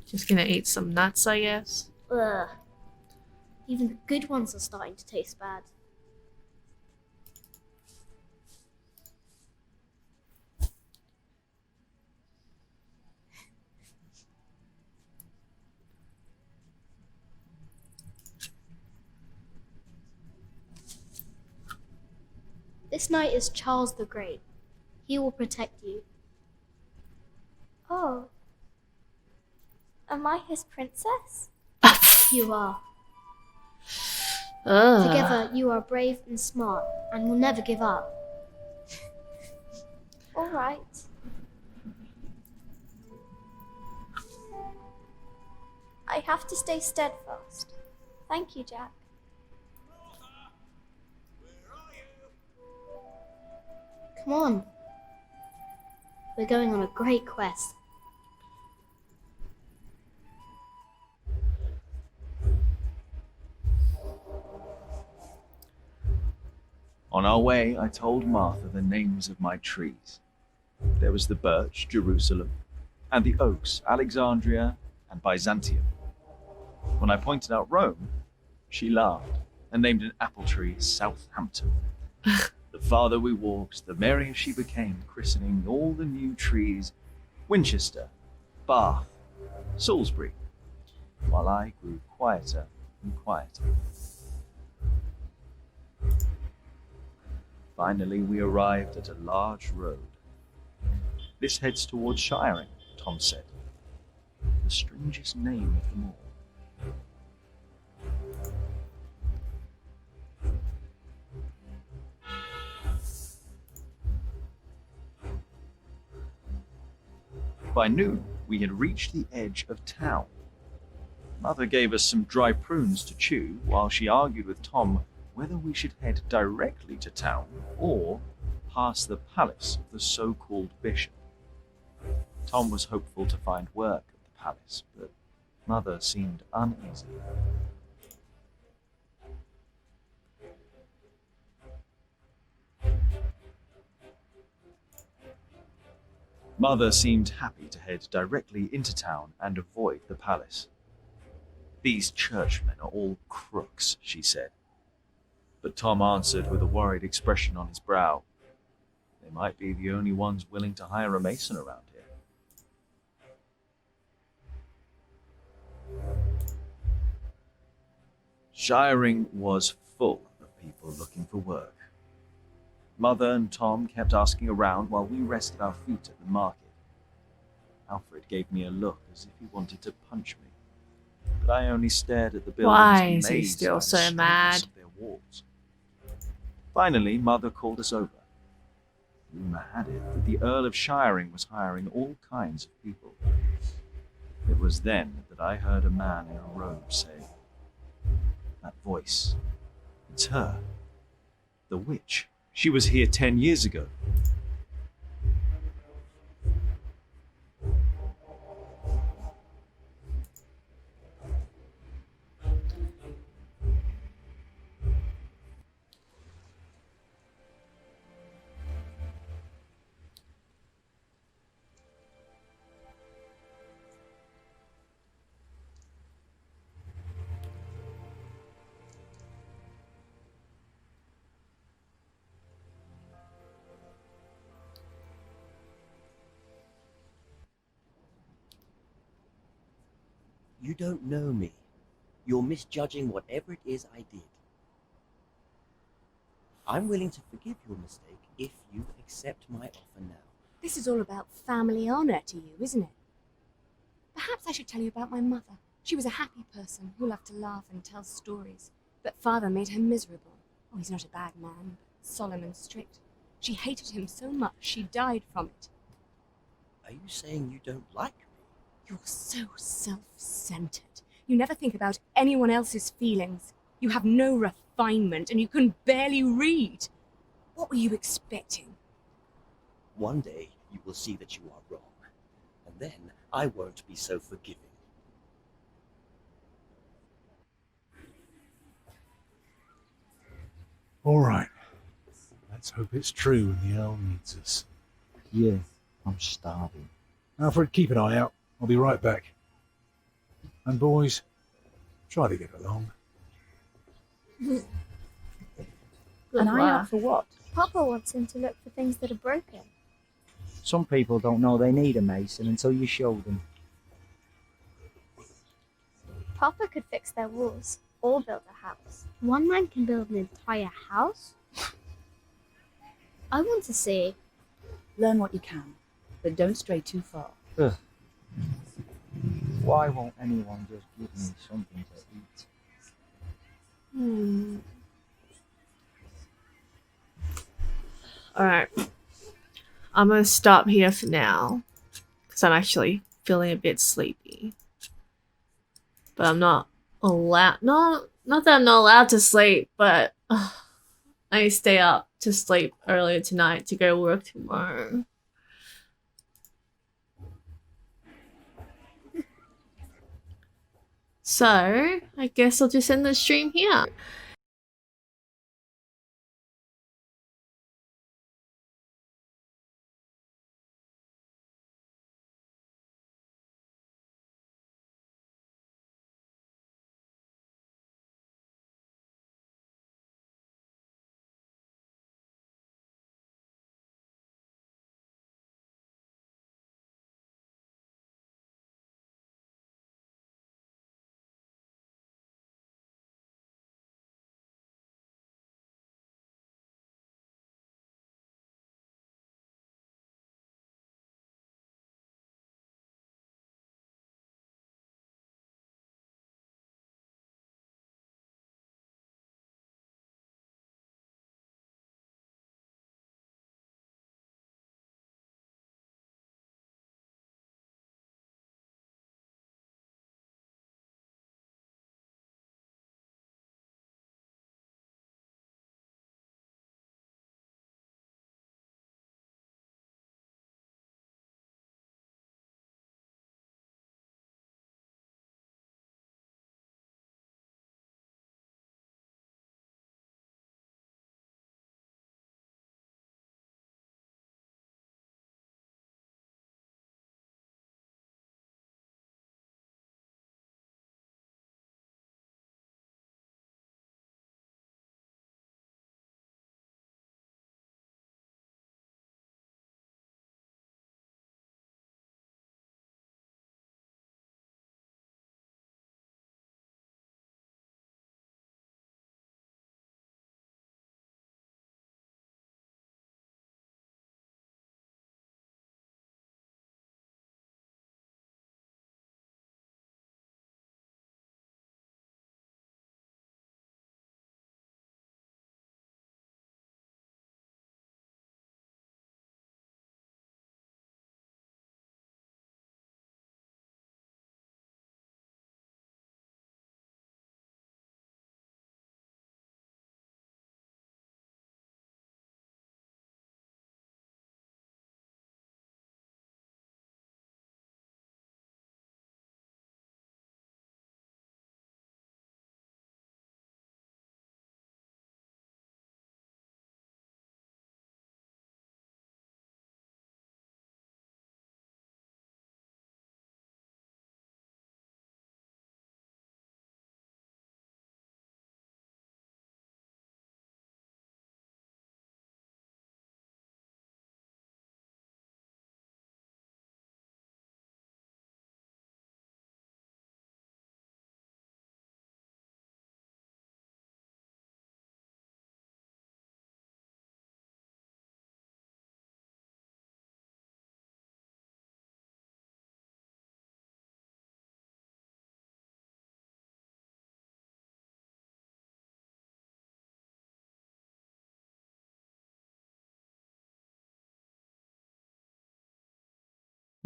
Just gonna eat some nuts, I guess. Ugh. Even the good ones are starting to taste bad. This knight is Charles the Great. He will protect you. Oh. Am I his princess? You are. Ugh. Together, you are brave and smart and will never give up. All right. I have to stay steadfast. Thank you, Jack. Come on. We're going on a great quest. On our way, I told Martha the names of my trees. There was the birch, Jerusalem, and the oaks, Alexandria and Byzantium. When I pointed out Rome, she laughed and named an apple tree Southampton. The farther we walked, the merrier she became, christening all the new trees Winchester, Bath, Salisbury, while I grew quieter and quieter. Finally, we arrived at a large road. This heads towards Shiring, Tom said. The strangest name of them all. By noon, we had reached the edge of town. Mother gave us some dry prunes to chew while she argued with Tom whether we should head directly to town or past the palace of the so-called bishop. Tom was hopeful to find work at the palace, but Mother seemed uneasy. Mother seemed happy to head directly into town and avoid the palace. These churchmen are all crooks, she said. But Tom answered with a worried expression on his brow. They might be the only ones willing to hire a mason around here. Shiring was full of people looking for work. Mother and Tom kept asking around while we rested our feet at the market. Alfred gave me a look as if he wanted to punch me, but I only stared at the buildings. Why is he amazed still by the so straightness mad? of their walls. Finally, Mother called us over. Rumour had it that the Earl of Shiring was hiring all kinds of people. It was then that I heard a man in a robe say, "That voice, it's her. The witch. She was here 10 years ago." You don't know me. You're misjudging whatever it is I did. I'm willing to forgive your mistake if you accept my offer now. This is all about family honour to you, isn't it? Perhaps I should tell you about my mother. She was a happy person who loved to laugh and tell stories. But father made her miserable. Oh, he's not a bad man, but solemn and strict. She hated him so much she died from it. Are you saying you don't like me? You're so self-centered. You never think about anyone else's feelings. You have no refinement and you can barely read. What were you expecting? One day you will see that you are wrong, and then I won't be so forgiving. All right. Let's hope it's true and the Earl needs us. Yeah, I'm starving. Alfred, keep an eye out. I'll be right back. And boys, try to get along. An eye out for what? Papa wants him to look for things that are broken. Some people don't know they need a mason until you show them. Papa could fix their walls or build a house. One man can build an entire house? I want to see. Learn what you can, but don't stray too far. Ugh. Why won't anyone just give me something to eat? Alright. I'm going to stop here for now. Because I'm actually feeling a bit sleepy. But I'm not allowed... Not that I'm not allowed to sleep, but... I stay up to sleep earlier tonight to go to work tomorrow. So, I guess I'll just end the stream here.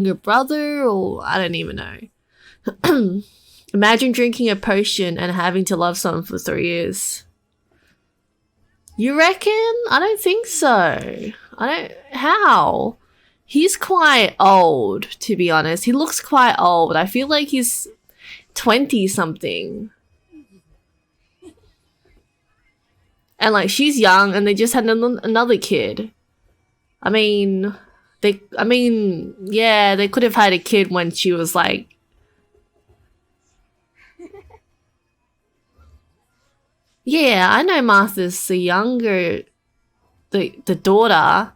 your brother, or I don't even know. Imagine drinking a potion and having to love someone for 3 years. You reckon? I don't think so. How? He's quite old, to be honest. He looks quite old. I feel like he's 20 something. And like she's young and they just had another kid. Yeah, they could have had a kid when she was like Yeah, I know Martha's the daughter,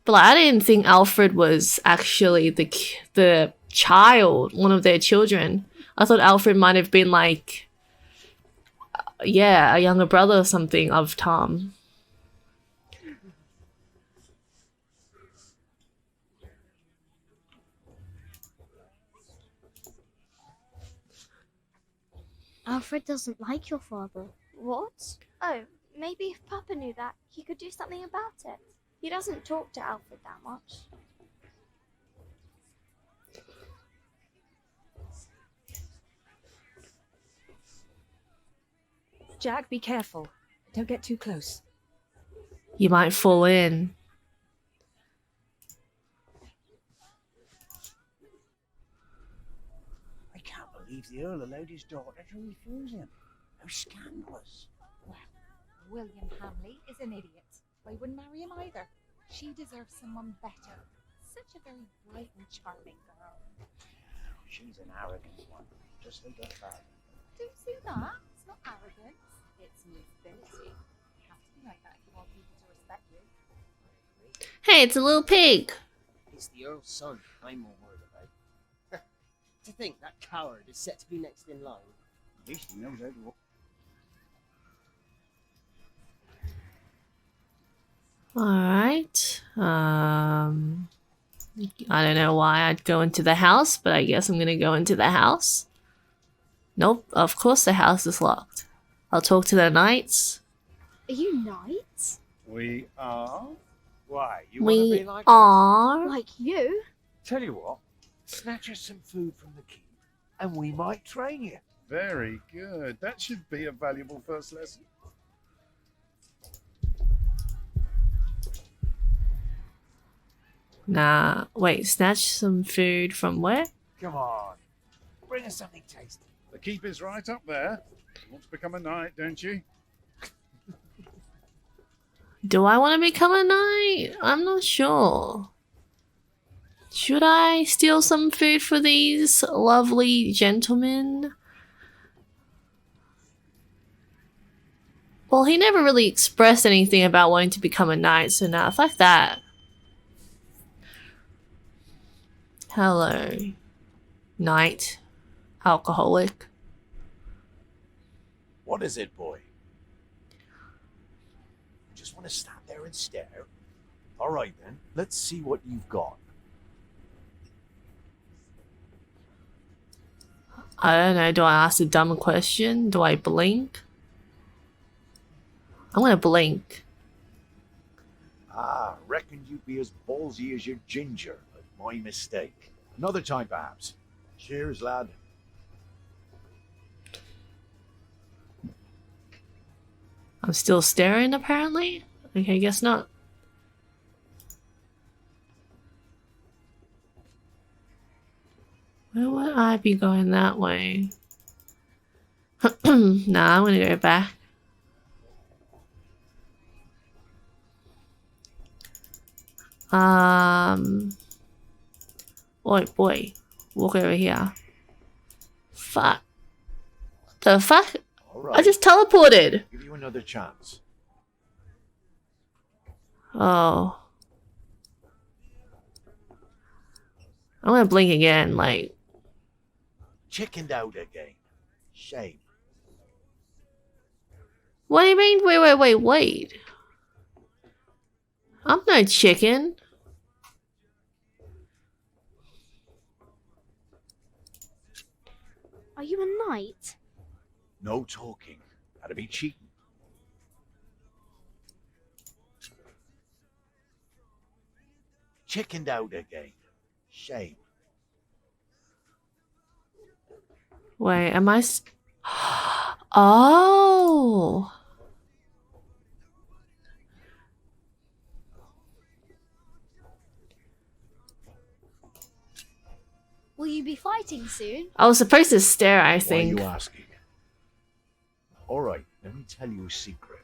but like, I didn't think Alfred was actually the child, one of their children. I thought Alfred might have been like, yeah, a younger brother or something of Tom. Alfred doesn't like your father. What? Oh, maybe if Papa knew that, he could do something about it. He doesn't talk to Alfred that much. Jack, be careful. Don't get too close. You might fall in. I can't believe the Earl allowed his daughter to refuse him. How scandalous. Well, William Hamley is an idiot. I wouldn't marry him either. She deserves someone better. Such a very bright and charming girl. She's an arrogant one, just like her father. Don't say that. It's not arrogance. It's nobility. You have to be like that if you want people to respect you. Hey, it's a little pig. It's the Earl's son I'm more worried about. To think that coward is set to be next in line. At least he knows how to walk. Alright. I don't know why I'd go into the house, but I guess I'm gonna go into the house. Nope, of course the house is locked. I'll talk to the knights. Are you knights? We are? Why? You We want to be like are? us? Like you? Tell you what, snatch us some food from the keep, and we might train you. Very good. That should be a valuable first lesson. Nah, wait, snatch some food from where? Come on, bring us something tasty. The keep is right up there. You want to become a knight, don't you? Do I want to become a knight? I'm not sure. Should I steal some food for these lovely gentlemen? Well, he never really expressed anything about wanting to become a knight, so nah, fuck that. Hello, knight, alcoholic. What is it, boy? You just want to stand there and stare? All right, then. Let's see what you've got. I don't know, do I ask a dumb question? Do I blink? I'm gonna blink. Ah, reckoned you'd be as ballsy as your ginger. But my mistake. Another time, perhaps. Cheers, lad. I'm still staring, apparently? Okay, guess not. Where would I be going that way? Nah, I'm gonna go back. Oi, boy. Walk over here. Fuck. The fuck? All right. I just teleported. Give you another chance. Oh. I'm gonna blink again, like. Chickened out again. Shame. What do you mean? Wait. I'm no chicken. Are you a knight? No talking. That'd be cheating. Chickened out again. Shame. Wait, am I... Oh! Will you be fighting soon? I was supposed to stare, I Why are think. you asking? All right, let me tell you a secret.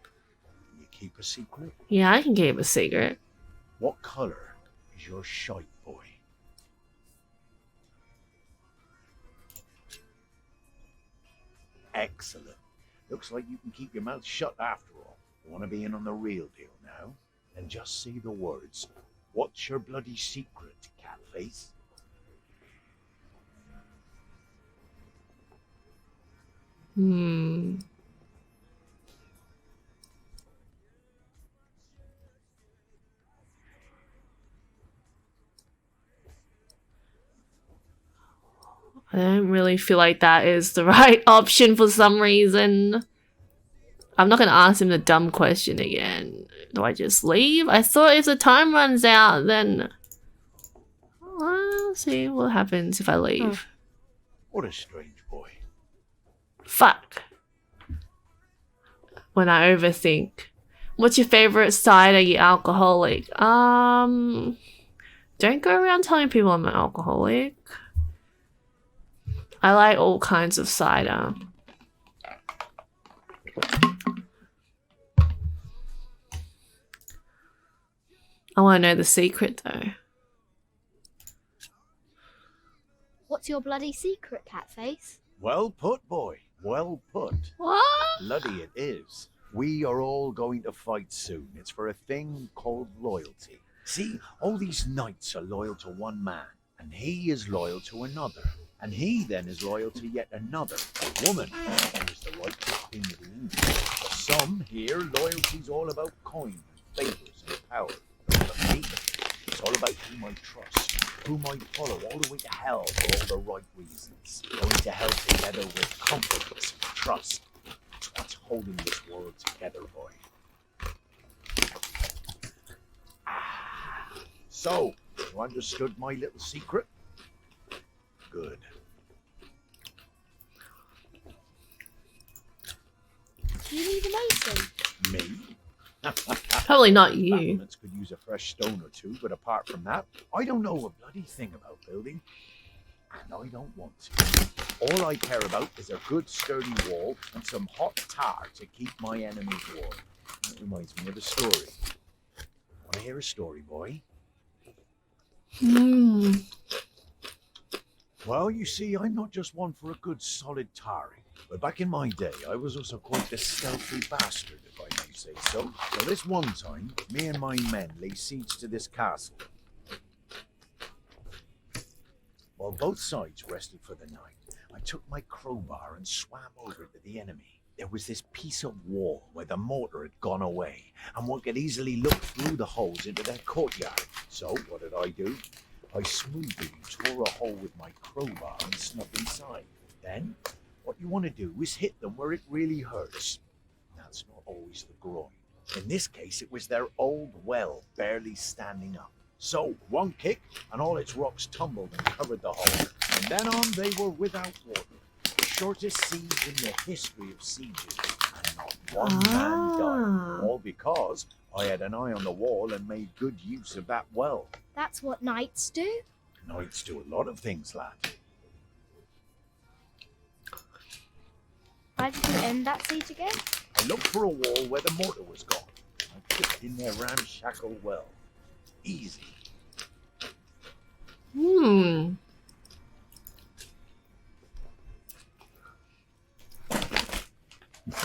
Can you keep a secret? Yeah, I can keep a secret. What color is your shite boy? Excellent. Looks like you can keep your mouth shut after all. You want to be in on the real deal now? Then just say the words. What's your bloody secret, Catface? Hmm. I don't really feel like that is the right option for some reason. I'm not gonna ask him the dumb question again. Do I just leave? I thought if the time runs out, then... I'll see what happens if I leave. What a strange boy. Fuck. When I overthink. What's your favorite cider, you alcoholic? Don't go around telling people I'm an alcoholic. I like all kinds of cider. I want to know the secret though. What's your bloody secret, Catface? Well put, boy. Well put. What? Bloody it is. We are all going to fight soon. It's for a thing called loyalty. See, all these knights are loyal to one man, and he is loyal to another. And he then is loyal to yet another, a woman, who is the rightful queen of the English. For some here, loyalty's all about coin, favours, and power. For me, it's all about whom I trust, whom I follow all the way to hell for all the right reasons. Going to hell together with confidence and trust. That's what's holding this world together, boy. So, you understood my little secret? Good. Do you need a mason? Me? Probably not you. Battlements could use a fresh stone or two, but apart from that, I don't know a bloody thing about building. And I don't want to. All I care about is a good sturdy wall and some hot tar to keep my enemies warm. That reminds me of a story. Want to hear a story, boy? Hmm. Well, you see, I'm not just one for a good solid tarring. But back in my day, I was also quite a stealthy bastard, if I may say so. So this one time, me and my men laid siege to this castle. While both sides rested for the night, I took my crowbar and swam over to the enemy. There was this piece of wall where the mortar had gone away, and one could easily look through the holes into their courtyard. So, what did I do? I smoothly tore a hole with my crowbar and snuck inside. Then, what you want to do is hit them where it really hurts. That's not always the groin. In this case, it was their old well barely standing up. So, one kick, and all its rocks tumbled and covered the hole. From then on, they were without water. The shortest siege in the history of sieges. And not one man died. All because I had an eye on the wall and made good use of that well. That's what knights do? Knights do a lot of things, lad. Why did you end that siege again? I looked for a wall where the mortar was gone. I kicked in their ramshackle well. Easy. Hmm.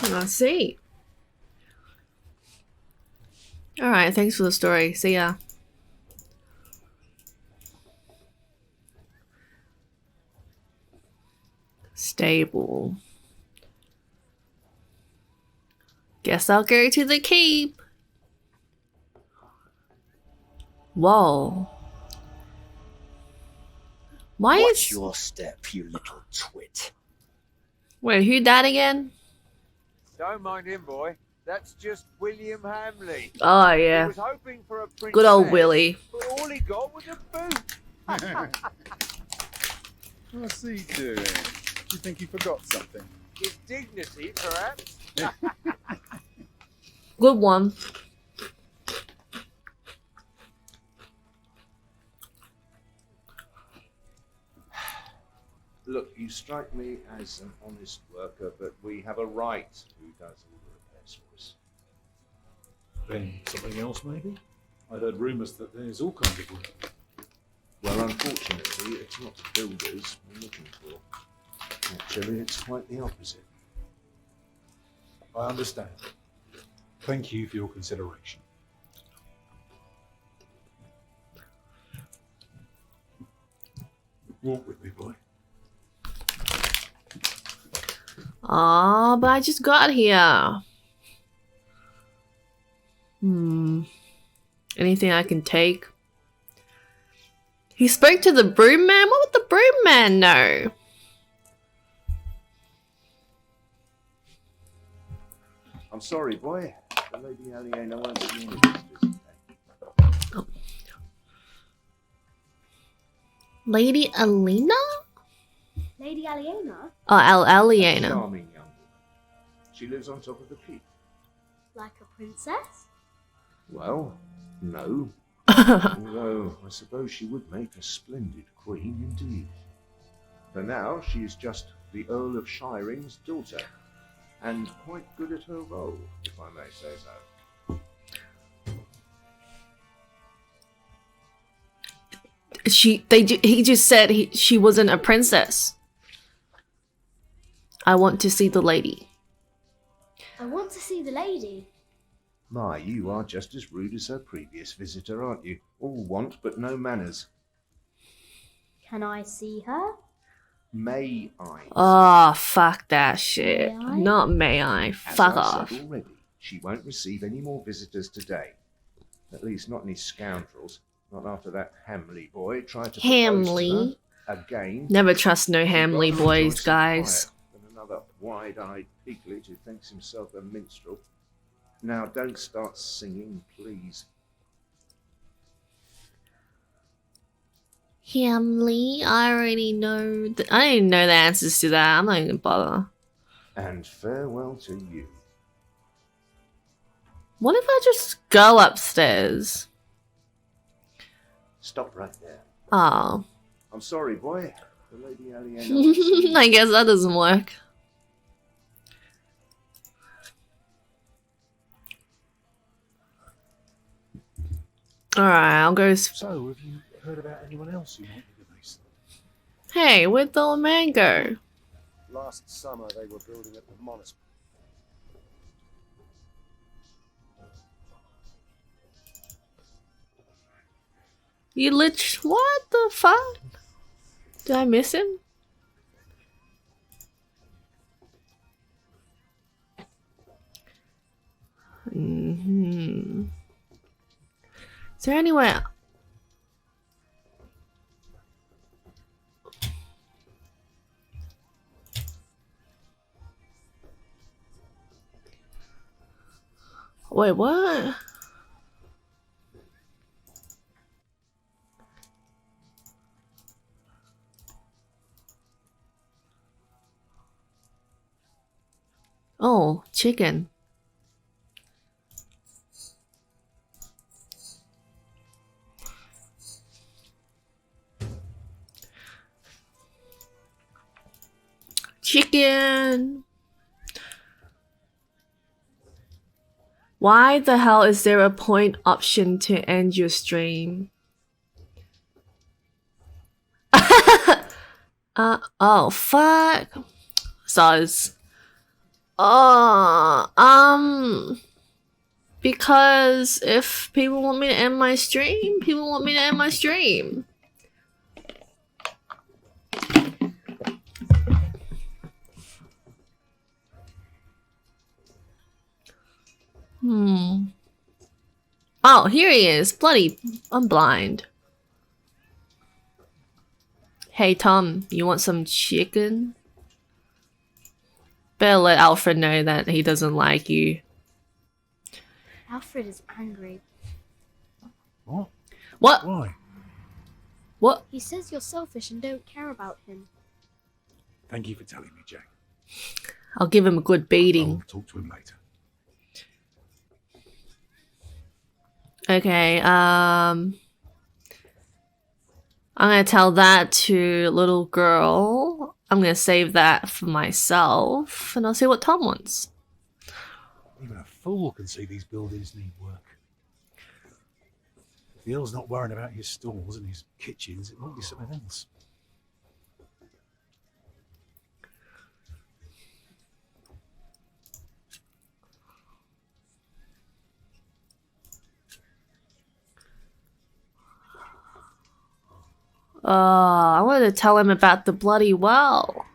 I see. Alright, thanks for the story. See ya. Stable. Guess I'll go to the keep. Whoa. Why Watch is... your step, you little twit. Wait, who that again? Don't mind him, boy. That's just William Hamley. Oh, yeah. He was hoping for a princess, Good old Willie. but all he got was a boot. What's he doing? You think he forgot something? His dignity, perhaps? Good one. Look, you strike me as an honest worker, but we have a right who does all the repairs for us. Then something else, maybe? I heard rumours that there's all kinds of work. Well, unfortunately, it's not the builders we're looking for. Actually, it's quite the opposite. I understand. Thank you for your consideration. Walk with me, boy. Ah, but I just got here. Anything I can take? He spoke to the broom man? What would the broom man know? I'm sorry, boy. The Lady Aliena won't be any visitors today. Lady Alina? Lady Aliena? Oh, A Aliena. charming young woman. She lives on top of the keep. Like a princess? Well, no. Although I suppose she would make a splendid queen indeed. For now, she is just the Earl of Shiring's daughter, and quite good at her role, if I may say so. He just said she wasn't a princess. I want to see the lady. I want to see the lady. My, you are just as rude as her previous visitor, aren't you? All want but no manners. Can I see her? May I? Oh, fuck that shit. May I? Not may I. As Fuck I've off. said already, she won't receive any more visitors today. At least not any scoundrels. Not after that Hamley boy tried to propose to Hamley? her again. Never trust no She'd Hamley rather boys, enjoy some guys. quiet than another wide-eyed piglet who thinks himself a minstrel. Now, don't start singing, please. Hamley, I already know. I didn't know the answers to that. I'm not even gonna bother. And farewell to you. What if I just go upstairs? Stop right there. Oh. I'm sorry, boy. The Lady Aliena. I guess that doesn't work. Alright, I'll go. So, have you heard about anyone else who might be the mason? Hey, where'd the old man go? Last summer they were building at the monastery. You what the fuck? Did I miss him? Is there anywhere? Wait, what? Oh, chicken. Chicken. Why the hell is there a point option to end your stream? Oh, fuck. Soz. Because if people want me to end my stream, people want me to end my stream. Oh, here he is. Bloody, I'm blind. Hey, Tom, you want some chicken? Better let Alfred know that he doesn't like you. Alfred is angry. What? What? Why? What? He says you're selfish and don't care about him. Thank you for telling me, Jack. I'll give him a good beating. I'll talk to him later. Okay, I'm gonna tell that to little girl. I'm gonna save that for myself, and I'll see what Tom wants. Even a fool can see these buildings need work. If the Earl's not worrying about his stalls and his kitchens, it might be something else. I wanted to tell him about the bloody well.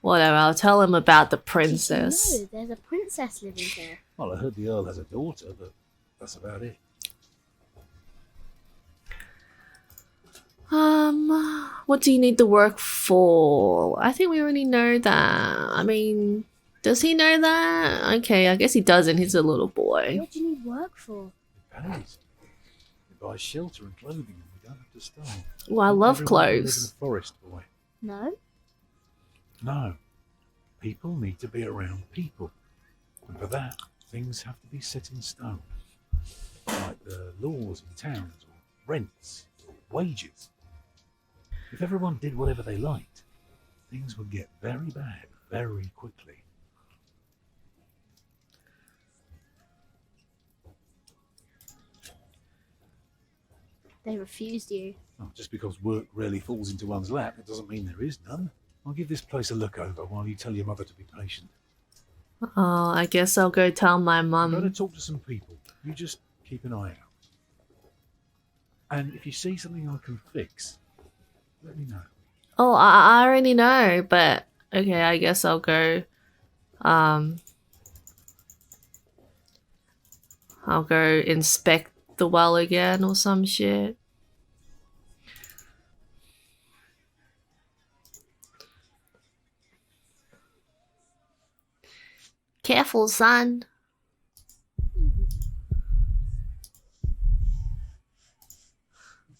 Whatever, I'll tell him about the princess. Did you know there's a princess living here? Well, I heard the Earl has a daughter, but that's about it. What do you need the work for? I think we already know that. I mean, does he know that? Okay, I guess he doesn't. He's a little boy. What do you need work for? It pays. It buys shelter and clothing, and we don't have to starve. Well, I love Everyone can live clothes. in a forest, boy. No? No. People need to be around people. And for that, things have to be set in stone. Like the laws in towns, or rents, or wages. If everyone did whatever they liked, things would get very bad very quickly. They refused you. Well, just because work rarely falls into one's lap, it doesn't mean there is none. I'll give this place a look over while you tell your mother to be patient. Oh, I guess I'll go tell my I'm mum. going to talk to some people. You just keep an eye out. And if you see something I can fix, let me know. Oh, I already know, but okay, I guess I'll go. I'll go inspect the well again or some shit. Careful, son.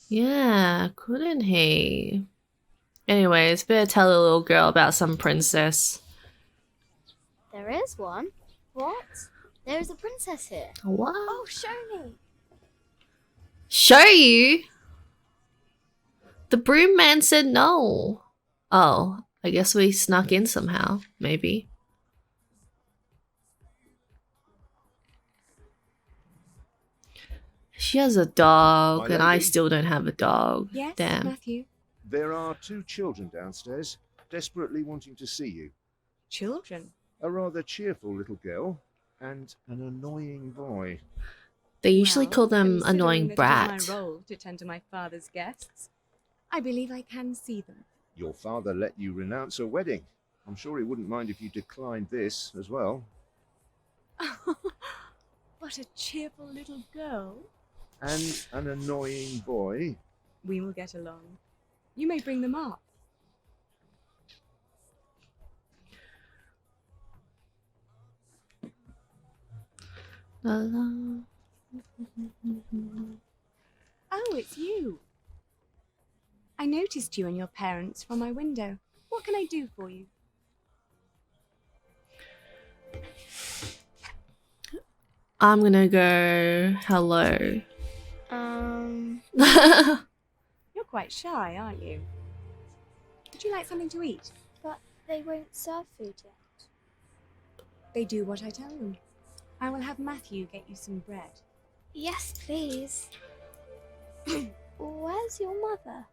Yeah, couldn't he? Anyways, better tell a little girl about some princess. There is one. What? There is a princess here. What? Oh, show me. Show you? The broom man said no. Oh, I guess we snuck in somehow, maybe. She has a dog, My and I lady? still don't have a dog. Yes, Damn. Matthew. There are 2 children downstairs, desperately wanting to see you. Children? A rather cheerful little girl and an annoying boy. They usually call them Considering annoying that it brat. is my role to tend to my father's guests, I believe I can see them. Your father let you renounce a wedding. I'm sure he wouldn't mind if you declined this as well. What a cheerful little girl. And an annoying boy. We will get along. You may bring them up. Oh, it's you. I noticed you and your parents from my window. What can I do for you? I'm gonna go hello. You're quite shy, aren't you? Would you like something to eat? But they won't serve food yet. They do what I tell them. I will have Matthew get you some bread. Yes, please. Where's your mother?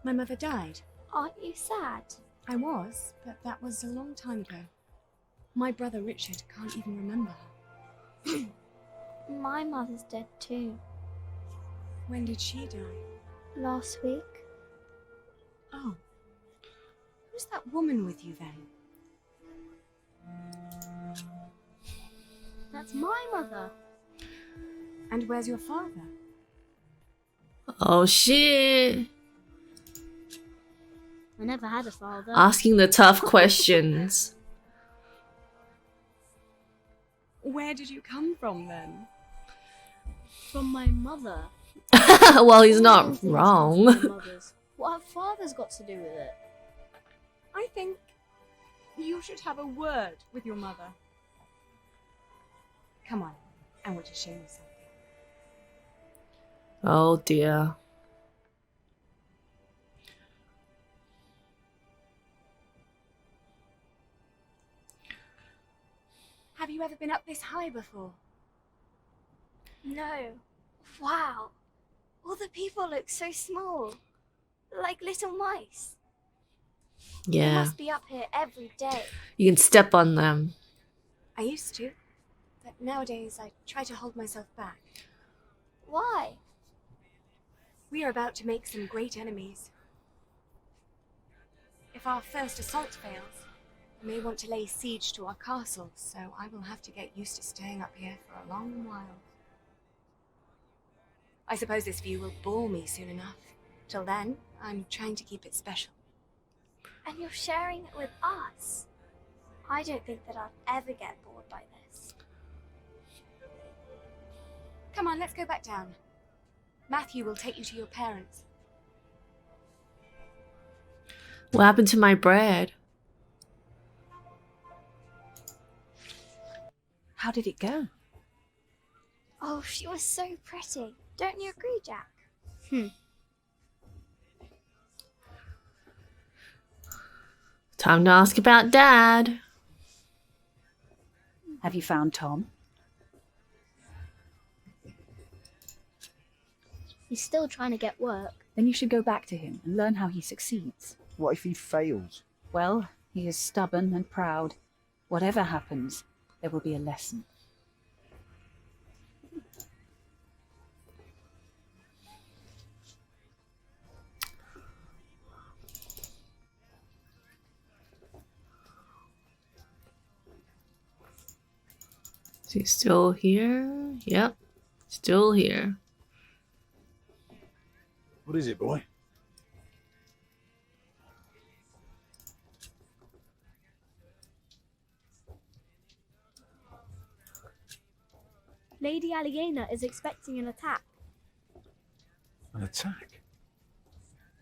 My mother died. Aren't you sad? I was, but that was a long time ago. My brother Richard can't even remember her. My mother's dead too. When did she die? Last week. Oh. Who's that woman with you then? That's my mother. And where's your father? Oh shit. I never had a father. Asking the tough questions. Where did you come from then? From my mother. Well, he's All not things come wrong. from their mothers. What have fathers got to do with it? I think you should have a word with your mother. Come on, I want to show you something. Oh dear. Have you ever been up this high before? No. Wow. All the people look so small. Like little mice. They Yeah. must be up here every day. You can step on them. I used to, but nowadays I try to hold myself back. Why? We are about to make some great enemies. If our first assault fails, they may want to lay siege to our castle, so I will have to get used to staying up here for a long while. I suppose this view will bore me soon enough. Till then, I'm trying to keep it special. And you're sharing it with us. I don't think that I'll ever get bored by this. Come on, let's go back down. Matthew will take you to your parents. What happened to my bread? How did it go? Oh, she was so pretty. Don't you agree, Jack? Time to ask about Dad. Have you found Tom? He's still trying to get work. Then you should go back to him and learn how he succeeds. What if he fails? Well, he is stubborn and proud. Whatever happens, there will be a lesson. Is he still here? Yep. Still here. What is it, boy? Lady Aliena is expecting an attack. An attack?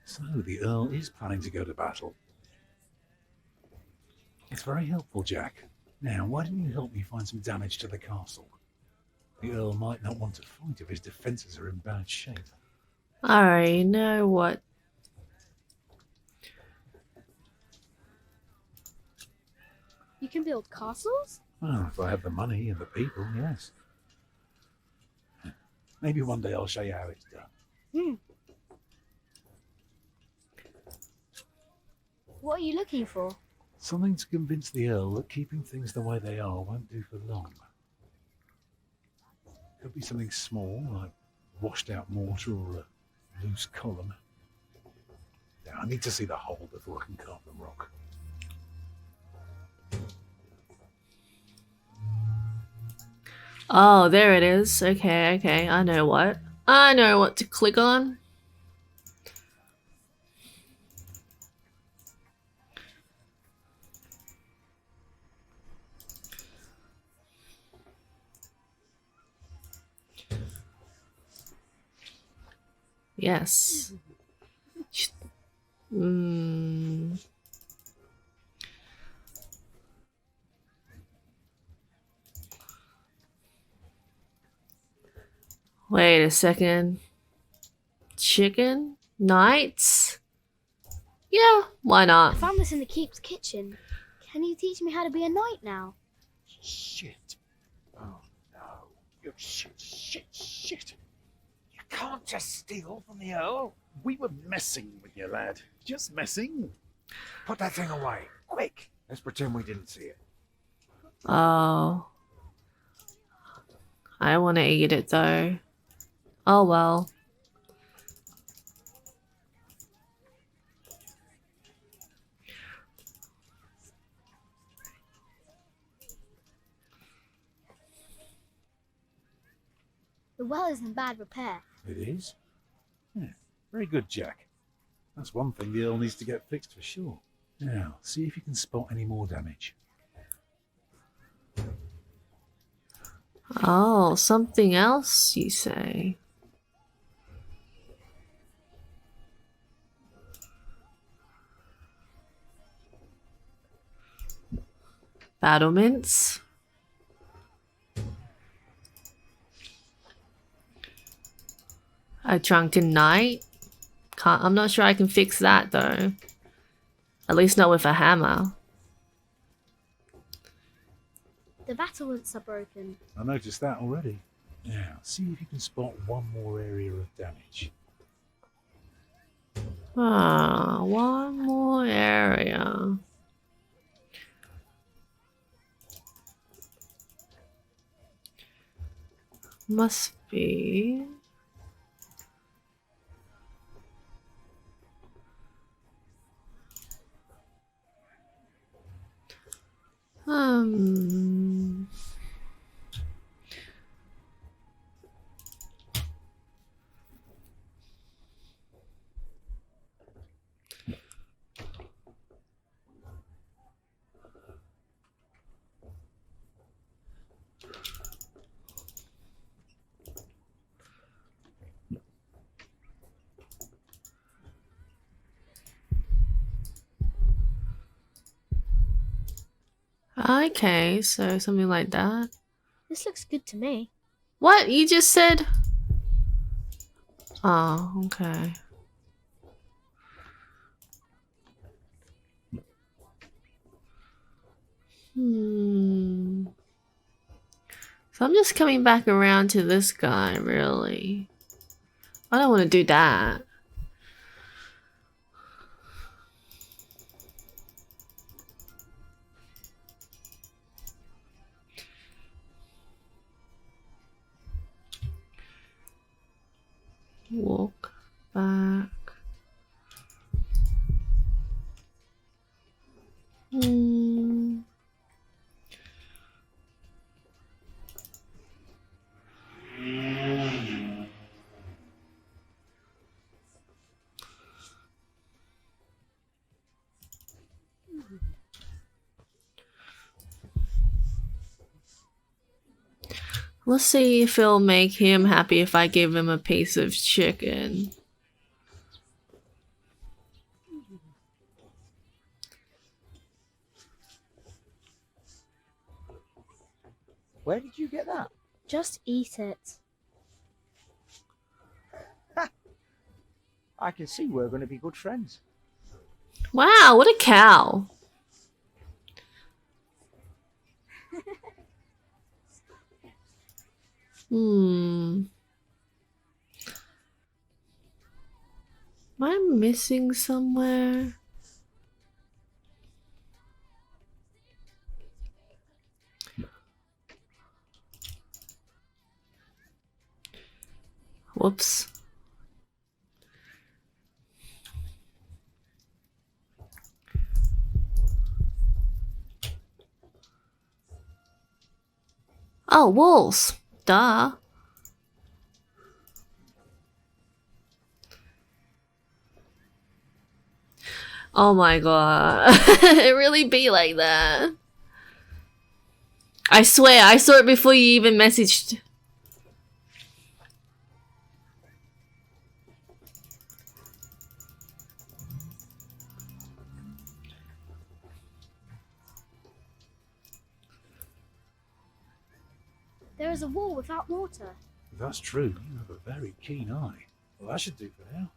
So the Earl is planning to go to battle. It's very helpful, Jack. Now, why don't you help me find some damage to the castle? The Earl might not want to fight if his defences are in bad shape. Alright, you know what? You can build castles? Well, if I have the money and the people, yes. Maybe one day I'll show you how it's done. What are you looking for? Something to convince the Earl that keeping things the way they are won't do for long. Could be something small, like washed out mortar or a loose column. Yeah, I need to see the hole before I can carve the rock. Oh, there it is. Okay, okay. I know what to click on. Yes. Wait a second. Chicken? Knights? Yeah, why I not? found this in the keep's kitchen. Can you teach me how to be a knight now? Shit. Oh no. You shit. You can't just steal from the Earl. We were messing with you, lad. Just messing. Put that thing away. Quick. Let's pretend we didn't see it. Oh. I want to eat it though. Oh well. The well is in bad repair. It is? Yeah, very good, Jack. That's one thing the Earl needs to get fixed for sure. Now, see if you can spot any more damage. Oh, something else, you say? Battlements. A drunken knight. I'm not sure I can fix that though. At least not with a hammer. The battlements are broken. I noticed that already. Now, see if you can spot one more area of damage. Ah, one more area. Must be. Okay, so something like that. This looks good to me. What? You just said? Oh, okay. So I'm just coming back around to this guy, really. I don't want to do that. Walk back. Let's see if it'll make him happy if I give him a piece of chicken. Where did you get that? Just eat it. I can see we're going to be good friends. Wow, what a cow. Am I missing somewhere? Whoops. Oh, walls. Duh. Oh my god. It really be like that. I swear, I saw it before you even messaged. There is a wall without water. If that's true, you have a very keen eye. Well, that should do for now.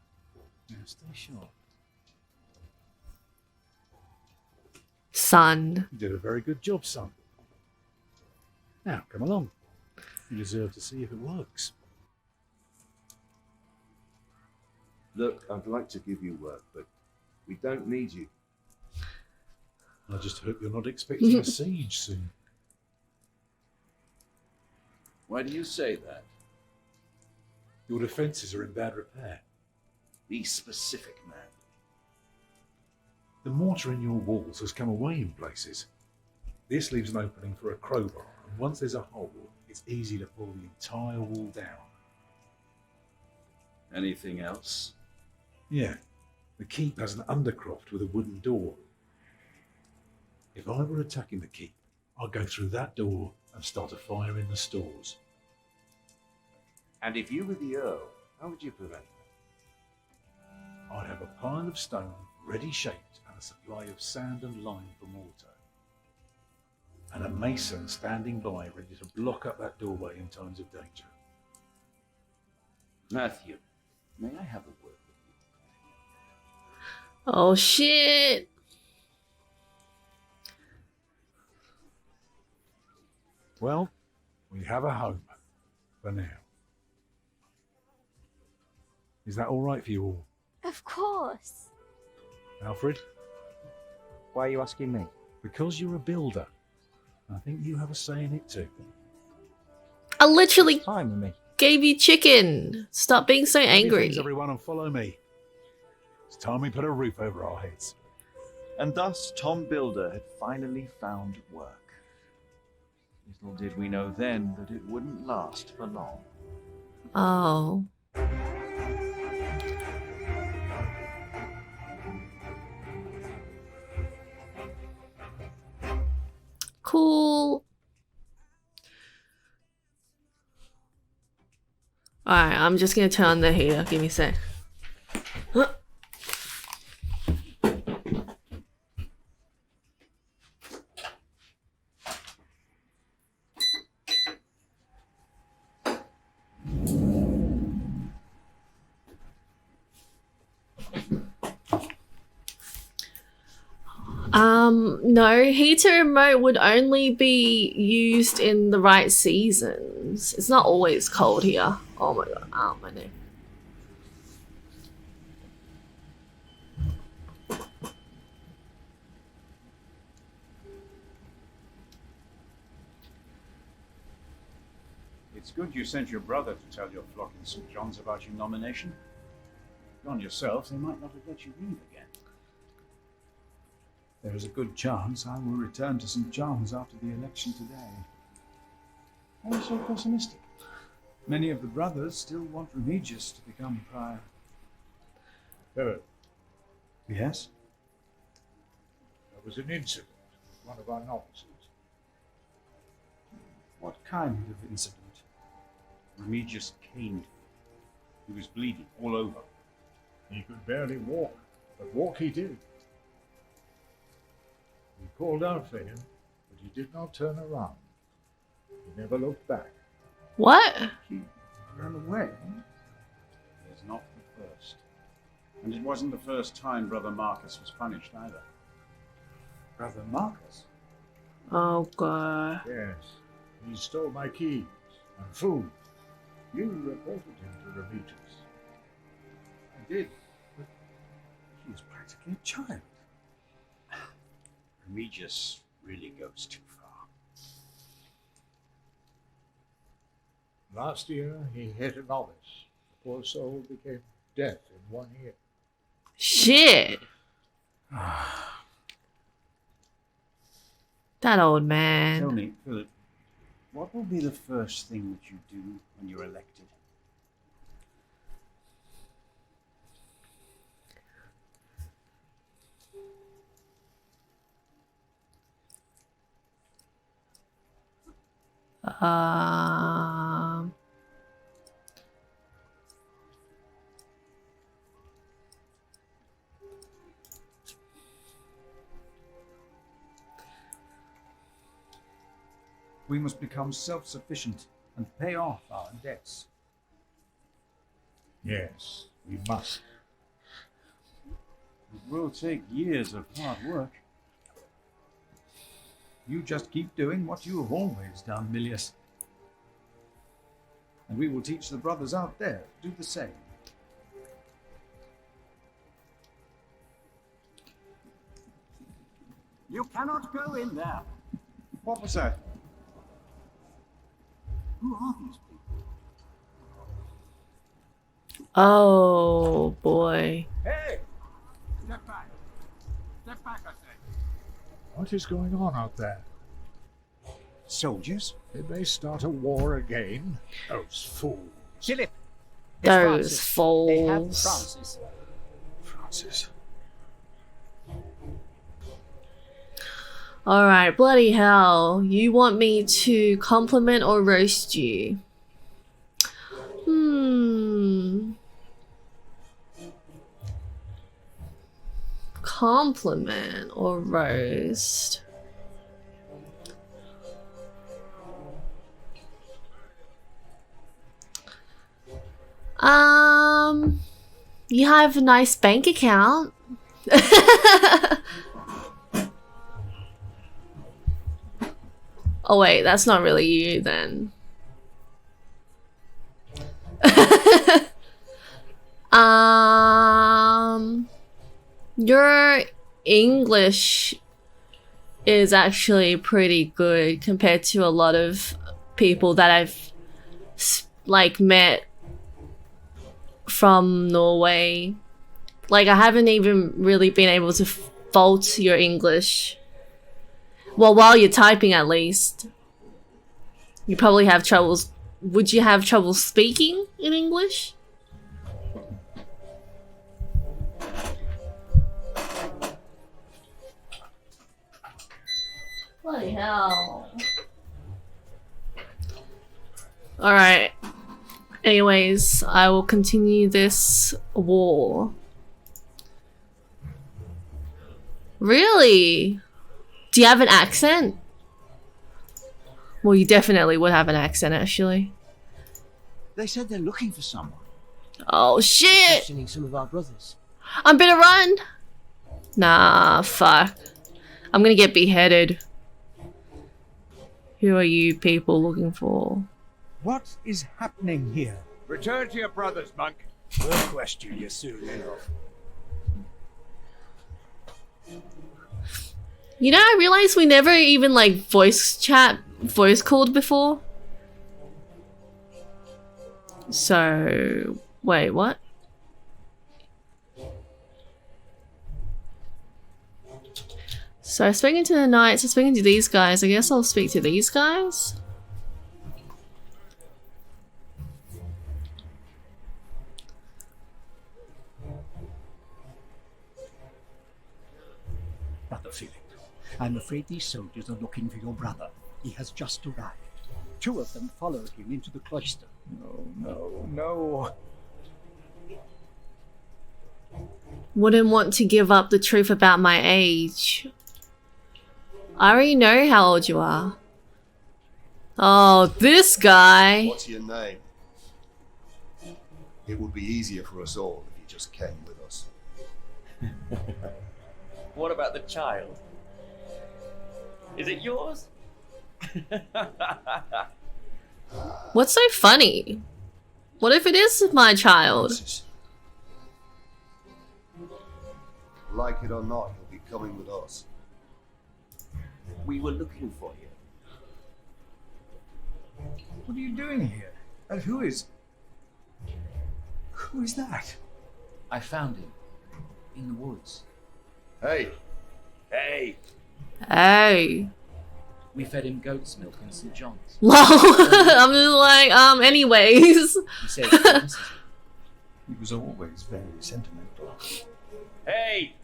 Now, stay sharp. Son. You did a very good job, son. Now, come along. You deserve to see if it works. Look, I'd like to give you work, but we don't need you. I just hope you're not expecting a siege soon. Why do you say that? Your defences are in bad repair. Be specific, man. The mortar in your walls has come away in places. This leaves an opening for a crowbar, and once there's a hole, it's easy to pull the entire wall down. Anything else? Yeah, the keep has an undercroft with a wooden door. If I were attacking the keep, I'd go through that door and start a fire in the stores. And if you were the Earl, how would you prevent that? I'd have a pile of stone ready shaped and a supply of sand and lime for mortar. and a mason standing by ready to block up that doorway in times of danger. Matthew, may I have a word with you? Oh shit. Well, we have a home for now. Is that all right for you all? Of course. Alfred? Why are you asking me? Because you're a builder. I think you have a say in it too. I literally Fine with me. gave you chicken. Stop being so angry. Things, everyone, and follow me. It's time we put a roof over our heads. And thus Tom Builder had finally found work. Little did we know then that it wouldn't last for long. Oh. Cool. Alright, I'm just gonna turn on the heater. Give me a sec. No, heater remote would only be used in the right seasons. It's not always cold here. Oh my god, oh my neck. It's good you sent your brother to tell your flock in St. John's about your nomination. Gone yourself, they might not have let you leave again. There is a good chance I will return to St. John's after the election today. Why are you so pessimistic? Many of the brothers still want Remigius to become prior. Philip, Yes? there was an incident with one of our novices. What kind of incident? Remigius caned him. He was bleeding all over. He could barely walk, but walk he did. We called out for him, but he did not turn around. He never looked back. What? He ran away. He's not the first. And it wasn't the first time Brother Marcus was punished either. Brother Marcus? Oh god. Yes, he stole my keys and food. You reported him to Remigius. I did, but he was practically a child. Remigius really goes too far. Last year, he hit a novice. The poor soul became deaf in 1 year. Shit. That old man. Tell me, Philip, what will be the first thing that you do when you're elected? Um, We must become self-sufficient and pay off our debts. Yes, we must. It will take years of hard work. You just keep doing what you have always done, Milius. And we will teach the brothers out there to do the same. You cannot go in there. What was that? Who are these people? oh boy. Hey! Step back. Step back, I say. What is going on out there? Soldiers? Did they start a war again? Those fools. Philip! Those fools. They have Francis. Francis. Alright, bloody hell. You want me to compliment or roast you? Compliment or roast? You have a nice bank account. Oh wait, that's not really you then. Your English is actually pretty good compared to a lot of people that I've like met from Norway. Like I haven't even really been able to fault your English. Well, while you're typing at least. You probably have troubles. Would you have trouble speaking in English? Bloody hell. Alright. Anyways, I will continue this war. Really? Do you have an accent? Well, you definitely would have an accent, actually. They said they're looking for someone. Oh, shit! Questioning some of our brothers. I'm gonna run! Nah, fuck. I'm gonna get beheaded. Who are you people looking for? What is happening here? Return to your brothers, monk. We'll question you soon enough. You know, I realized we never even like voice called before. So, wait, what? So I've spoken to the knights, I've spoken to these guys. I guess I'll speak to these guys. Brother Philip, I'm afraid these soldiers are looking for your brother. He has just arrived. 2 of them followed him into the cloister. No. Wouldn't want to give up the truth about my age. I already know how old you are. Oh, this guy. What's your name? It would be easier for us all if you just came with us. What about the child? Is it yours? What's so funny? What if it is my child? Like it or not, you'll be coming with us. We were looking for you. What are you doing here? And who is that? I found him in the woods. Hey. Hey. Hey. We fed him goat's milk in St. John's. Lol. I'm just like, anyways. He said he misses it. He was always very sentimental. Hey!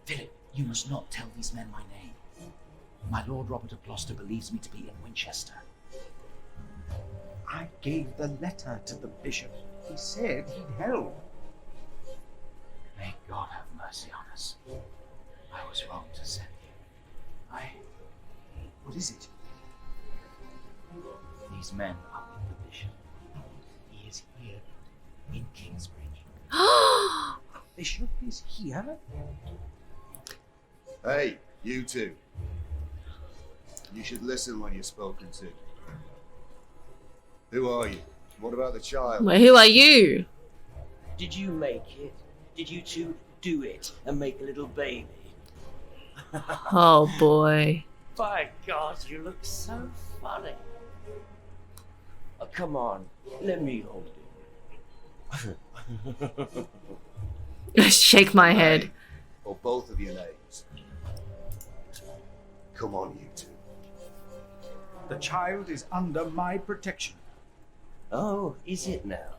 Philip, you must not tell these men my name. My Lord Robert of Gloucester believes me to be in Winchester. I gave the letter to the bishop. He said he'd help. May God have mercy on us. I was wrong to send you. What is it? These men are with the bishop. He is here in Kingsbridge. The bishop is here? Hey, you two. You should listen when you're spoken to. Who are you? What about the child? Wait, who are you? Did you make it? Did you two do it and make a little baby? Oh boy. By God, you look so funny. Oh, come on, let me hold it. Shake my head. Or both of your names. Come on, you two. The child is under my protection. Oh, is it now?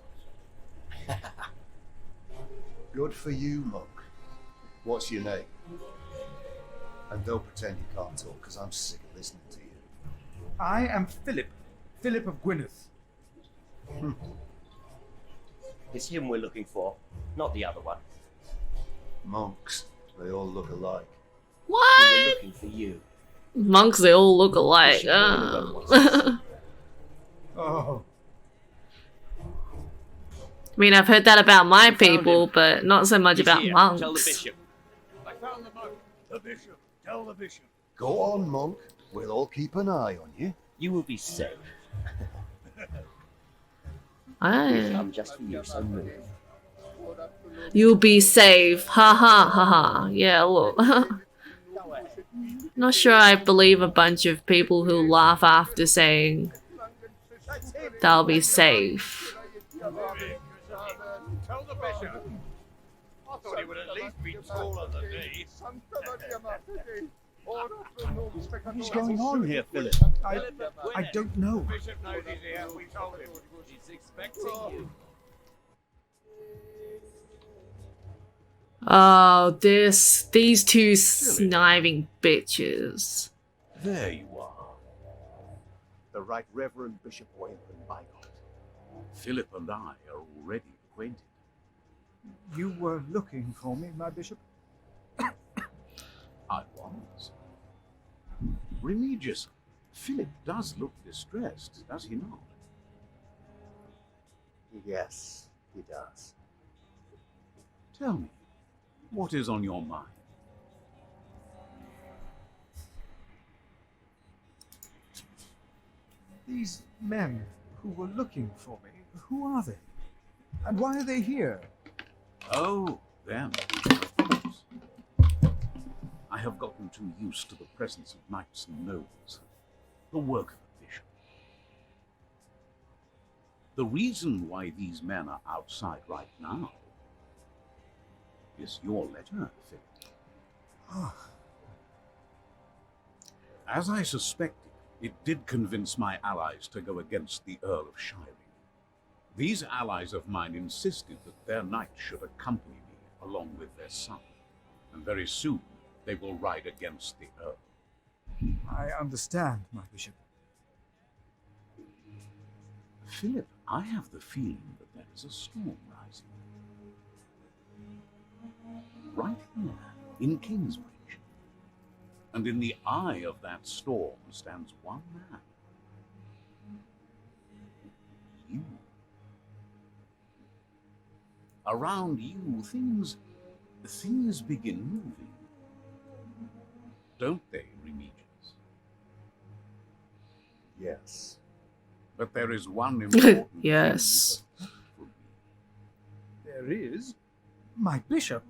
Good for you, monk. What's your name? And don't pretend you can't talk, because I'm sick of listening to you. I am Philip. Philip of Gwynedd. It's him we're looking for, not the other one. Monks, they all look alike. We were What? looking for you. Monks, they all look alike. Oh. I mean, I've heard that about my You found people, him. but not so much He's about here. monks. Tell the bishop. I found the monk. The bishop. Tell the bishop. Go on, monk. We'll all keep an eye on you. You will be safe. We've Oh. come just for you, so move. You'll be safe. Ha ha ha ha. Yeah, look. Not sure I believe a bunch of people who laugh after saying they'll be safe. Tell the bishop. I thought he would at least be taller than me. What's going on here, Philip? I don't know. Bishop knows he's here. We told him. He's expecting you. Oh, these two sniving bitches. There you are. The Right Reverend Bishop Wayland, my God. Philip and I are already acquainted. You were looking for me, my bishop? I was. Remigius, Philip does look distressed, does he not? Yes, he does. Tell me, what is on your mind? These men who were looking for me, who are they? And why are they here? Oh, them. I have gotten too used to the presence of knights and nobles. The work of a bishop. The reason why these men are outside right now is your letter, Philip. Ah, As I suspected, it did convince my allies to go against the Earl of Shiring. These allies of mine insisted that their knight should accompany me along with their son, and very soon they will ride against the Earl. I understand, my bishop. Philip, I have the feeling that there is a storm rising. Right here, in Kingsbridge. And in the eye of that storm stands one man. You. Around you, things begin moving. Don't they, Remigius? Yes. But there is one important Yes. thing. There is? My bishop?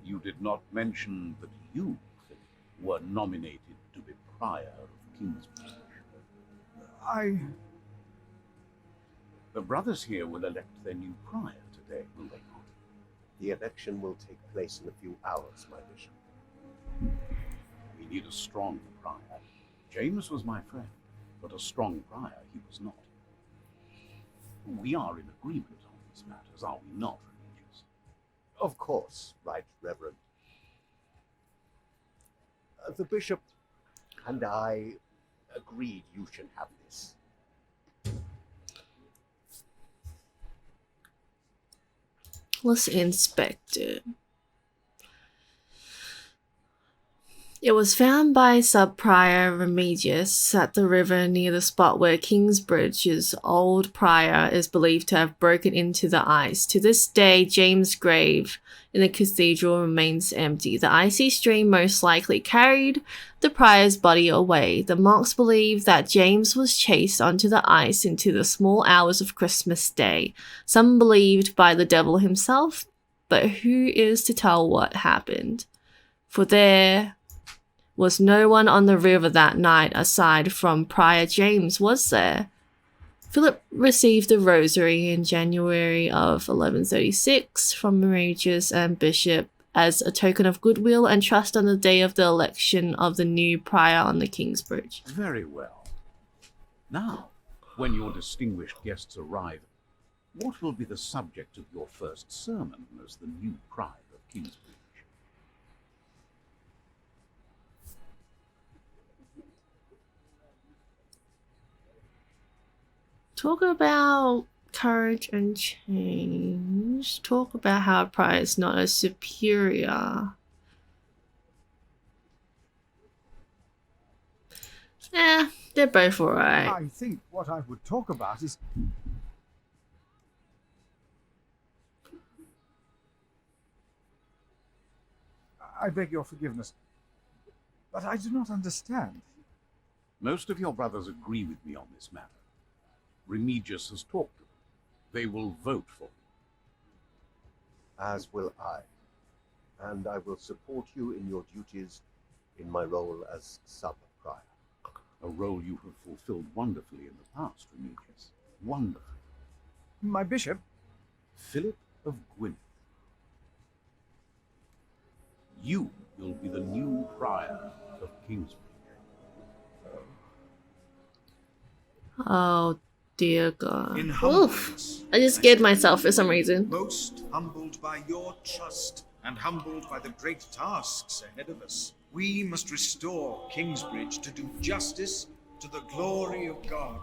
You did not mention that you, Philip, were nominated to be Prior of Kingsbridge. The brothers here will elect their new Prior today, will they not? The election will take place in a few hours, my bishop. We need a strong Prior. James was my friend, but a strong Prior he was not. We are in agreement on these matters, are we not, Remigius? Of course, Right Reverend. The bishop and I agreed you should have this. Let's inspect it. It was found by Sub-Prior Remigius at the river near the spot where Kingsbridge's old prior is believed to have broken into the ice. To this day, James' grave in the cathedral remains empty. The icy stream most likely carried the prior's body away. The monks believe that James was chased onto the ice into the small hours of Christmas Day. Some believed by the devil himself, but who is to tell what happened? For there was no one on the river that night aside from Prior James, was there? Philip received the rosary in January of 1136 from Remigius and Bishop as a token of goodwill and trust on the day of the election of the new prior on the Kingsbridge. Very well. Now, when your distinguished guests arrive, what will be the subject of your first sermon as the new prior of Kingsbridge? Talk about courage and change. Talk about how a prior is not a superior. They're both alright. I think what I would talk about is I beg your forgiveness. But I do not understand. Most of your brothers agree with me on this matter. Remigius has talked to them. They will vote for you. As will I. And I will support you in your duties in my role as sub-prior. A role you have fulfilled wonderfully in the past, Remigius. Wonderfully. My bishop? Philip of Gwynedd. You will be the new prior of Kingsbridge. Oh dear God. In Oof. humbleness, I just scared myself for some reason. Most humbled by your trust and humbled by the great tasks ahead of us, we must restore Kingsbridge to do justice to the glory of God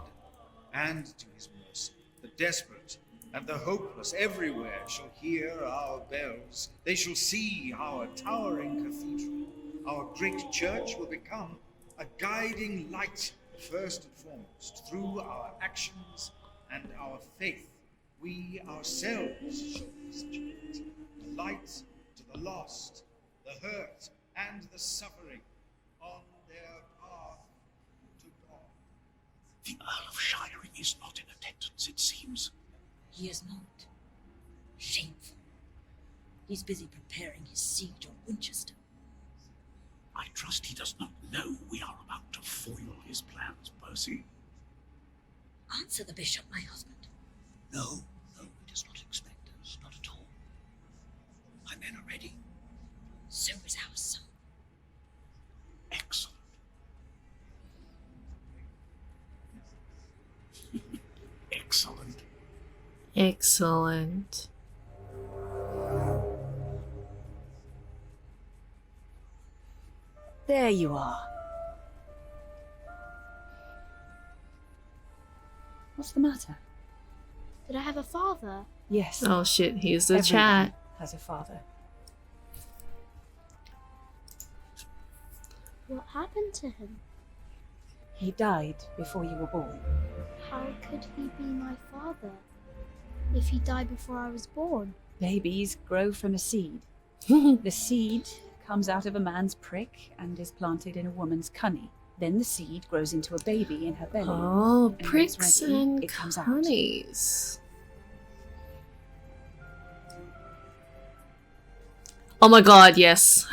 and to his mercy. The desperate and the hopeless everywhere shall hear our bells. They shall see our towering cathedral. Our great church will become a guiding light, first and foremost, through our actions and our faith. We ourselves shall be such a light, a light to the lost, the hurt, and the suffering on their path to God. The Earl of Shiring is not in attendance, it seems. He is not. Shameful. He's busy preparing his siege on Winchester. I trust he does not know we are about to foil his plans, Percy. Answer the bishop, my husband. No, he does not expect us, not at all. My men are ready. So is our son. Excellent. Excellent. Excellent. There you are. What's the matter? Did I have a father? Yes. Oh shit, here's the Everyone chat. has a father. What happened to him? He died before you were born. How could he be my father if he died before I was born? Babies grow from a seed. The seed comes out of a man's prick and is planted in a woman's cunny. Then the seed grows into a baby in her belly. Oh, and when it's pricks ready, and it comes out. cunnies. Oh my god, yes.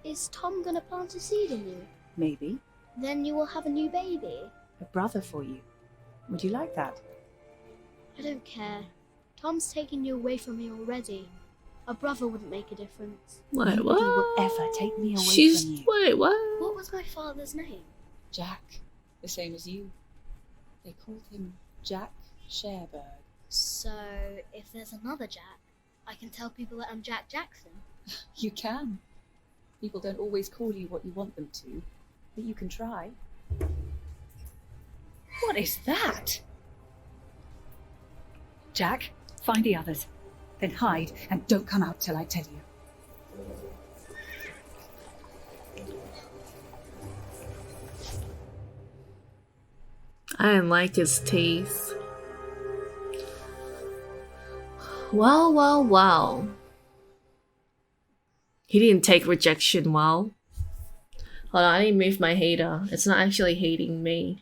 Is Tom gonna plant a seed in you? Maybe. Then you will have a new baby. A brother for you. Would you like that? I don't care. Tom's taking you away from me already. A brother wouldn't make a difference. Wait, Nobody what? will ever take me away She's from you. wait, what? What was my father's name? Jack, the same as you. They called him Jack Sherberg. So, if there's another Jack, I can tell people that I'm Jack Jackson. You can. People don't always call you what you want them to, but you can try. What is that? Jack, find the others. Then hide and don't come out till I tell you. I didn't like his teeth. Well, well, well. He didn't take rejection well. Hold on, I need to move my heater. It's not actually heating me.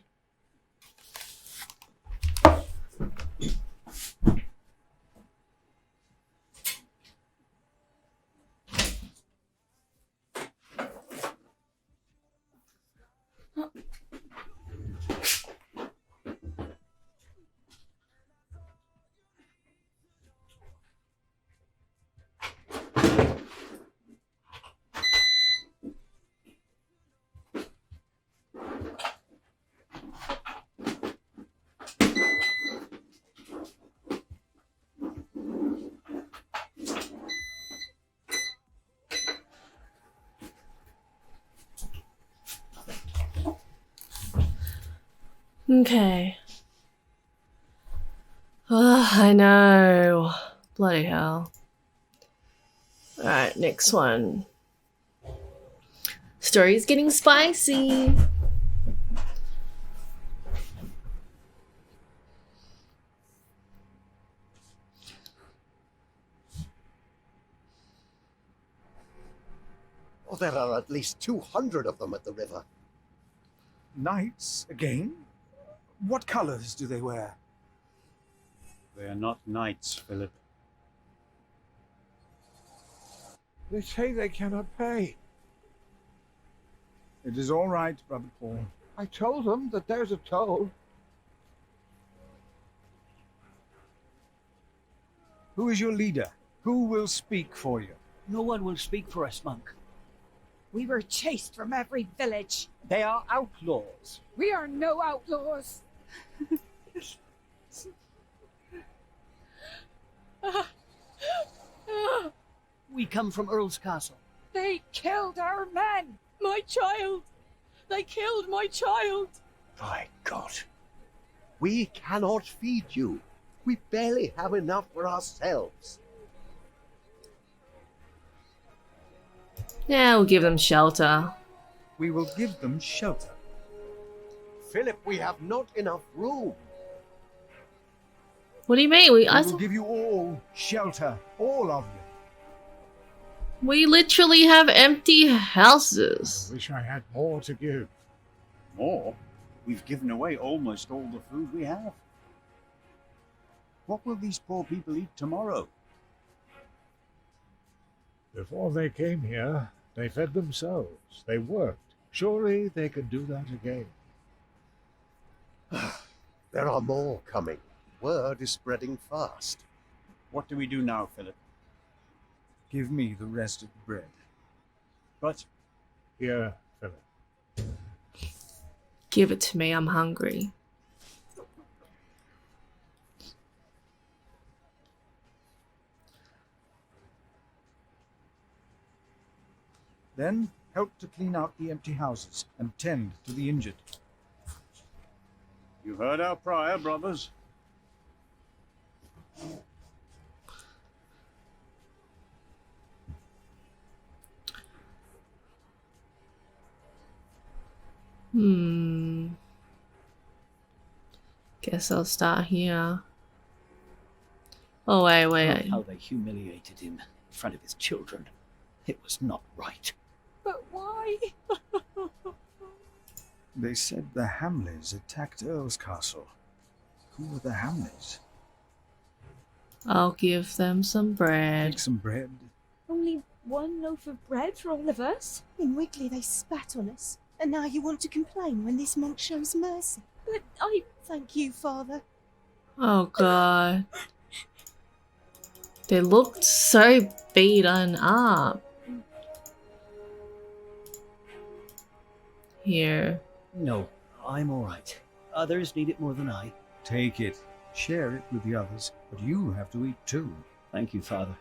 Okay. Oh, I know. Bloody hell. Alright, next one. Story's getting spicy. There are at least 200 of them at the river. Knights again? What colours do they wear? They are not knights, Philip. They say they cannot pay. It is all right, Brother Paul. I told them that there's a toll. Who is your leader? Who will speak for you? No one will speak for us, monk. We were chased from every village. They are outlaws. We are no outlaws. We come from Earl's Castle. They killed our men. My child! They killed my child! By God. We cannot feed you. We barely have enough for ourselves. Yeah, we'll give them shelter. We will give them shelter. Philip, we have not enough room. What do you mean? We will give you all shelter. All of you. We literally have empty houses. I wish I had more to give. More? We've given away almost all the food we have. What will these poor people eat tomorrow? Before they came here, they fed themselves. They worked. Surely they could do that again. There are more coming. Word is spreading fast. What do we do now, Philip? Give me the rest of the bread. But here, Philip. Give it to me, I'm hungry. Then help to clean out the empty houses and tend to the injured. You heard our prior, brothers. Guess I'll start here. Oh, wait. How they humiliated him in front of his children. It was not right. But why? They said the Hamleys attacked Earl's Castle. Who were the Hamleys? I'll give them some bread. Take some bread. Only one loaf of bread for all of us? In Wigley they spat on us, and now you want to complain when this monk shows mercy. But I... Thank you, Father. Oh god. They looked so beaten up. Here. No, I'm all right. Others need it more than I. Take it. Share it with the others, but you have to eat too. Thank you, Father.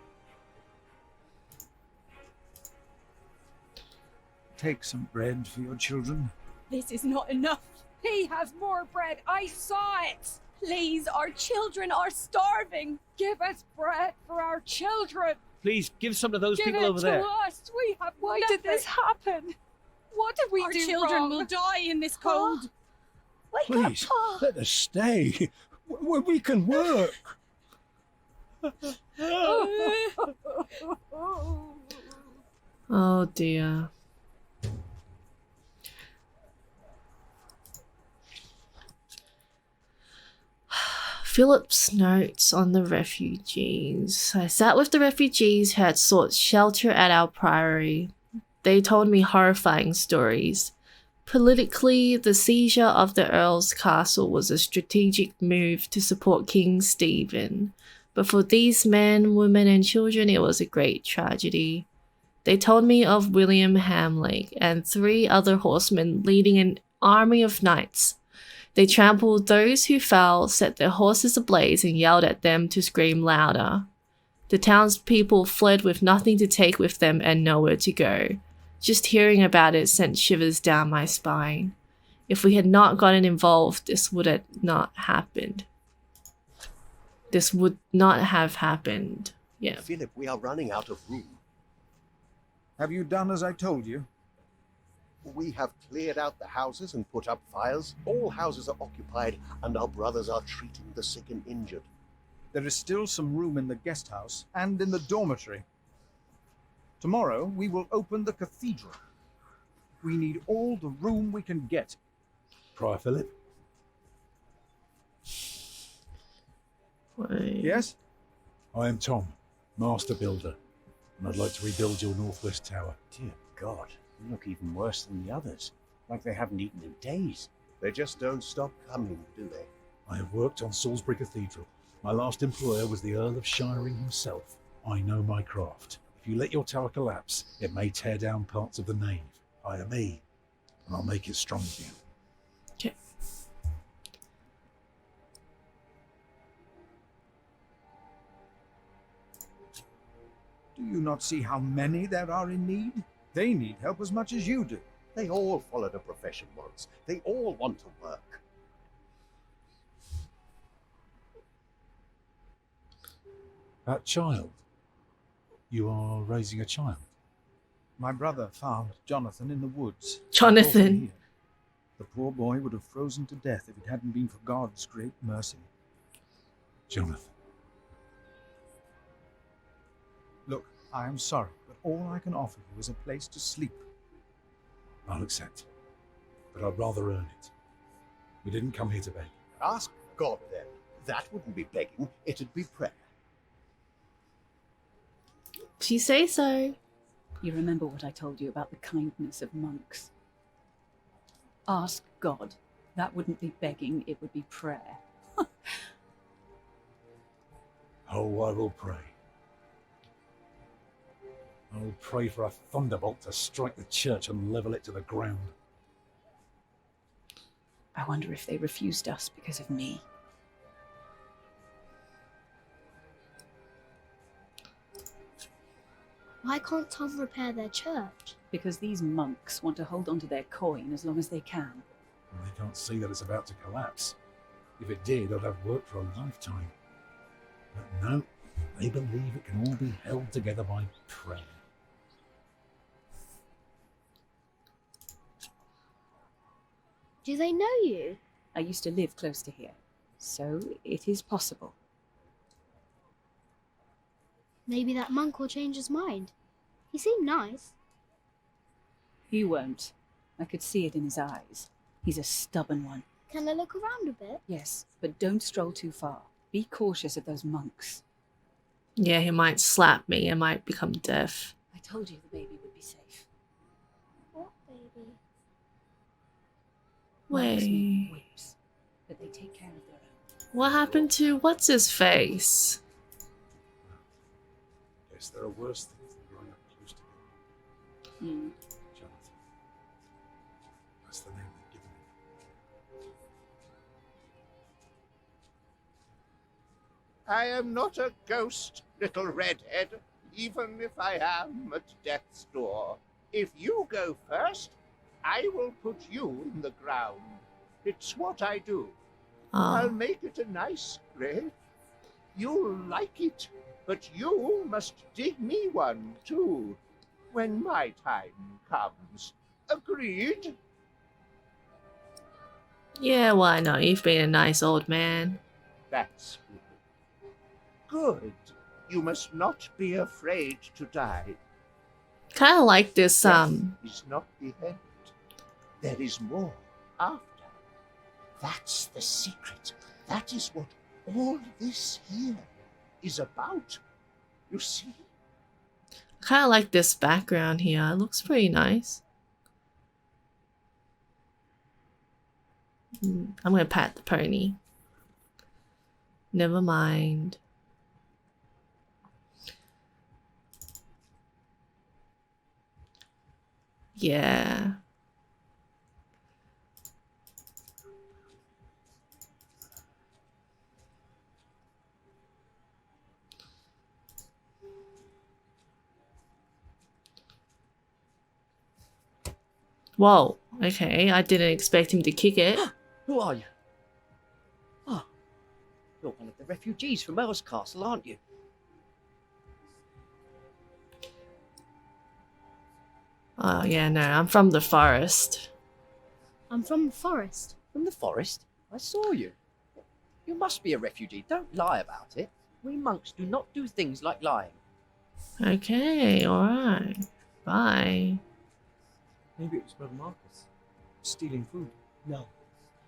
Take some bread for your children. This is not enough. He has more bread. I saw it. Please, our children are starving. Give us bread for our children. Please, give some to those Give people it over there. to us. We have Why nothing. did this happen? What did we Our do children wrong? will die in this cold. Wake Please, up, Pa. let us stay. We can work. Oh dear. Philip's notes on the refugees. I sat with the refugees who had sought shelter at our priory. They told me horrifying stories. Politically, the seizure of the Earl's castle was a strategic move to support King Stephen. But for these men, women and children, it was a great tragedy. They told me of William Hamley and 3 other horsemen leading an army of knights. They trampled those who fell, set their horses ablaze and yelled at them to scream louder. The townspeople fled with nothing to take with them and nowhere to go. Just hearing about it sent shivers down my spine. If we had not gotten involved, this would have not happened. This would not have happened. Yeah. Philip, we are running out of room. Have you done as I told you? We have cleared out the houses and put up fires. All houses are occupied, and our brothers are treating the sick and injured. There is still some room in the guest house and in the dormitory. Tomorrow we will open the cathedral. We need all the room we can get. Prior Philip? Yes? I am Tom, Master Builder, and I'd like to rebuild your northwest tower. Dear God, you look even worse than the others. Like they haven't eaten in days. They just don't stop coming, do they? I have worked on Salisbury Cathedral. My last employer was the Earl of Shiring himself. I know my craft. If you let your tower collapse, it may tear down parts of the nave. Hire me, and I'll make it strong again. Okay. Do you not see how many there are in need? They need help as much as you do. They all followed a profession once. They all want to work. That child. You are raising a child. My brother found Jonathan in the woods. Jonathan. The poor boy would have frozen to death if it hadn't been for God's great mercy. Jonathan. Look, I am sorry, but all I can offer you is a place to sleep. I'll accept. But I'd rather earn it. We didn't come here to beg. Ask God then. That wouldn't be begging, it'd be prayer. If you say so. You remember what I told you about the kindness of monks? Ask God. That wouldn't be begging, it would be prayer. Oh, I will pray. I will pray for a thunderbolt to strike the church and level it to the ground. I wonder if they refused us because of me. Why can't Tom repair their church? Because these monks want to hold on to their coin as long as they can. And they can't see that it's about to collapse. If it did, I'd have worked for a lifetime. But no, they believe it can all be held together by prayer. Do they know you? I used to live close to here, so it is possible. Maybe that monk will change his mind. He seemed nice. He won't. I could see it in his eyes. He's a stubborn one. Can I look around a bit? Yes, but don't stroll too far. Be cautious of those monks. Yeah, he might slap me. I might become deaf. I told you the baby would be safe. What baby? Monks make Wait. whips, but they take care of their own. What happened to what's his face? Yes, there are worse things than growing up close together. Jonathan. That's the name they've given him. I am not a ghost, little redhead, even if I am at death's door. If you go first, I will put you in the ground. It's what I do. I'll make it a nice grave. You'll like it, but you must dig me one, too, when my time comes. Agreed? Yeah, why not? You've been a nice old man. That's good. Good. You must not be afraid to die. Kind of like this. Death is not the end. There is more after. That's the secret. That is what all this here is about. You see? Kind of like this background here. It looks pretty nice. I'm gonna pat the pony. Never mind. Yeah. Whoa, okay, I didn't expect him to kick it. Who are you? Oh, you're one of the refugees from Earl's Castle, aren't you? Oh yeah, no, I'm from the forest. I'm from the forest. From the forest? I saw you. You must be a refugee. Don't lie about it. We monks do not do things like lying. Okay, alright. Bye. Maybe it was Brother Marcus. Stealing food. No.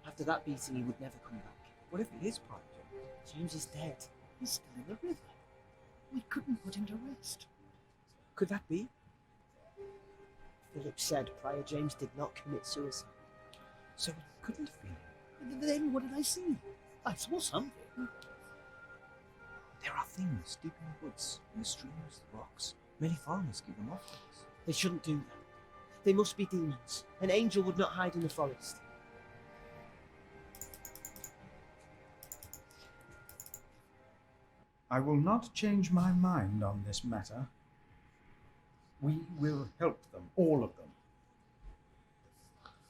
After that beating, he would never come back. What if it is Prior James? James is dead. He's still in the river. We couldn't put him to rest. Could that be? Philip said Prior James did not commit suicide. So it couldn't be. And then what did I see? I saw something. There are things deep in the woods, in the streams, the rocks. Many farmers give them offerings. They shouldn't do that. They must be demons. An angel would not hide in the forest. I will not change my mind on this matter. We will help them, all of them.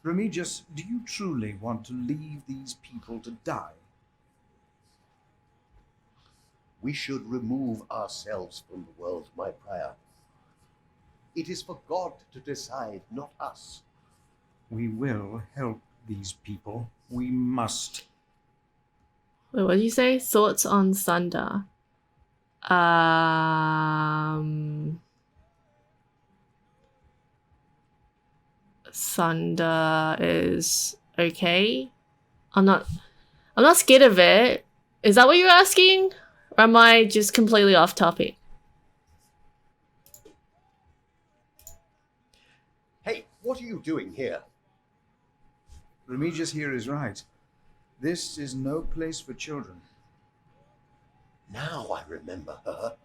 Remigius, do you truly want to leave these people to die? We should remove ourselves from the world, my prior. It is for God to decide, not us. We will help these people. We must. Wait, what did you say? Thoughts on Thunder. Thunder is okay. I'm not scared of it. Is that what you're asking? Or am I just completely off topic? Hey, what are you doing here? Remigius here is right. This is no place for children. Now I remember her.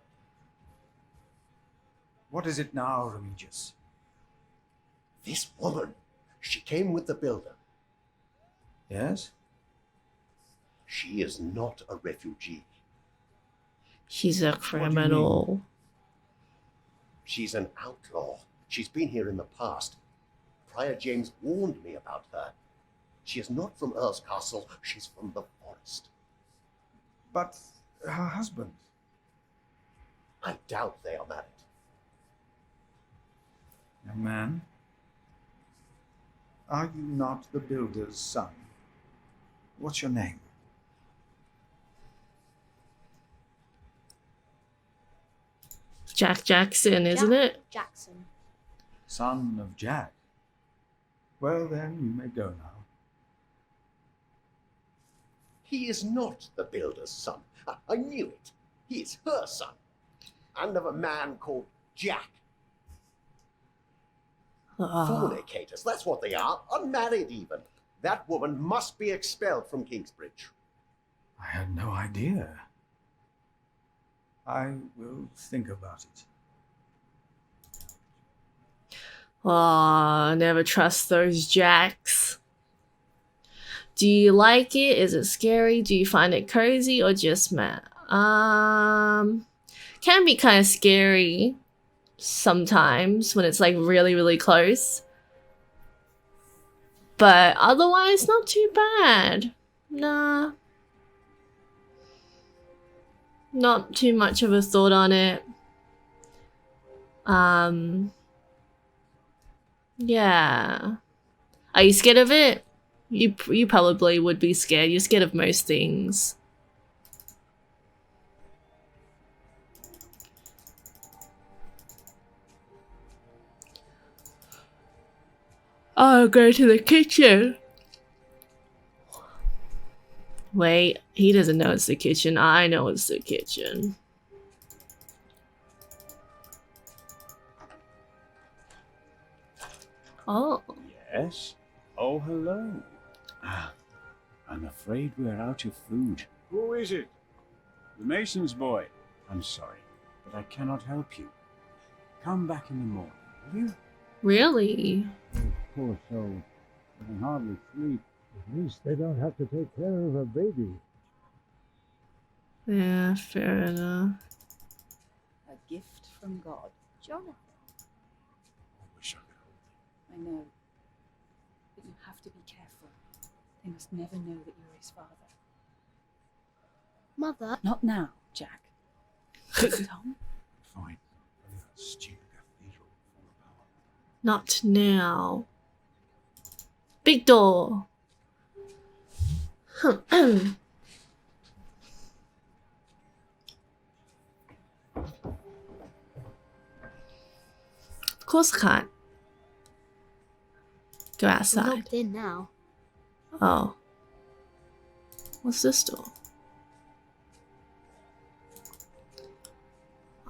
What is it now, Remigius? This woman. She came with the builder. Yes? She is not a refugee. She's a criminal. She's an outlaw. She's been here in the past. Prior James warned me about her. She is not from Earl's Castle. She's from the forest. But her husband? I doubt they are married. Young man, are you not the builder's son? What's your name? Jack Jackson, isn't it? Jackson. Son of Jack. Well then, you may go now. He is not the builder's son. I knew it. He is her son. And of a man called Jack. Fornicators, that's what they are. Unmarried even. That woman must be expelled from Kingsbridge. I had no idea. I will think about it. Oh, never trust those Jacks. Do you like it? Is it scary? Do you find it cozy or just meh? Can be kind of scary sometimes when it's like really, really close. But otherwise, not too bad. Nah. Not too much of a thought on it. Yeah. Are you scared of it? You probably would be scared. You're scared of most things. I'll go to the kitchen. Wait, he doesn't know it's the kitchen. I know it's the kitchen. Oh. Yes? Oh, hello. I'm afraid we're out of food. Who is it? The mason's boy. I'm sorry, but I cannot help you. Come back in the morning, will you? Really? Oh, poor soul. They can hardly sleep. At least they don't have to take care of a baby. Yeah, fair enough. A gift from God. Jonathan. I know. But you have to be careful. They must never know that you're his father. Mother. Not now, Jack. Tom? Fine. That stupid cathedral full of power. Not now. Big door. course I can't. Go We're outside. locked in now. Oh. What's this door?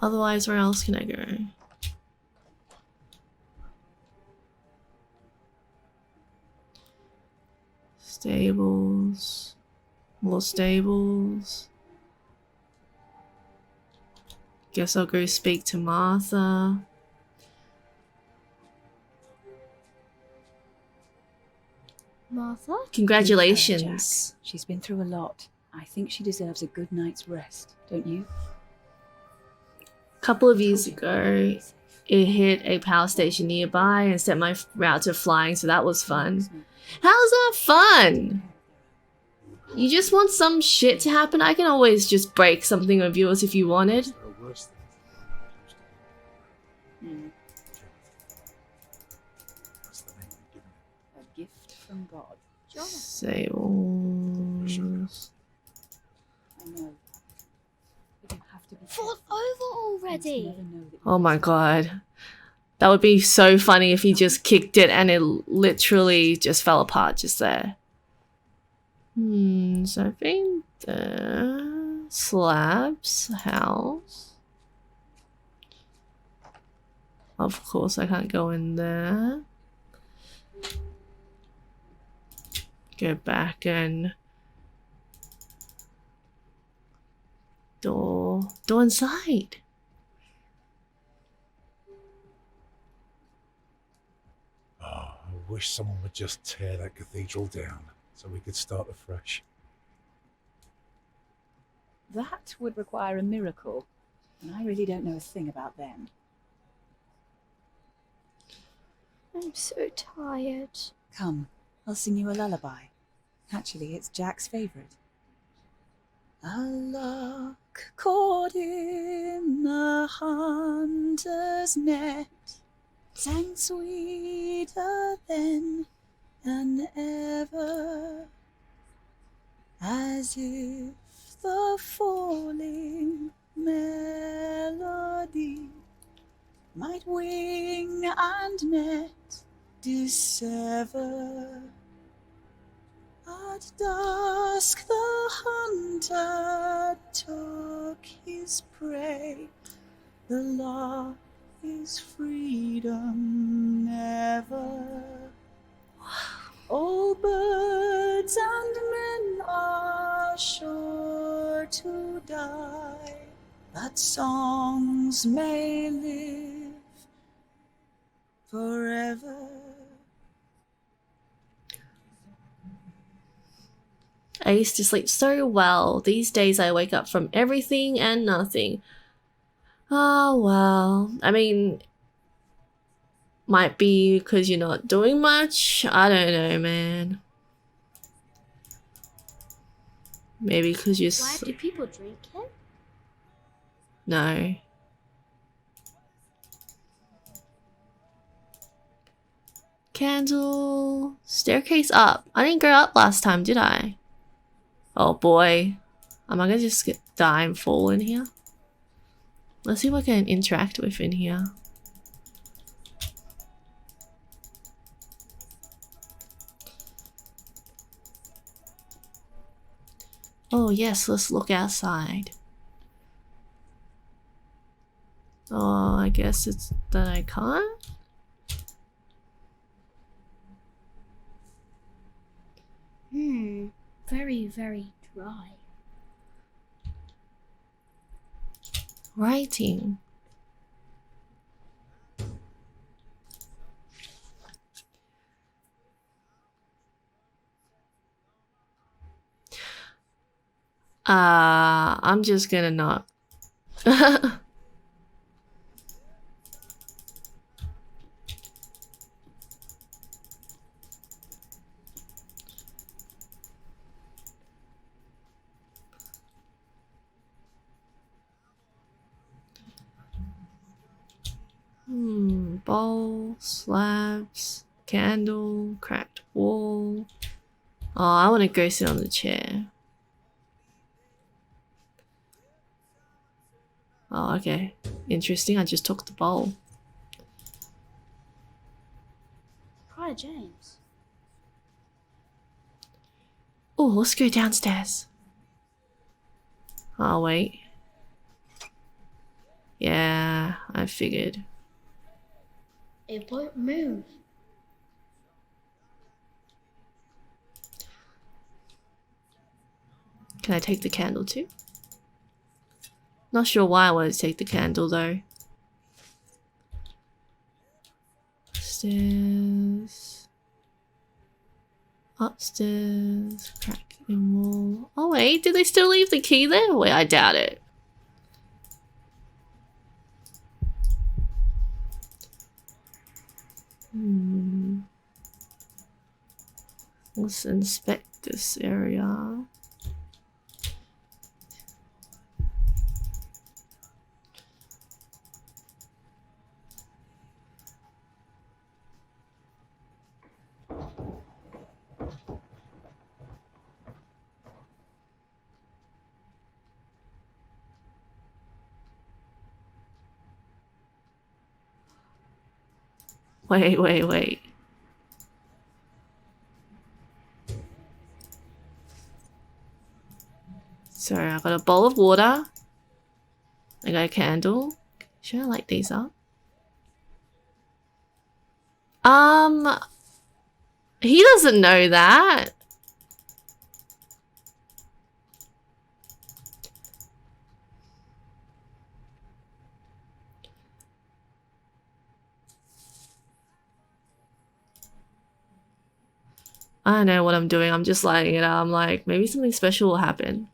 Otherwise, where else can I go? Stables. More stables. Guess I'll go speak to Martha. Martha? Congratulations. She's been through a lot. I think she deserves a good night's rest, don't you? A couple of years ago, it hit a power station nearby and set my route to flying, so that was fun. How's that fun? You just want some shit to happen? I can always just break something of yours if you wanted. A gift from God. Sables. I know. But you have to be Fall over already. Oh my god. That would be so funny if he just kicked it and it literally just fell apart just there. So I think the slabs house. Of course I can't go in there. Go back and door inside. Oh, I wish someone would just tear that cathedral down so we could start afresh. That would require a miracle, and I really don't know a thing about them. I'm so tired. Come, I'll sing you a lullaby. Actually, it's Jack's favourite. A lark caught in a hunter's net sang sweeter than ever, as if the falling melody might wing and net dissever. At dusk the hunter took his prey. The law is freedom never. All birds and men are sure to die, but songs may live forever. I used to sleep so well. These days I wake up from everything and nothing. Oh well. I mean, might be because you're not doing much. I don't know, man. Maybe because you're... Why do people drink it? No. Candle. Staircase up. I didn't go up last time, did I? Oh boy. Am I gonna just die and fall in here? Let's see what I can interact with in here. Oh yes, let's look outside. Oh, I guess it's that I can't? Very, very dry. Writing. I'm just gonna not. Bowl, slabs, candle, cracked wall. Oh, I want to go sit on the chair. Oh, okay. Interesting. I just took the bowl. Prior James. Oh, let's go downstairs. Oh, wait. Yeah, I figured. It won't move. Can I take the candle too? Not sure why I wanted to take the candle though. Stairs. Upstairs. Crack in wall. Oh wait, did they still leave the key there? Wait, I doubt it. Let's inspect this area. Wait. Sorry, I got a bowl of water. I got a candle. Should I light these up? He doesn't know that. I don't know what I'm doing. I'm just lighting it up. I'm like, maybe something special will happen.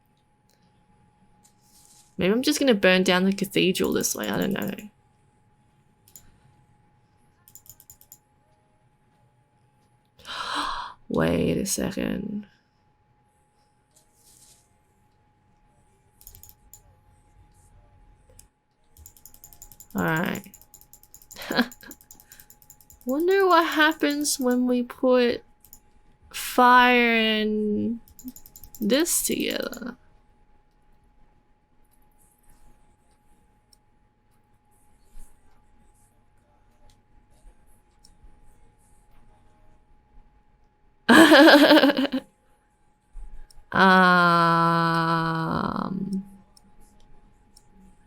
Maybe I'm just gonna burn down the cathedral this way. I don't know. Wait a second. Alright. Wonder what happens when we put fire and this together.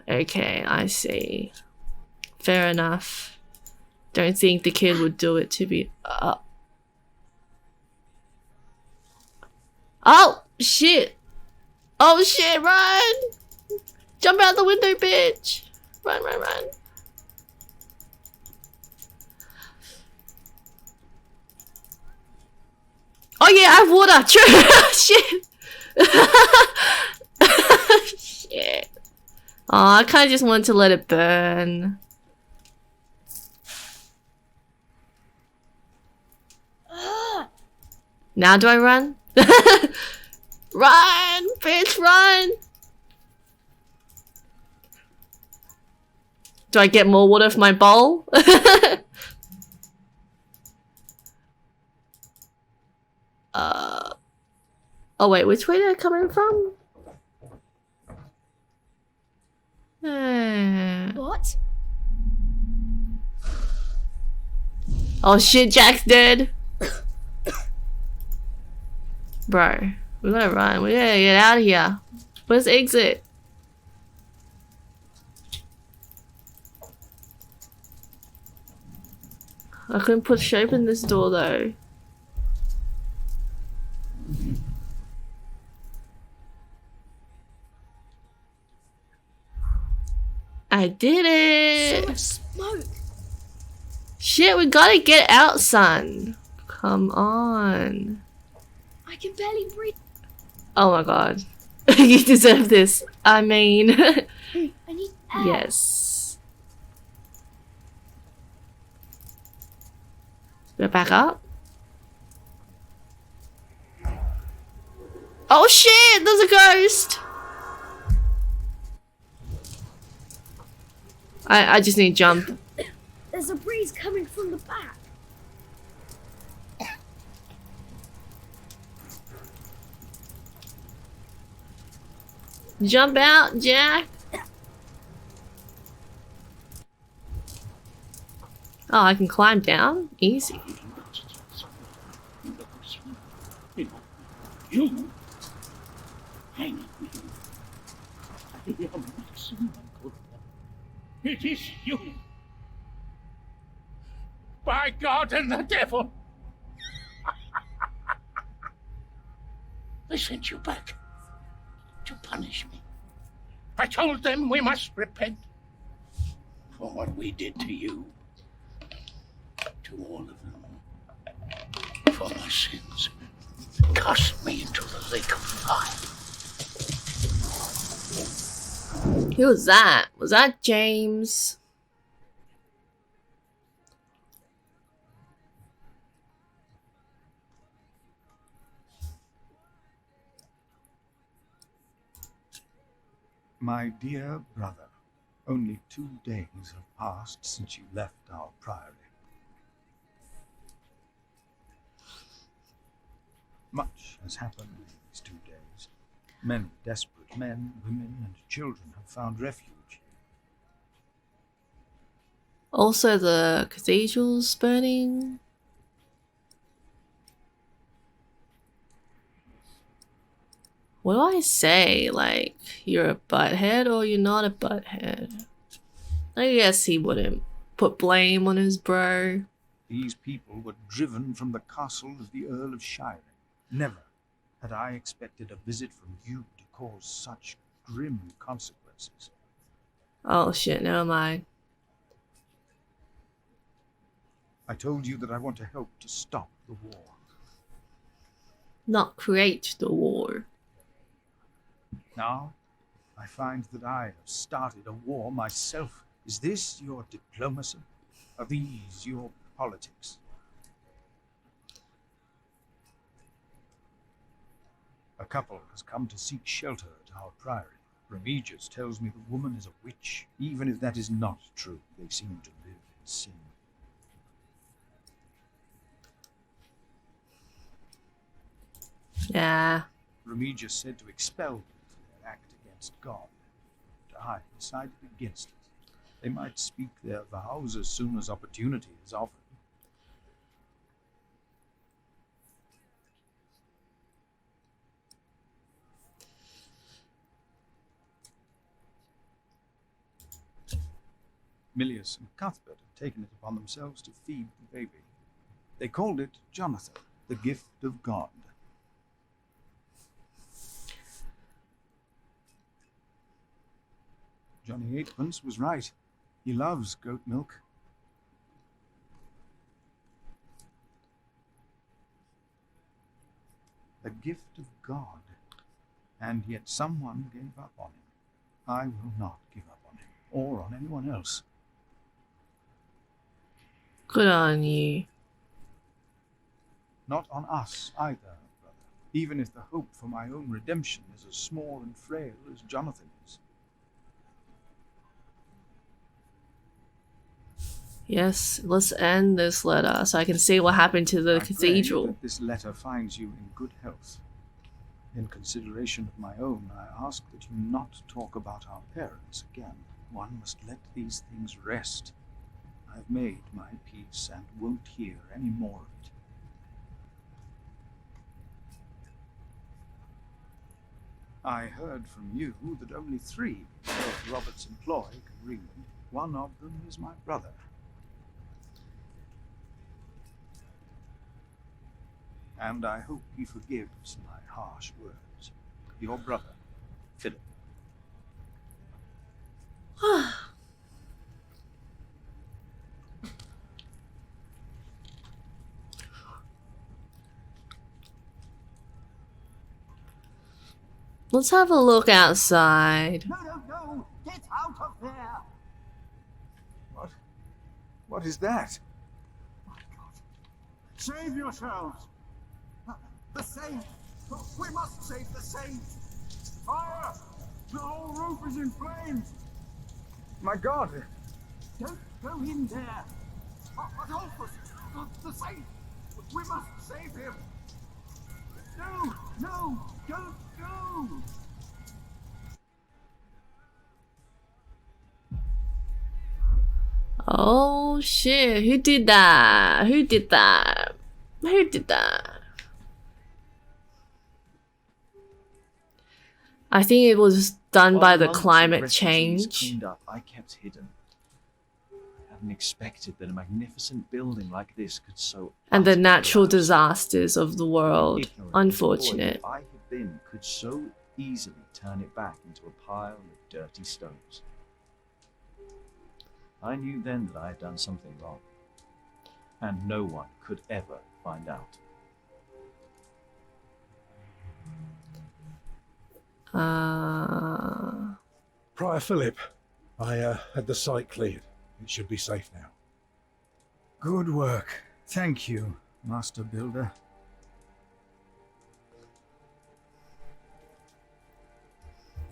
Okay, I see. Fair enough. Don't think the kid would do it to be Oh shit! Oh shit, run! Jump out the window, bitch! Run. Oh yeah, I have water! Shit! Shit. Oh, I kinda just wanted to let it burn. Now do I run? Run! Bitch, run! Do I get more water for my bowl? Oh wait, which way are they coming from? What? Oh shit, Jack's dead. Bro, we gotta run. We gotta get out of here. Where's the exit? I couldn't push open this door though. I did it! So much smoke! Shit, we gotta get out, son. Come on. I can barely breathe. Oh my god. You deserve this. I mean... I need air. Yes. Go back up. Oh shit! There's a ghost! I just need to jump. There's a breeze coming from the back. Jump out, Jack. Oh, I can climb down? Easy. You! Hang me. I am not someone good. It is you! By God and the devil! They sent you back to punish me. I told them we must repent for what we did to you, to all of them, for my sins. Cast me into the lake of fire. Who was that? Was that James? My dear brother, only 2 days have passed since you left our priory. Much has happened in these 2 days. Many desperate men, women, and children have found refuge. Also, the cathedral's burning. What do I say? Like, you're a butthead or you're not a butthead? I guess he wouldn't put blame on his bro. These people were driven from the castle of the Earl of Shiring. Never had I expected a visit from you to cause such grim consequences. Oh shit, never mind. I told you that I want to help to stop the war. Not create the war. Now, I find that I have started a war myself. Is this your diplomacy? Are these your politics? A couple has come to seek shelter at our priory. Remigius tells me the woman is a witch. Even if that is not true, they seem to live in sin. Yeah. Remigius said to expel them for their act against God. And I decided against it. They might speak their vows as soon as opportunity is offered. Milius and Cuthbert had taken it upon themselves to feed the baby. They called it Jonathan, the gift of God. Johnny Eightpence was right. He loves goat milk. The gift of God. And yet someone gave up on him. I will not give up on him, or on anyone else. Good on you. Not on us either, brother. Even if the hope for my own redemption is as small and frail as Jonathan's. Yes, let's end this letter so I can see what happened to the I cathedral. pray that this letter finds you in good health. In consideration of my own, I ask that you not talk about our parents again. One must let these things rest. I've made my peace and won't hear any more of it. I heard from you that only 3 of Robert's employ can read. One of them is my brother. And I hope he forgives my harsh words. Your brother, Philip. Let's have a look outside. No! Get out of there! What is that? Save yourselves! The saint! We must save the saint! Fire! The whole roof is in flames! My God! Don't go in there! Adolphus! The saint! We must save him! No! Don't go! Oh shit, who did that? Who did that? Who did that? I think it was done While by the monks and climate refugees change. cleaned up, I kept hidden. I hadn't expected that a magnificent building like this could so And the utterly natural collapse. disasters of the world. Ignorant little boy Unfortunate. that I had been could so easily turn it back into a pile of dirty stones. I knew then that I had done something wrong, and no one could ever find out. Prior Philip, I had the site cleared. It should be safe now. Good work. Thank you, Master Builder.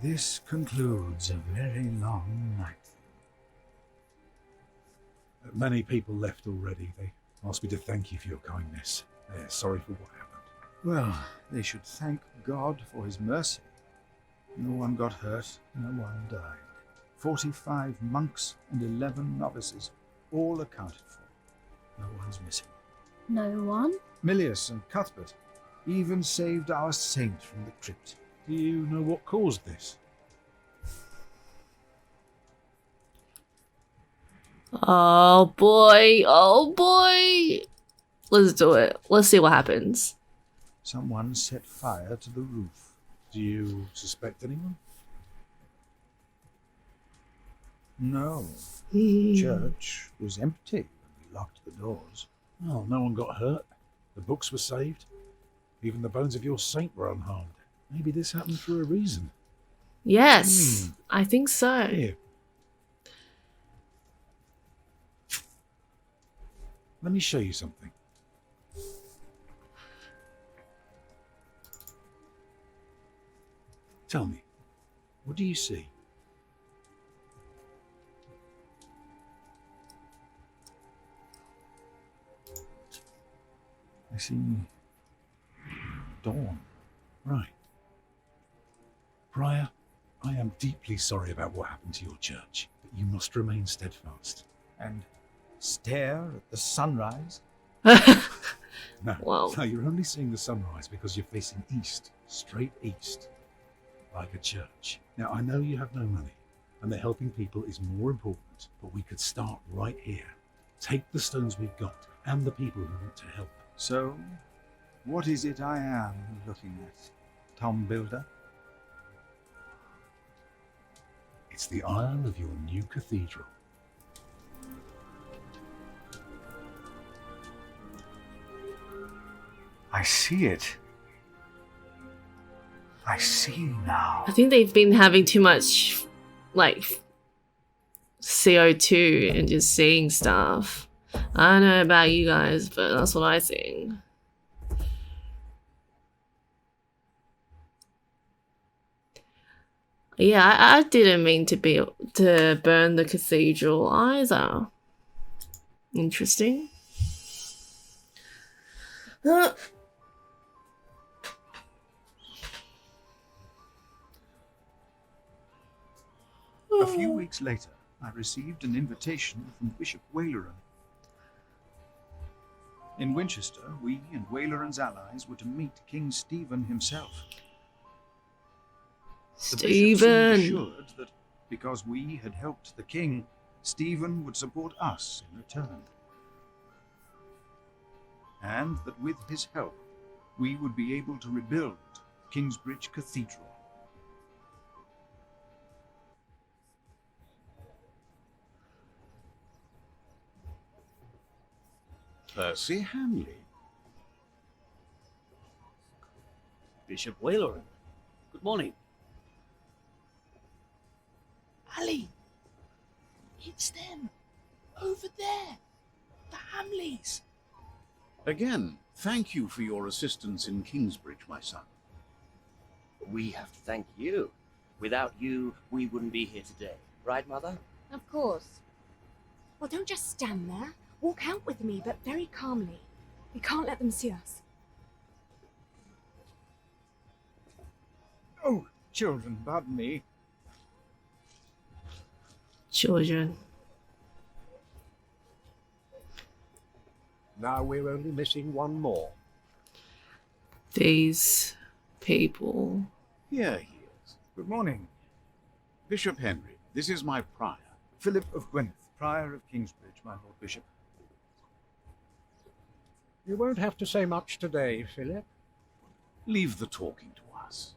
This concludes a very long night. Many people left already. They asked me to thank you for your kindness. They're sorry for what happened. Well, they should thank God for his mercy. No one got hurt, no one died. 45 monks and 11 novices, all accounted for. No one's missing. No one? Milius and Cuthbert even saved our saint from the crypt. Do you know what caused this? Oh boy, oh boy. Let's do it. Let's see what happens. Someone set fire to the roof. Do you suspect anyone? No. The church was empty when we locked the doors. Well, no one got hurt. The books were saved. Even the bones of your saint were unharmed. Maybe this happened for a reason. Yes, I think so. Here. Let me show you something. Tell me, what do you see? I see dawn. Right. Prior, I am deeply sorry about what happened to your church, but you must remain steadfast. And stare at the sunrise? No, Wow. no, you're only seeing the sunrise because you're facing east, straight east, like a church. Now, I know you have no money, and that helping people is more important, but we could start right here. Take the stones we've got, and the people who want to help. So, what is it I am looking at, Tom Builder? It's the aisle of your new cathedral. I see it. I see now. I think they've been having too much, like, CO2 and just seeing stuff. I don't know about you guys, but that's what I think. Yeah, I didn't mean to burn the cathedral either. Interesting. A few weeks later, I received an invitation from Bishop Waleran. In Winchester, we and Waleran's allies were to meet King Stephen himself. The bishop seemed assured that because we had helped the king, Stephen would support us in return. And that with his help, we would be able to rebuild Kingsbridge Cathedral. Percy Hamley. Bishop Waleran. Good morning. Ali! It's them! Over there! The Hamleys! Again, thank you for your assistance in Kingsbridge, my son. We have to thank you. Without you, we wouldn't be here today. Right, Mother? Of course. Well, don't just stand there. Walk out with me, but very calmly. We can't let them see us. Oh, children, pardon me. Children. Now we're only missing one more. These people. Here he is. Good morning. Bishop Henry, this is my prior. Philip of Gwynedd, Prior of Kingsbridge, my Lord Bishop. You won't have to say much today, Philip. Leave the talking to us.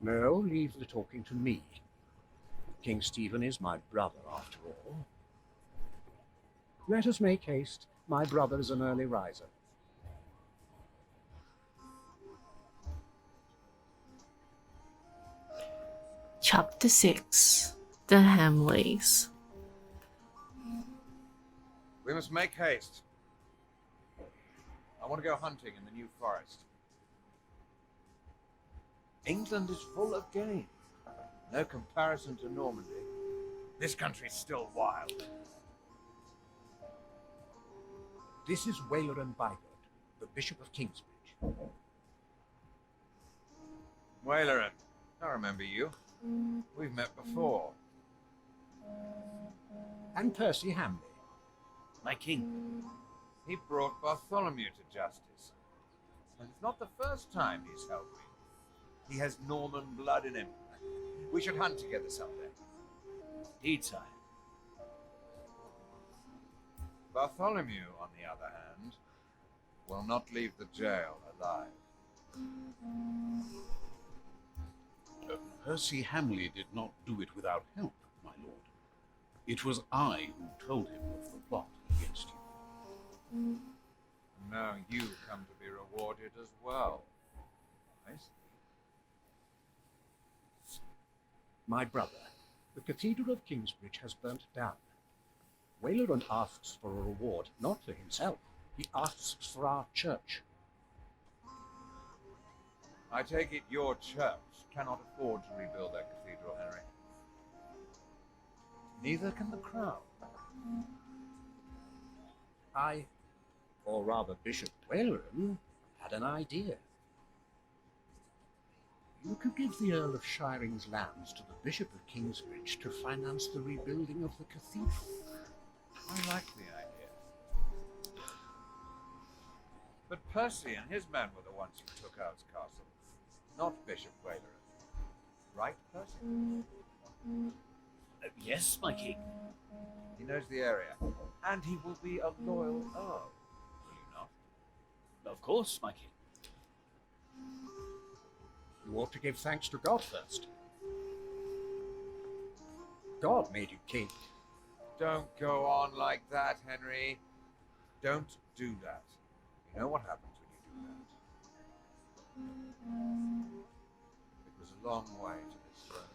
No, leave the talking to me. King Stephen is my brother, after all. Let us make haste. My brother is an early riser. Chapter 6. The Hamleys. We must make haste. I want to go hunting in the New Forest. England is full of game. No comparison to Normandy. This country's still wild. This is Wayler and Bygod, the Bishop of Kingsbridge. Waylerin, I remember you. We've met before. And Percy Hamley, my king. He brought Bartholomew to justice. And it's not the first time he's helped me. He has Norman blood in him. We should hunt together someday. Indeed, sire. Bartholomew, on the other hand, will not leave the jail alive. Percy Hamley did not do it without help, my lord. It was I who told him of the plot against you. And now you come to be rewarded as well. I see. My brother, the Cathedral of Kingsbridge has burnt down. Waylerin asks for a reward, not for himself. He asks for our church. I take it your church cannot afford to rebuild that cathedral, Henry. Neither can the crown. I, or rather Bishop Waylerin, had an idea. You could give the Earl of Shiring's lands to the Bishop of Kingsbridge to finance the rebuilding of the cathedral. I like the idea. But Percy and his men were the ones who took Earl's Castle, not Bishop Waylerin. Right, Percy? Yes, my king. He knows the area, and he will be a loyal Earl, will you not? Of course, my king. You ought to give thanks to God first. God made you king. Don't go on like that, Henry. Don't do that. You know what happens when you do that. It was a long way to this throne.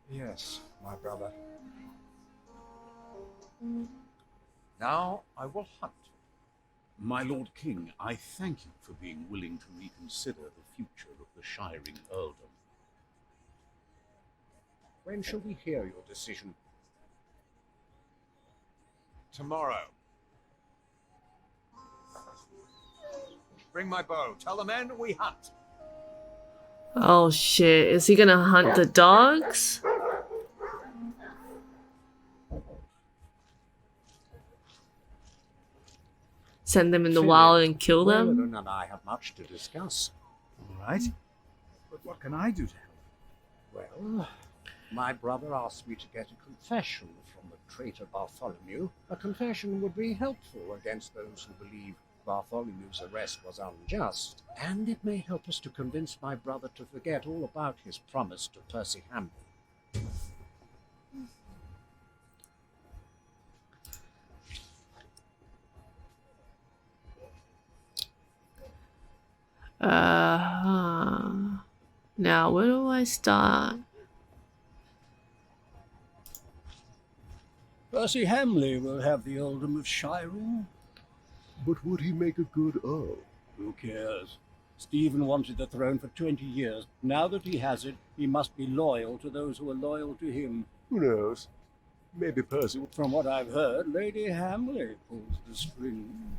Yes, my brother. Now I will hunt. My Lord King, I thank you for being willing to reconsider the future of the Shiring earldom. When shall we hear your decision? Tomorrow. Bring my bow. Tell the men we hunt. Oh shit, is he gonna hunt the dogs? Send them in the wild and kill them? Waylerin and I have much to discuss. All right. But what can I do to help? Well, my brother asked me to get a confession from the traitor Bartholomew. A confession would be helpful against those who believe Bartholomew's arrest was unjust, and it may help us to convince my brother to forget all about his promise to Percy Hamley. Now, where do I start? Percy Hamley will have the earldom of Shiring. But would he make a good earl? Who cares? Stephen wanted the throne for 20 years. Now that he has it, he must be loyal to those who are loyal to him. Who knows? Maybe Percy will... From what I've heard, Lady Hamley pulls the string.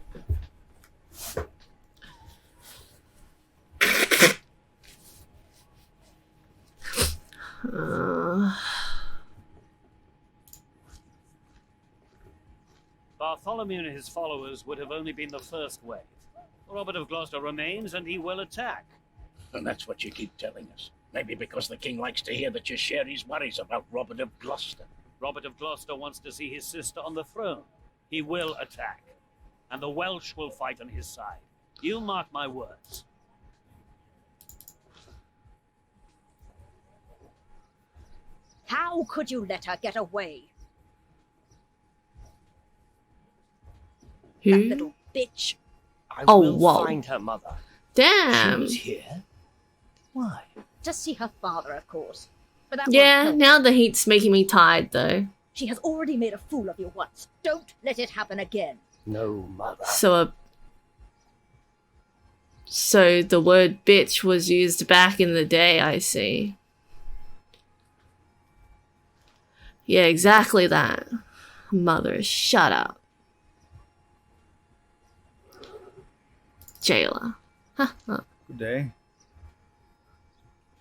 Bartholomew and his followers would have only been the first wave. Robert of Gloucester remains, and he will attack. And that's what you keep telling us. Maybe because the king likes to hear that you share his worries about Robert of Gloucester. Robert of Gloucester wants to see his sister on the throne. He will attack, and the Welsh will fight on his side. You mark my words. How could you let her get away? That Who? little bitch. I Oh, will whoa. find her mother. Damn. She's here? Why? To see her father, of course. But that Yeah, won't help. now the heat's making me tired though. She has already made a fool of you once. Don't let it happen again. No, mother. So the word bitch was used back in the day, I see. Yeah, exactly that. Mother, shut up. Jailer. Good day.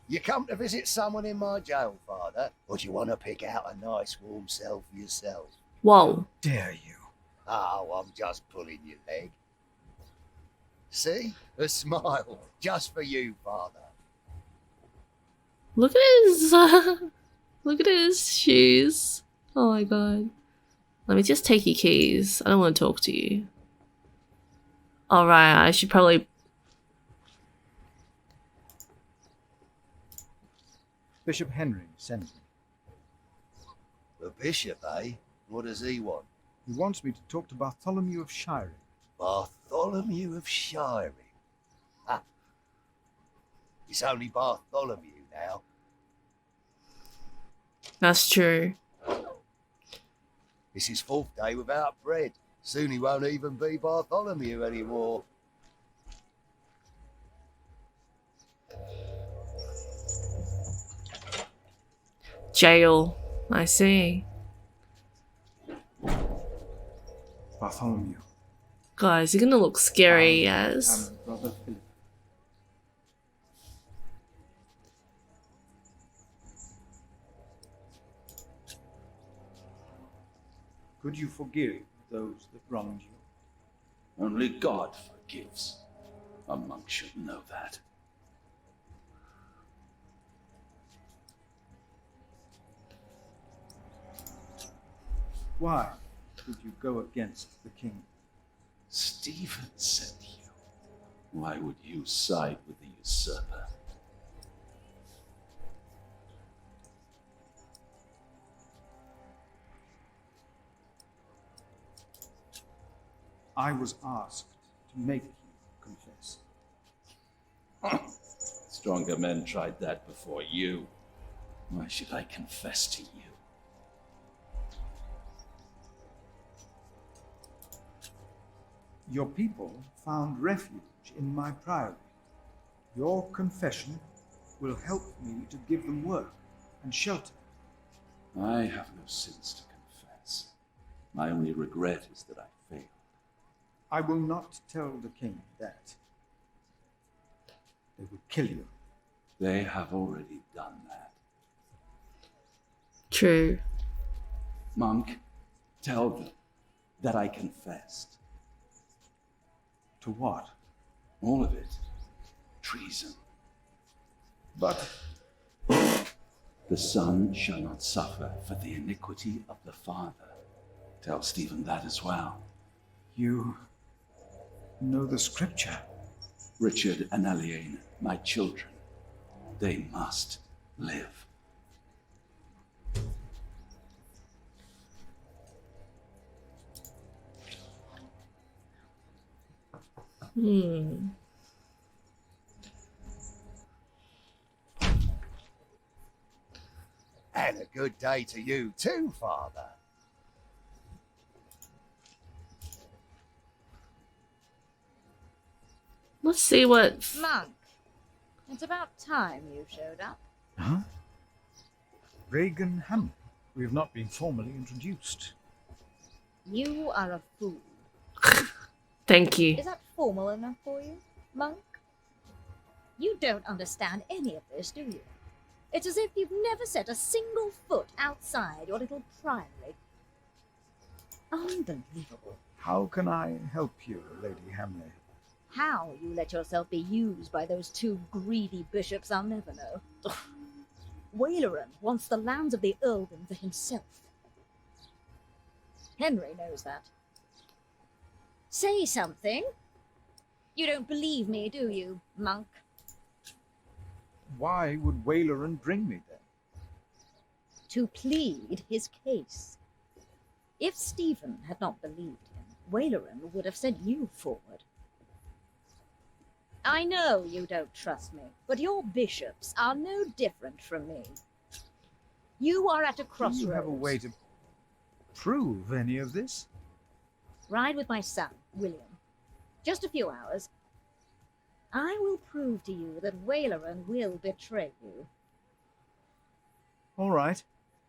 You come to visit someone in my jail, Father? Or do you want to pick out a nice warm cell for yourself? Whoa. Dare you? Oh, I'm just pulling your leg. See? A smile. Just for you, Father. Look at his look at his shoes. Oh my god. Let me just take your keys. I don't want to talk to you. Alright, I should probably... Bishop Henry sends me. The bishop, eh? What does he want? He wants me to talk to Bartholomew of Shiring. Bartholomew of Shiring? Ah. It's only Bartholomew now. That's true. It's his 4th day without bread. Soon he won't even be Bartholomew anymore. Jail. I see. Bartholomew. Guys, you're gonna look scary as... Brother Philip. Could you forgive those that wronged you? Only God forgives. A monk should know that. Why did you go against the king? Stephen sent you. Why would you side with the usurper? I was asked to make you confess. Stronger men tried that before you. Why should I confess to you? Your people found refuge in my priory. Your confession will help me to give them work and shelter. I have no sins to confess. My only regret is that I failed. I will not tell the king that. They will kill you. They have already done that. True. Monk, tell them that I confessed. To what? All of it. Treason. But the son shall not suffer for the iniquity of the father. Tell Stephen that as well. You know the scripture. Richard and Eliane, my children, they must live. And a good day to you too, Father. Let's see what... Monk, it's about time you showed up. Huh? Regan Hamlin. We have not been formally introduced. You are a fool. Thank you. Is that formal enough for you, Monk? You don't understand any of this, do you? It's as if you've never set a single foot outside your little priory. Unbelievable. How can I help you, Lady Hamley? How you let yourself be used by those two greedy bishops, I'll never know. Waleran wants the lands of the earldom for himself. Henry knows that. Say something. You don't believe me, do you, monk? Why would Waleran bring me then? To plead his case. If Stephen had not believed him, Waleran would have sent you forward. I know you don't trust me, but your bishops are no different from me. You are at a crossroads. Do you have a way to prove any of this? Ride with my son, William. Just a few hours. I will prove to you that Waleran will betray you. All right.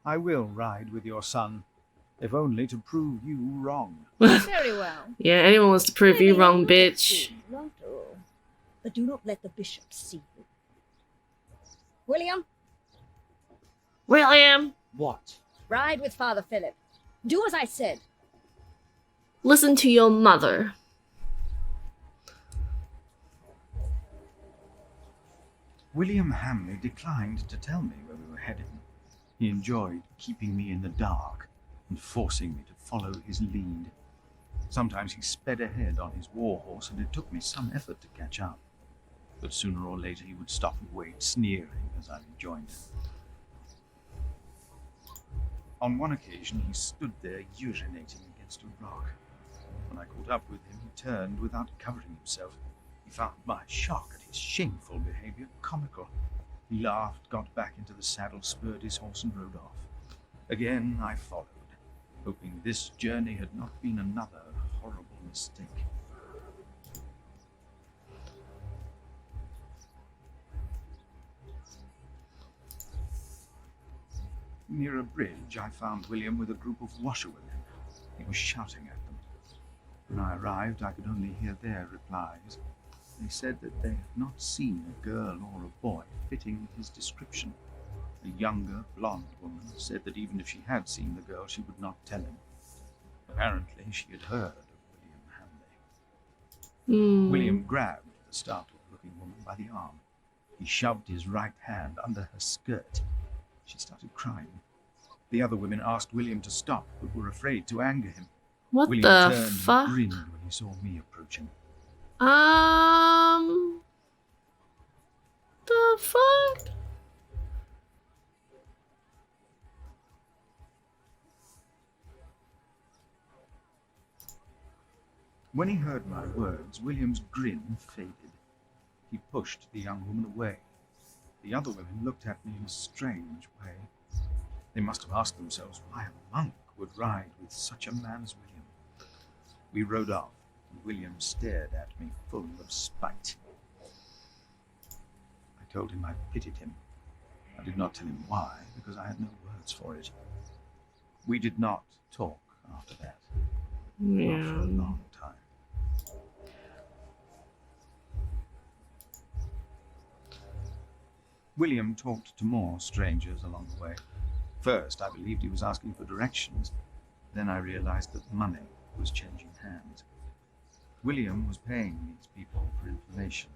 I will ride with your son, if only to prove you wrong. Very well. Yeah, anyone wants to prove you wrong, bitch. After all. But do not let the bishops see you. William? William! What? Ride with Father Philip. Do as I said. Listen to your mother. William Hamley declined to tell me where we were heading. He enjoyed keeping me in the dark and forcing me to follow his lead. Sometimes he sped ahead on his war horse, and it took me some effort to catch up. But sooner or later he would stop and wait, sneering as I rejoined him. On one occasion he stood there urinating against a rock. When I caught up with him, he turned without covering himself. He found my shock at his shameful behavior comical. He laughed, got back into the saddle, spurred his horse, and rode off. Again I followed, hoping this journey had not been another horrible mistake. Near a bridge, I found William with a group of washerwomen. He was shouting at them. When I arrived, I could only hear their replies. They said that they had not seen a girl or a boy fitting his description. A younger, blonde woman said that even if she had seen the girl, she would not tell him. Apparently, she had heard of William Hamley. William grabbed the startled-looking woman by the arm. He shoved his right hand under her skirt. She started crying. The other women asked William to stop, but were afraid to anger him. What William the turned fuck? and grinned when he saw me approaching. The fuck? When he heard my words, William's grin faded. He pushed the young woman away. The other women looked at me in a strange way. They must have asked themselves why a monk would ride with such a man as William. We rode off, and William stared at me full of spite. I told him I pitied him. I did not tell him why, because I had no words for it. We did not talk after that. Not for a long time. William talked to more strangers along the way. First, I believed he was asking for directions. Then I realized that money was changing hands. William was paying these people for information.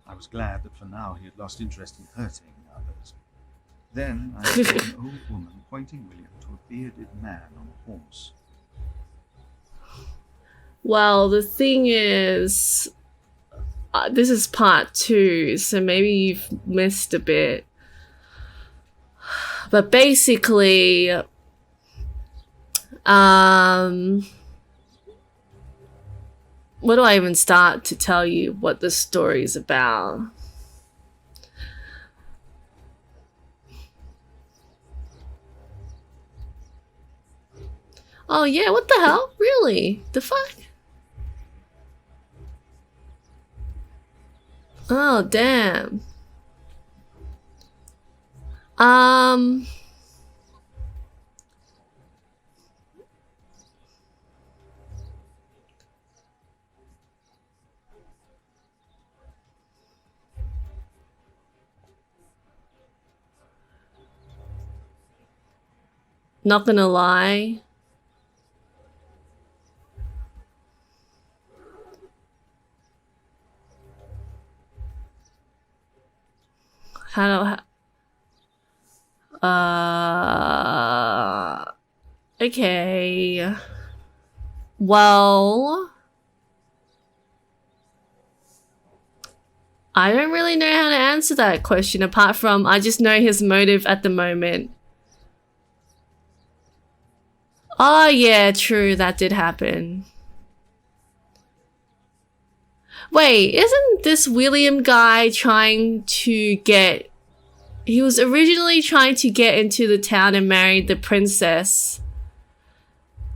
I was glad that for now he had lost interest in hurting others. Then I saw an old woman pointing William to a bearded man on a horse. Well, the thing is, this is part 2, so maybe you've missed a bit. But basically, where do I even start to tell you what the story is about? Oh yeah, what the hell? Really? The fuck? Oh damn. Not gonna lie. How okay. Well, I don't really know how to answer that question apart from I just know his motive at the moment. Oh yeah, true, that did happen. Wait, isn't this William guy trying to get... He was originally trying to get into the town and marry the princess.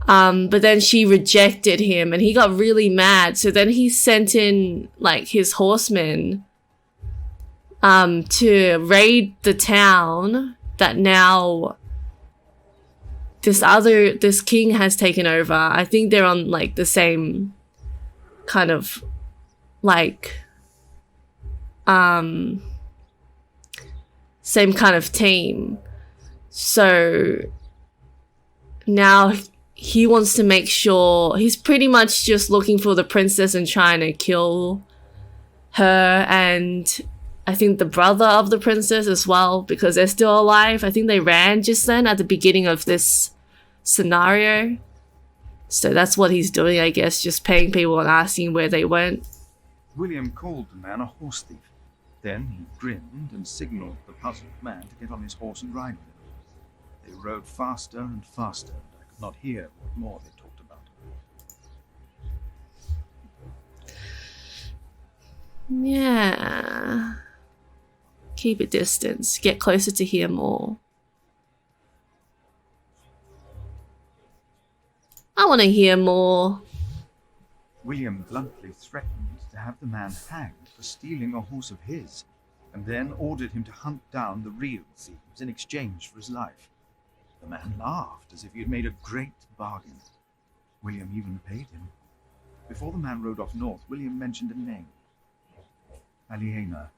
But then she rejected him and he got really mad. So then he sent in like his horsemen to raid the town that now this king has taken over. I think they're on like the same kind of like same kind of team. So now he wants to make sure, he's pretty much just looking for the princess and trying to kill her and I think the brother of the princess as well, because they're still alive. I think they ran just then at the beginning of this scenario. So that's what he's doing, I guess, just paying people and asking where they went. William called the man a horse thief. Then he grinned and signaled the puzzled man to get on his horse and ride with him. They rode faster and faster, and I could not hear what more they talked about. Yeah. Keep a distance. Get closer to hear more. I want to hear more. William bluntly threatened to have the man hanged for stealing a horse of his, and then ordered him to hunt down the real thieves in exchange for his life. The man laughed as if he had made a great bargain. William even paid him. Before the man rode off north, William mentioned a name. Aliena.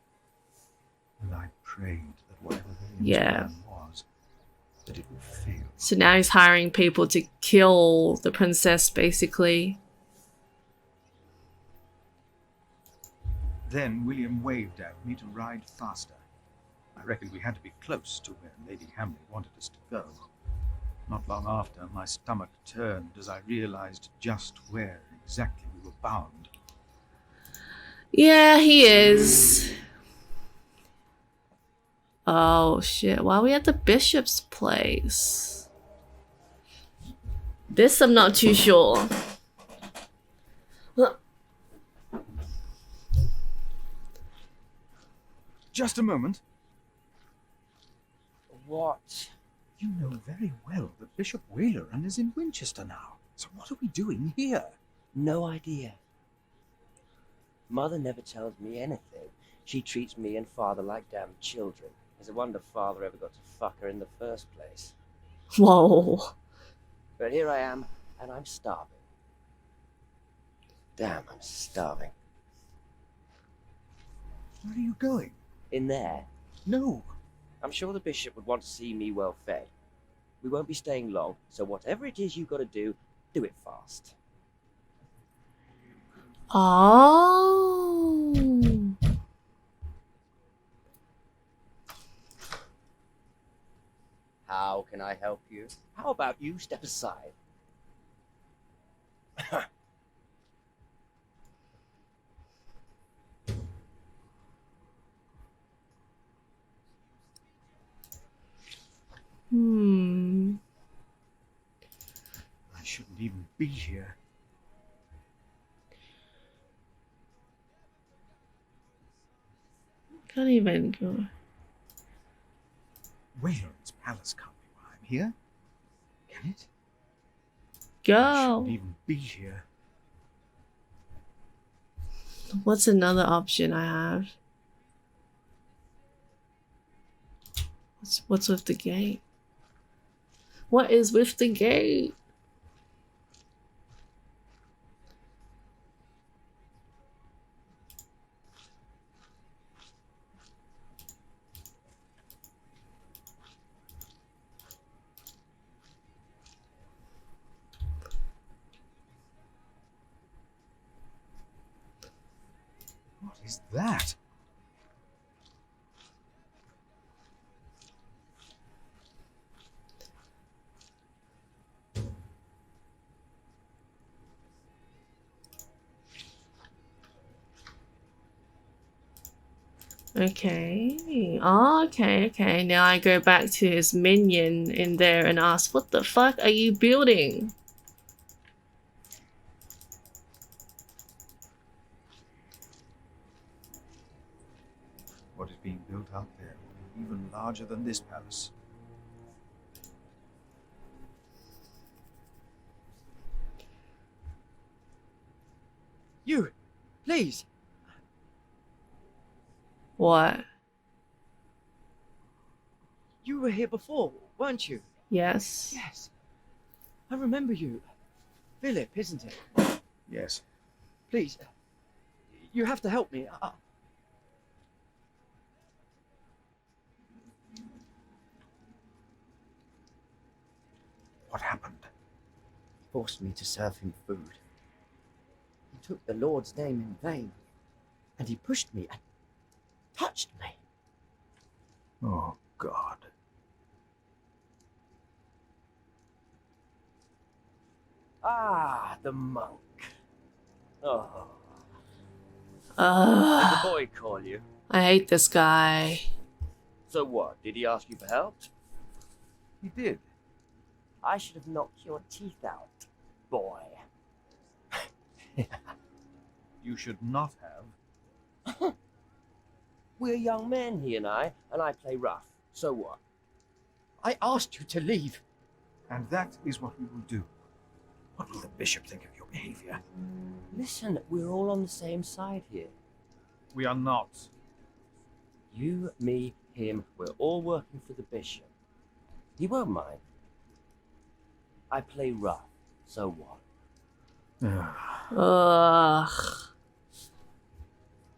And I prayed that whatever William's plan was, that it would fail. So now he's hiring people to kill the princess, basically. Then William waved at me to ride faster. I reckoned we had to be close to where Lady Hamley wanted us to go. Not long after, my stomach turned as I realized just where exactly we were bound. Yeah, he is. Oh shit, why are we at the bishop's place? This I'm not too sure. Just a moment. What? You know very well that Bishop Wayler is in Winchester now. So what are we doing here? No idea. Mother never tells me anything. She treats me and Father like damn children. It's a wonder Father ever got to fuck her in the first place. Whoa. But here I am, and I'm starving. Damn, I'm starving. Where are you going? In there? No. I'm sure the bishop would want to see me well fed. We won't be staying long, so whatever it is you've got to do it fast. Oh. How can I help you? How about you step aside? I shouldn't even be here. Can't even go. Wayland's palace can't be why I'm here. Can it? I Go. shouldn't even be here. What's another option I have? What's with the gate? What is with the gate? What is that? Okay. Oh, okay. Now I go back to his minion in there and ask, what the fuck are you building? What is being built out there, even larger than this palace. You, please. What? You were here before, weren't you? Yes. Yes. I remember you. Philip, isn't it? Yes. Please. You have to help me. What happened? He forced me to serve him food. He took the Lord's name in vain. And he pushed me and touched me. Oh, God. Ah, the monk. Oh. Did Ugh. the boy call you? I hate this guy. So what? Did he ask you for help? He did. I should have knocked your teeth out, boy. You should not have. We're young men, he and I play rough. So what? I asked you to leave. And that is what we will do. What will the bishop think of your behavior? Listen, we're all on the same side here. We are not. You, me, him, we're all working for the bishop. He won't mind. I play rough, so what? Ugh.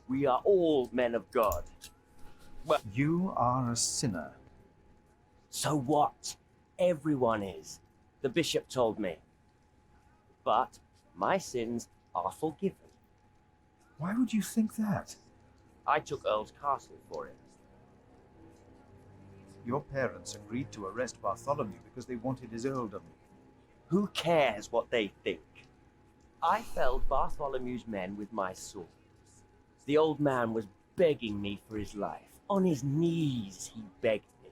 We are all men of God. Well, you are a sinner. So what? Everyone is. The bishop told me. But my sins are forgiven. Why would you think that? I took Earl's castle for it. Your parents agreed to arrest Bartholomew because they wanted his earldom. Who cares what they think? I felled Bartholomew's men with my sword. The old man was begging me for his life. On his knees, he begged me.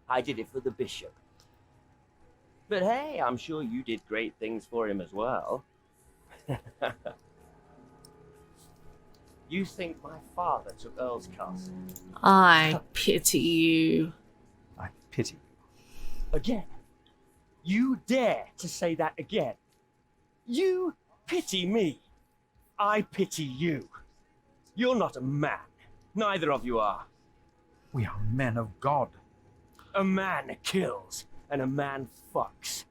I did it for the bishop. But hey, I'm sure you did great things for him as well. You think my father took Earl's castle? I pity you. I pity you. Again? You dare to say that again? You pity me. I pity you. You're not a man. Neither of you are. We are men of God. A man kills, and a man fucks.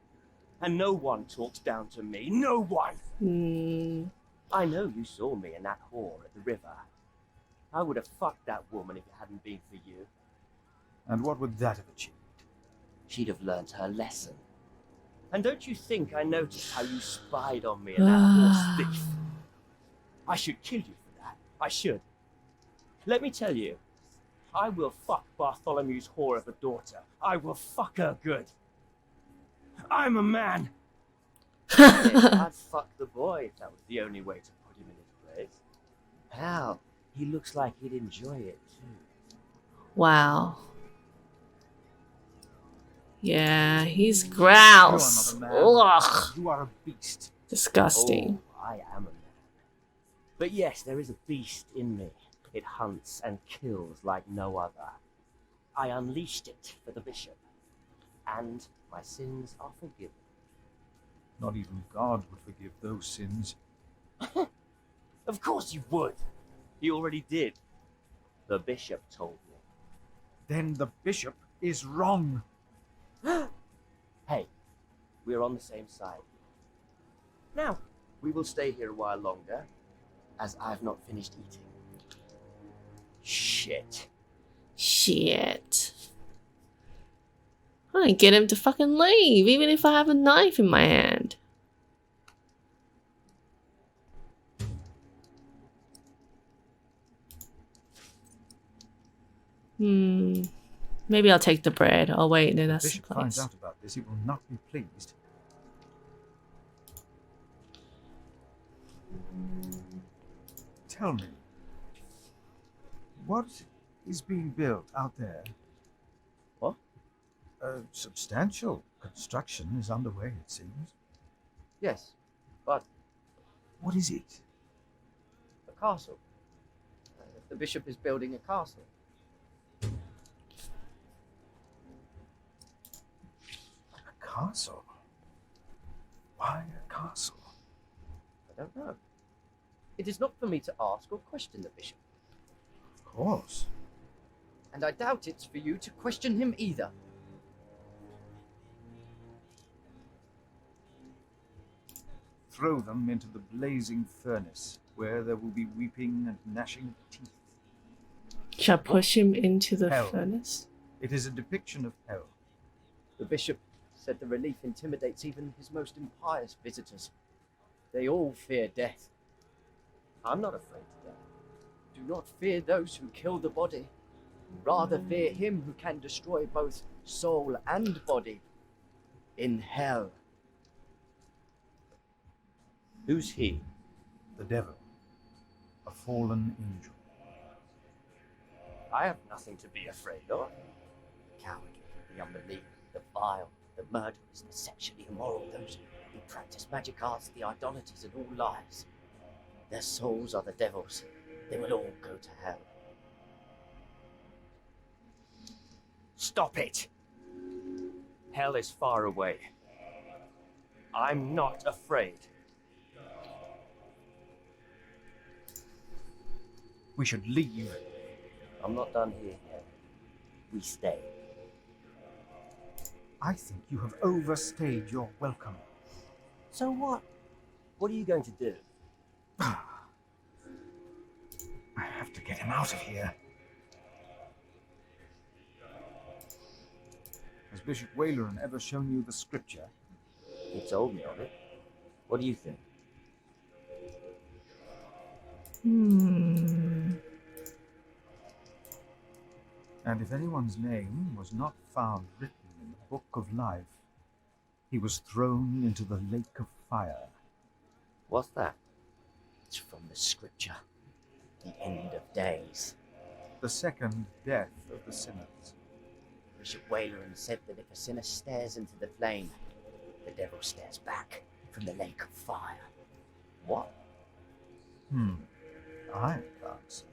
And no one talks down to me. No one! I know you saw me in that whore at the river. I would have fucked that woman if it hadn't been for you. And what would that have achieved? She'd have learnt her lesson. And don't you think I noticed how you spied on me and that horse thief? I should kill you for that. I should. Let me tell you, I will fuck Bartholomew's whore of a daughter. I will fuck her good. I'm a man. I'd fuck the boy if that was the only way to put him in his place. Hell, he looks like he'd enjoy it too. Wow. Yeah, he's grouse. You are not a man. Ugh. You are a beast. Disgusting. Oh, I am a man. But yes, there is a beast in me. It hunts and kills like no other. I unleashed it for the bishop. And my sins are forgiven. Not even God would forgive those sins. Of course you would. He already did. The bishop told me. Then the bishop is wrong. Hey, we're on the same side. Now, we will stay here a while longer, as I've not finished eating. Shit. I'm gonna get him to fucking leave, even if I have a knife in my hand. Maybe I'll take the bread. I'll wait in If the a bishop place. finds out about this, he will not be pleased. Tell me, What is being built out there? What? A substantial construction is underway, it seems. Yes, but... What is it? A castle. The bishop is building a castle. A castle? Why a castle? I don't know. It is not for me to ask or question the bishop. Of course. And I doubt it's for you to question him either. Throw them into the blazing furnace, where there will be weeping and gnashing of teeth. Shall push him into the Hell. furnace? It is a depiction of hell. The bishop said the relief intimidates even his most impious visitors. They all fear death. I'm not afraid of death. Do not fear those who kill the body. Rather fear him who can destroy both soul and body in hell. Who's he? The devil. A fallen angel. I have nothing to be afraid of. The coward, the unbelieving, the vile, the murderers, the sexually immoral, those who practice magic arts, the idolaters, and all lies. Their souls are the devil's. They will all go to hell. Stop it! Hell is far away. I'm not afraid. We should leave. I'm not done here yet. We stay. I think you have overstayed your welcome. So what? What are you going to do? I have to get him out of here. Has Bishop Waleran ever shown you the scripture? He told me of it. What do you think? And if anyone's name was not found written in the book of life, he was thrown into the lake of fire. What's that? It's from the scripture. The end of days. The second death of the sinners. Bishop Waleran said that if a sinner stares into the flame, the devil stares back from the lake of fire. What? I can't say.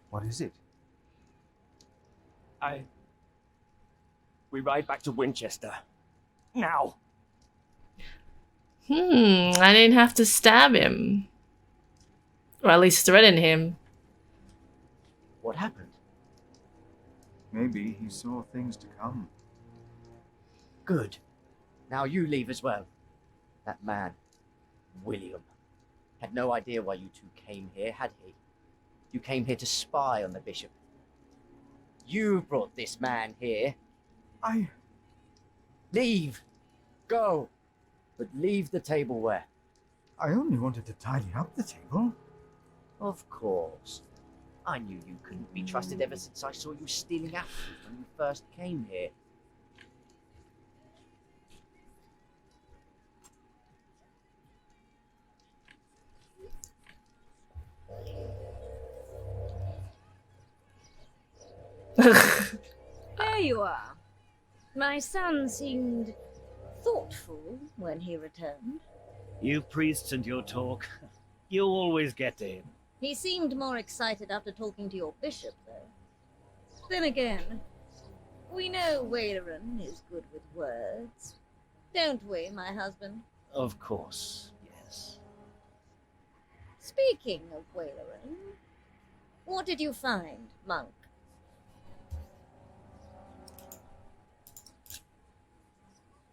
What is it? We ride back to Winchester. Now! I didn't have to stab him. Or at least threaten him. What happened? Maybe he saw things to come. Good. Now you leave as well. That man, William, had no idea why you two came here, had he? You came here to spy on the bishop. You brought this man here. Leave. Go. But leave the tableware. I only wanted to tidy up the table. Of course. I knew you couldn't be trusted ever since I saw you stealing apples when you first came here. There you are. My son seemed thoughtful when he returned. You priests and your talk. You always get to him. He seemed more excited after talking to your bishop, though. Then again, we know Waleran is good with words. Don't we, my husband? Of course, yes. Speaking of Waleran, what did you find, monk?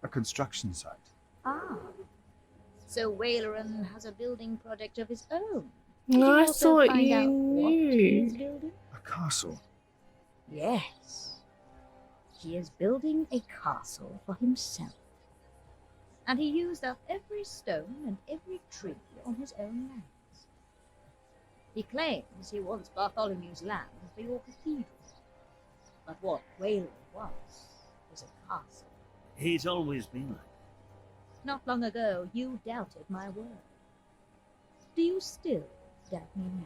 A construction site. Ah. So Waleran has a building project of his own. I also thought find you out what he is knew. building? A castle. Yes. He is building a castle for himself. And he used up every stone and every tree on his own lands. He claims he wants Bartholomew's land for your cathedral. But what Whaler was a castle. He's always been like that. Not long ago, you doubted my word. Do you still doubt me now,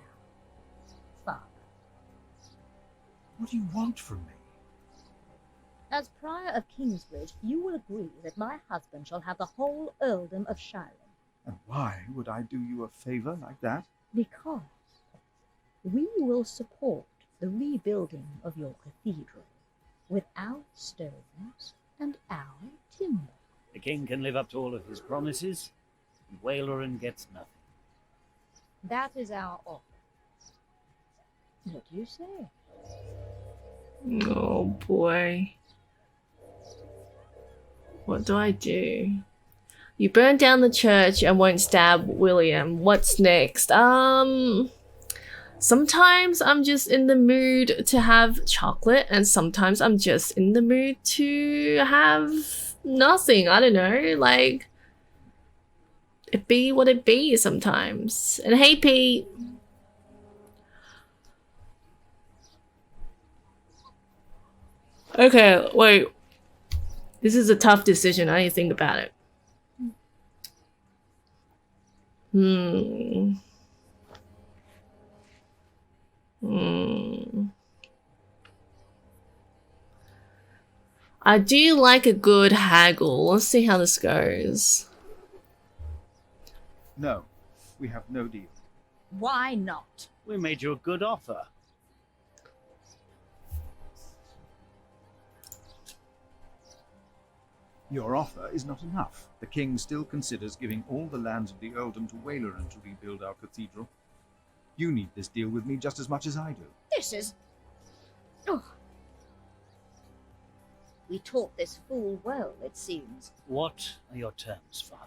Father? What do you want from me? As Prior of Kingsbridge, you will agree that my husband shall have the whole earldom of Shiren. And why would I do you a favor like that? Because we will support the rebuilding of your cathedral with our stones and our timber. The king can live up to all of his promises, and Whalerin gets nothing. That is our offer. What do you say? Oh boy. What do I do? You burn down the church and won't stab William. What's next? Sometimes I'm just in the mood to have chocolate, and sometimes I'm just in the mood to have nothing. I don't know, like it be what it be sometimes. And hey, Pete. Okay, wait. This is a tough decision. I need to think about it. I do like a good haggle. Let's see how this goes. No, we have no deal. Why not? We made you a good offer. Your offer is not enough. The king still considers giving all the lands of the earldom to Whalerin to rebuild our cathedral. You need this deal with me just as much as I do. This is... Oh. We taught this fool well, it seems. What are your terms, Father?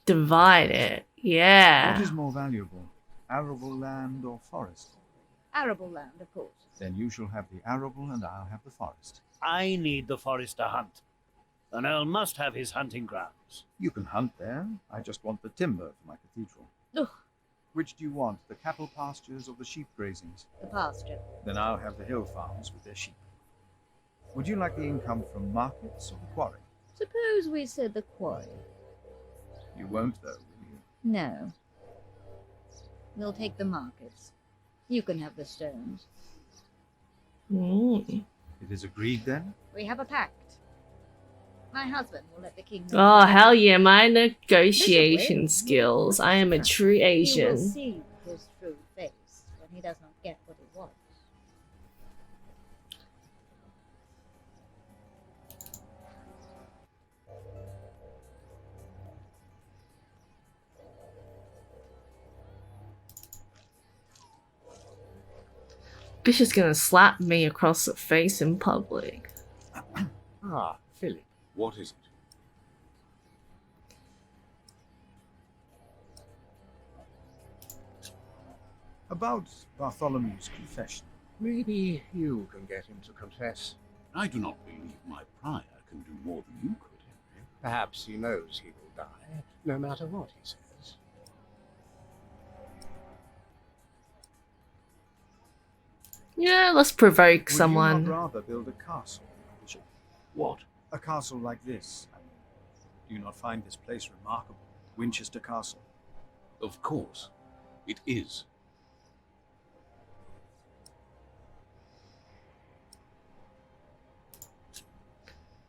Divide it. Yeah. What is more valuable, arable land or forest? Arable land, of course. Then you shall have the arable and I'll have the forest. I need the forest to hunt. An earl must have his hunting grounds. You can hunt there. I just want the timber for my cathedral. Ugh. Which do you want, the cattle pastures or the sheep grazings? The pasture. Then I'll have the hill farms with their sheep. Would you like the income from markets or the quarry? Suppose we said the quarry. You won't, though, will you? No. We'll take the markets. You can have the stones. Mm. It is agreed, then? We have a pact. My husband will let the king know. Oh, hell yeah, my negotiation skills. I am a true You will Asian. see his true face when he does not get what he wants. Bitch is gonna slap me across the face in public. Ah, Philip, what is it? About Bartholomew's confession. Maybe you can get him to confess. I do not believe my prior can do more than you could, Henry. Perhaps he knows he will die, no matter what he says. Yeah, let's provoke Would someone. you not rather build a castle, Bishop? What? A castle like this. I mean, do you not find this place remarkable? Winchester Castle. Of course. It is.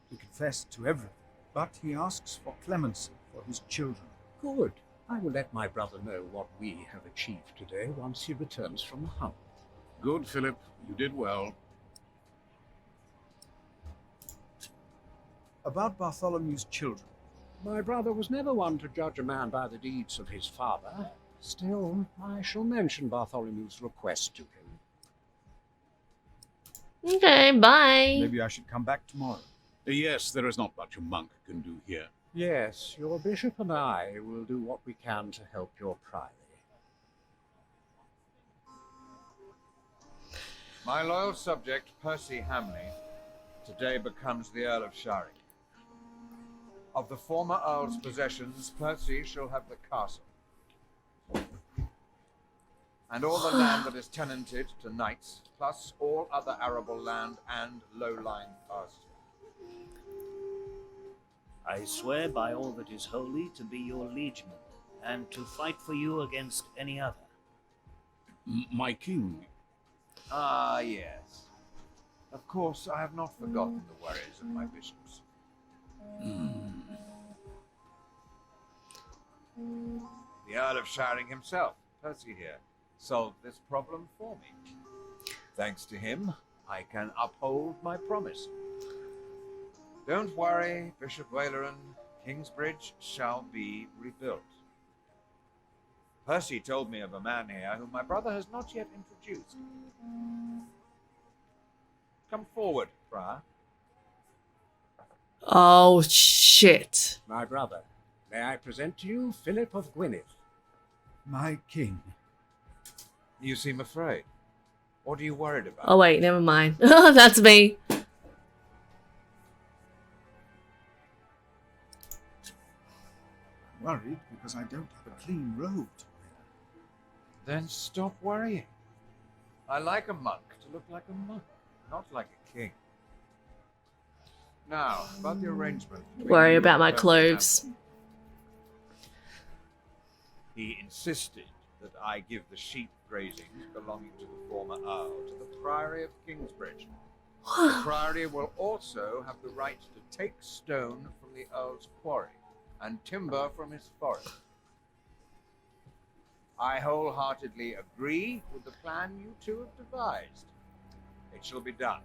He confessed to everything, but he asks for clemency for his children. Good. I will let my brother know what we have achieved today once he returns from the hunt. Good, Philip. You did well. About Bartholomew's children. My brother was never one to judge a man by the deeds of his father. Still, I shall mention Bartholomew's request to him. Okay, bye. Maybe I should come back tomorrow. Yes, there is not much a monk can do here. Yes, your bishop and I will do what we can to help your priory. My loyal subject, Percy Hamley, today becomes the Earl of Shiren. Of the former Earl's possessions, Percy shall have the castle. and all the land that is tenanted to knights, plus all other arable land and low-lying pasture. I swear by all that is holy to be your liegeman, and to fight for you against any other. My king. Ah, yes. Of course, I have not forgotten the worries of my bishops. The Earl of Shiring himself, Percy here, solved this problem for me. Thanks to him, I can uphold my promise. Don't worry, Bishop Waleran. Kingsbridge shall be rebuilt. Percy told me of a man here whom my brother has not yet introduced. Come forward, Friar. Oh, shit. My brother, may I present to you Philip of Gwynedd? My king. You seem afraid. What are you worried about? Oh, wait, never mind. That's me. Worried because I don't have a clean robe to wear. Then stop worrying. I like a monk to look like a monk, not like a king. Now, about the arrangement. Worry about my clothes. He insisted that I give the sheep grazings belonging to the former Earl to the Priory of Kingsbridge. The Priory will also have the right to take stone from the Earl's quarry and timber from his forest. I wholeheartedly agree with the plan you two have devised. It shall be done.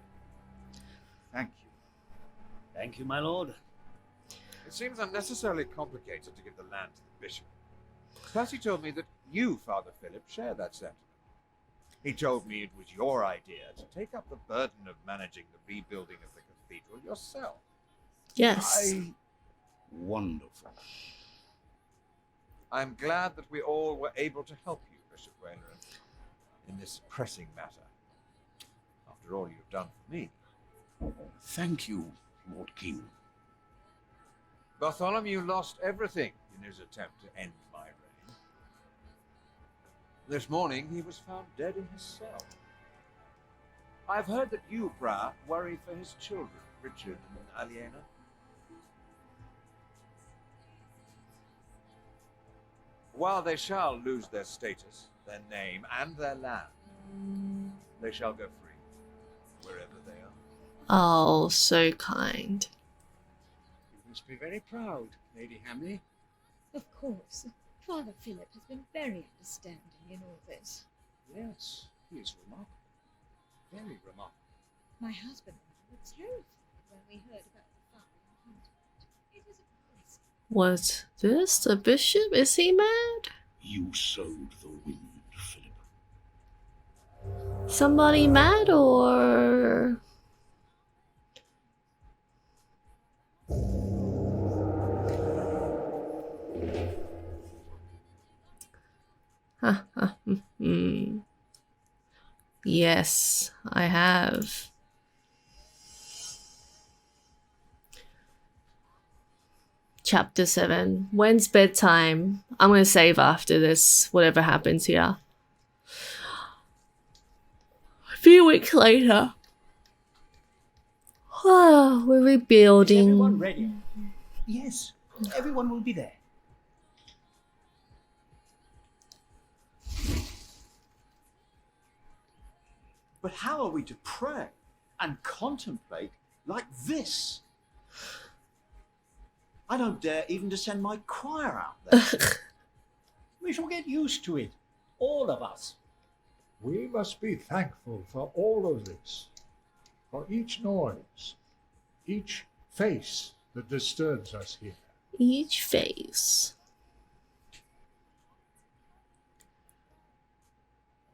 Thank you. Thank you, my lord. It seems unnecessarily complicated to give the land to the bishop. Percy told me that you, Father Philip, share that sentiment. He told me it was your idea to take up the burden of managing the rebuilding of the cathedral yourself. Yes. Wonderful. I'm glad that we all were able to help you, Bishop Waleran, in this pressing matter. After all you've done for me. Thank you, Lord King. Bartholomew lost everything in his attempt to end my reign. This morning he was found dead in his cell. I've heard that you, Prior, worry for his children, Richard and Aliena. While they shall lose their status, their name, and their land, they shall go free, wherever they are. Oh, so kind. You must be very proud, Lady Hamley. Of course. Father Philip has been very understanding in all this. Yes, he is remarkable. Very remarkable. My husband and I were terrified when we heard about the fire in Hunterwood. It was a place. Was this the bishop? Is he mad? You sowed the wind, Philip. Somebody mad or... Yes, I have. Chapter 7. When's bedtime? I'm going to save after this, whatever happens here. A few weeks later. Oh, we're rebuilding. Is everyone ready? Yes, everyone will be there. But how are we to pray and contemplate like this? I don't dare even to send my choir out there. We shall get used to it, all of us. We must be thankful for all of this, for each noise, each face that disturbs us here. Each face.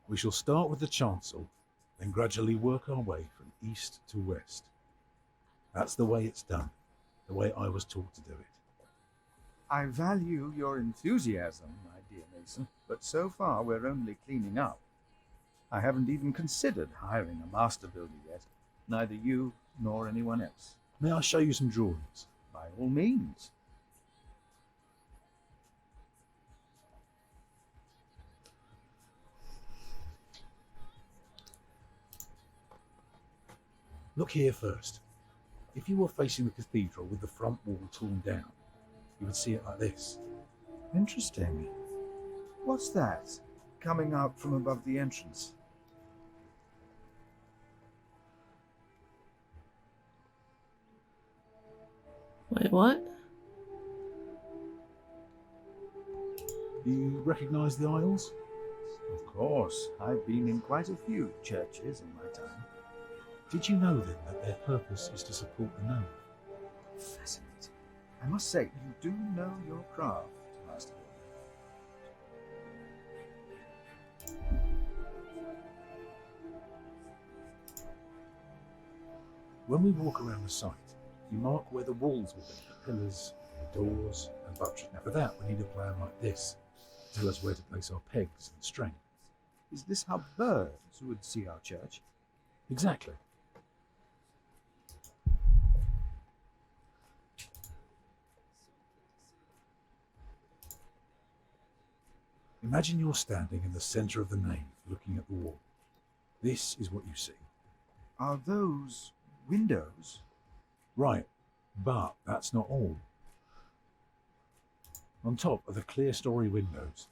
We shall start with the chancel, then gradually work our way from east to west. That's the way it's done, the way I was taught to do it. I value your enthusiasm, my dear Mason, but so far we're only cleaning up. I haven't even considered hiring a master builder yet, neither you nor anyone else. May I show you some drawings? By all means. Look here first. If you were facing the cathedral with the front wall torn down, you would see it like this. Interesting. What's that coming out from above the entrance? Wait, what? Do you recognise the aisles? Of course. I've been in quite a few churches in my time. Did you know then that their purpose is to support the nave? Fascinating. I must say, you do know your craft, Master. When we walk around the site, you mark where the walls will be, the pillars, the doors, and buttresses. Now for that, we need a plan like this to tell us where to place our pegs and string. Is this how birds would see our church? Exactly. Imagine you're standing in the centre of the nave, looking at the wall. This is what you see. Are those windows? Right, but that's not all. On top are the clear story windows.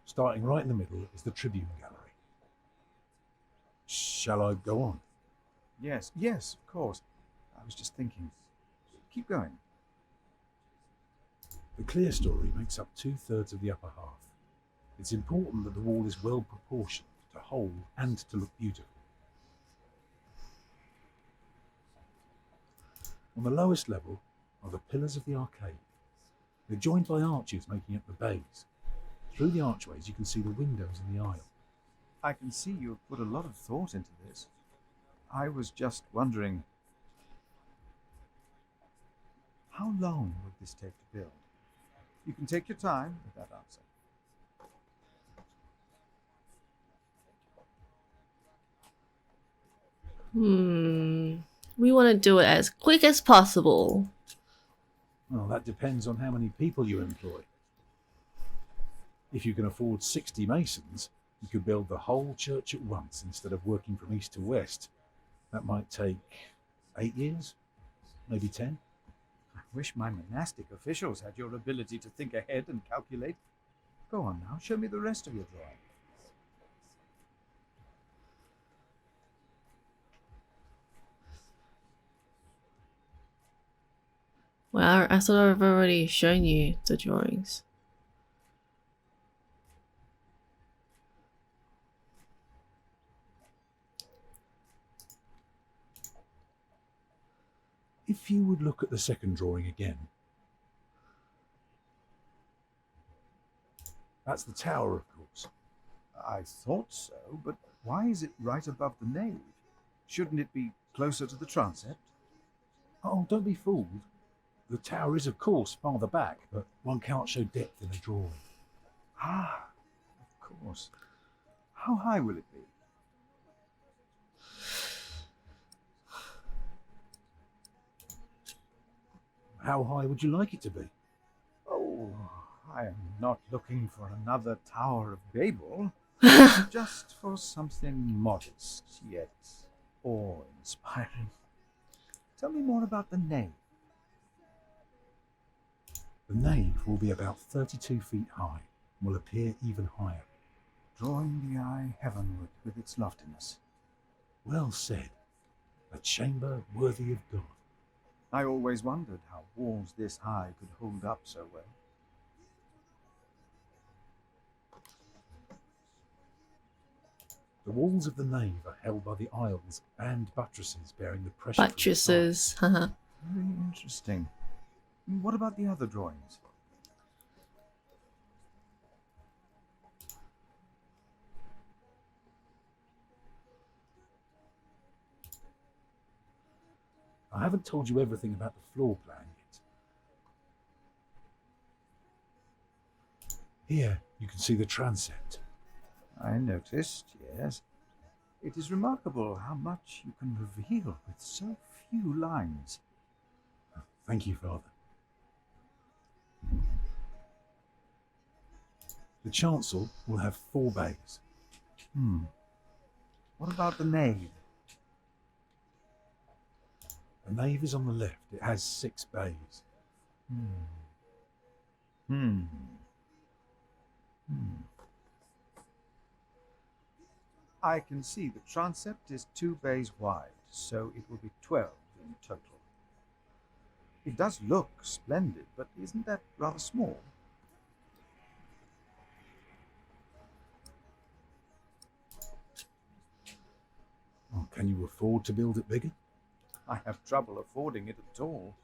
Starting right in the middle is the tribune gallery. Shall I go on? Yes, of course. I was just thinking. Keep going. The clear story makes up 2/3 of the upper half. It's important that the wall is well proportioned to hold and to look beautiful. On the lowest level are the pillars of the arcade. They're joined by arches making up the bays. Through the archways you can see the windows in the aisle. I can see you've put a lot of thought into this. I was just wondering, how long would this take to build? You can take your time with that answer. We want to do it as quick as possible. Well, that depends on how many people you employ. If you can afford 60 masons, you could build the whole church at once instead of working from east to west. That might take 8 years, maybe 10. I wish my monastic officials had your ability to think ahead and calculate. Go on now, show me the rest of your drawing. Well, I thought I've already shown you the drawings. If you would look at the second drawing again. That's the tower, of course. I thought so, but why is it right above the nave? Shouldn't it be closer to the transept? Oh, don't be fooled. The tower is, of course, farther back, but one can't show depth in a drawing. Ah, of course. How high will it be? How high would you like it to be? Oh, I am not looking for another Tower of Babel. Just for something modest, yet awe-inspiring. Tell me more about the nave. The nave will be about 32 feet high and will appear even higher. Drawing the eye heavenward with its loftiness. Well said. A chamber worthy of God. I always wondered how walls this high could hold up so well. The walls of the nave are held by the aisles and buttresses bearing the pressure. Buttresses, haha. Very interesting. What about the other drawings? I haven't told you everything about the floor plan yet. Here you can see the transept. I noticed, yes. It is remarkable how much you can reveal with so few lines. Thank you, Father. The chancel will have 4 bays. What about the nave? The nave is on the left. It has 6 bays. I can see the transept is 2 bays wide, so it will be 12 in total. It does look splendid, but isn't that rather small? Oh, can you afford to build it bigger? I have trouble affording it at all.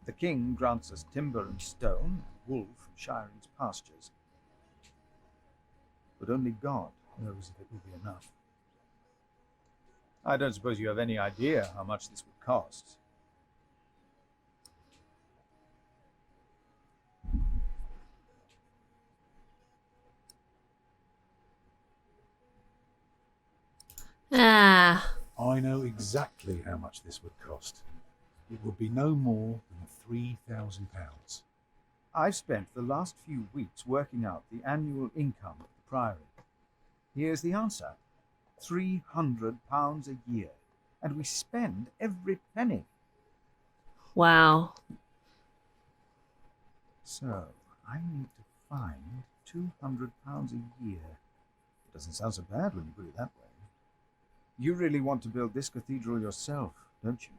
The king grants us timber and stone, and wool from Shiring's pastures. But only God knows if it will be enough. I don't suppose you have any idea how much this would cost. Ah. I know exactly how much this would cost. It would be no more than £3,000. I've spent the last few weeks working out the annual income of the priory. Here's the answer. £300 a year. And we spend every penny. Wow. So, I need to find £200 a year. It doesn't sound so bad when you put it that way. You really want to build this cathedral yourself, don't you?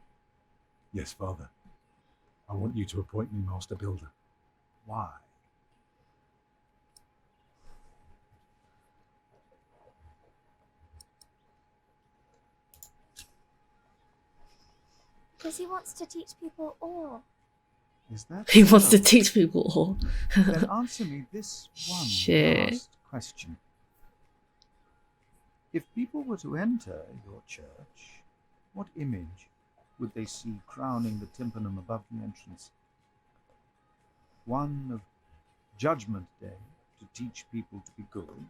Yes, Father. I want you to appoint me Master Builder. Why? Because he wants to teach people all. Is that He wants to so? teach people all. Then answer me this one Shit. last question. If people were to enter your church, what image would they see crowning the tympanum above the entrance? One of Judgment Day to teach people to be good,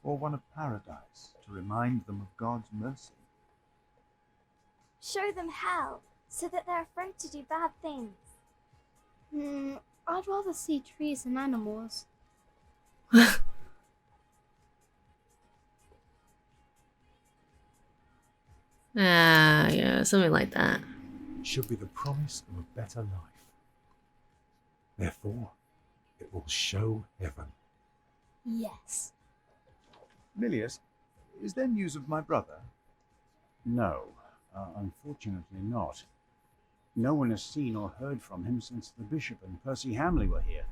or one of paradise to remind them of God's mercy? Show them hell, so that they're afraid to do bad things. I'd rather see trees and animals. Ah, yeah, something like that. It should be the promise of a better life. Therefore, it will show heaven. Yes. Milius, is there news of my brother? No, unfortunately not. No one has seen or heard from him since the bishop and Percy Hamley were here.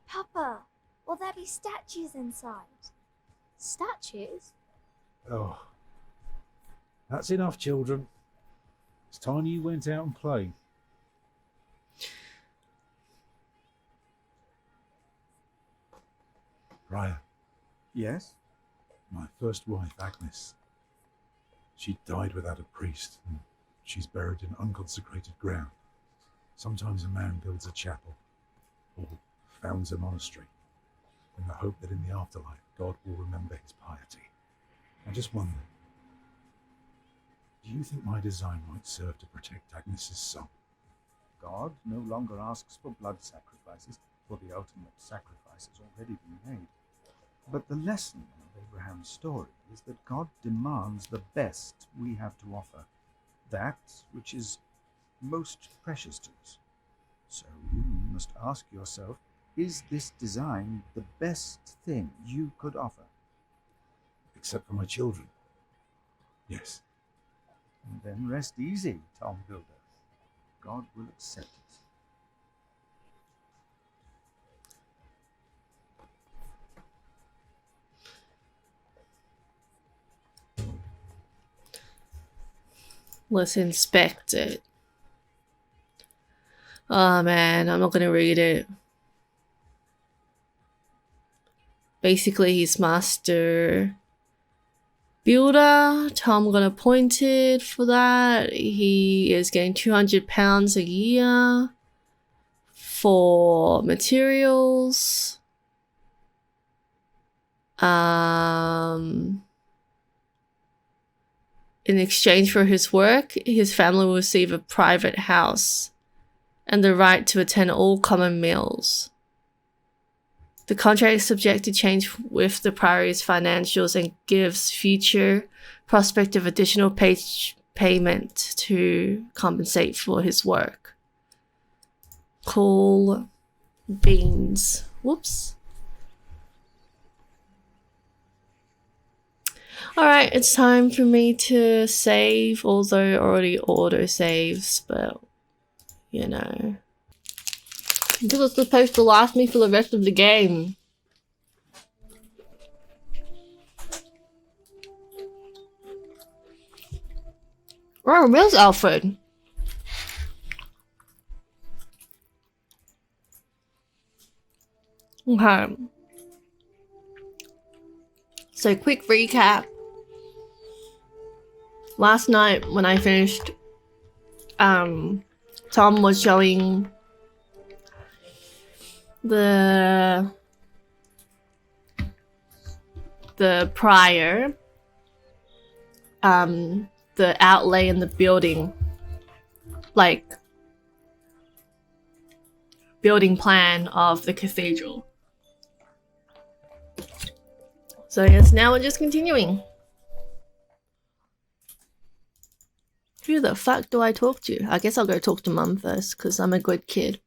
Papa, will there be statues inside? Statues? Oh, that's enough, children. It's time you went out and played. Briar. Yes? My first wife, Agnes. She died without a priest, and she's buried in unconsecrated ground. Sometimes a man builds a chapel, or founds a monastery, in the hope that in the afterlife God will remember his piety. I just wonder, do you think my design might serve to protect Agnes's son? God no longer asks for blood sacrifices, for the ultimate sacrifice has already been made. But the lesson of Abraham's story is that God demands the best we have to offer, that which is most precious to us. So you must ask yourself, is this design the best thing you could offer? Except for my children. Yes. And then rest easy, Tom Builder. God will accept it. Let's inspect it. Oh man, I'm not gonna read it. Basically, he's master builder. Tom got appointed for that. He is getting £200 a year for materials. In exchange for his work, his family will receive a private house and the right to attend all common meals. The contract is subject to change with the prior's financials and gives future prospective additional payment to compensate for his work. Cool beans. Whoops. Alright, it's time for me to save, although I already auto saves, but you know. This was supposed to last me for the rest of the game. Oh, where's Alfred? Okay. So quick recap. Last night when I finished, Tom was showing the prior, the outlay in the building, like building plan of the cathedral. So I guess now we're just continuing. Who the fuck do I talk to? I guess I'll go talk to Mum first, because I'm a good kid.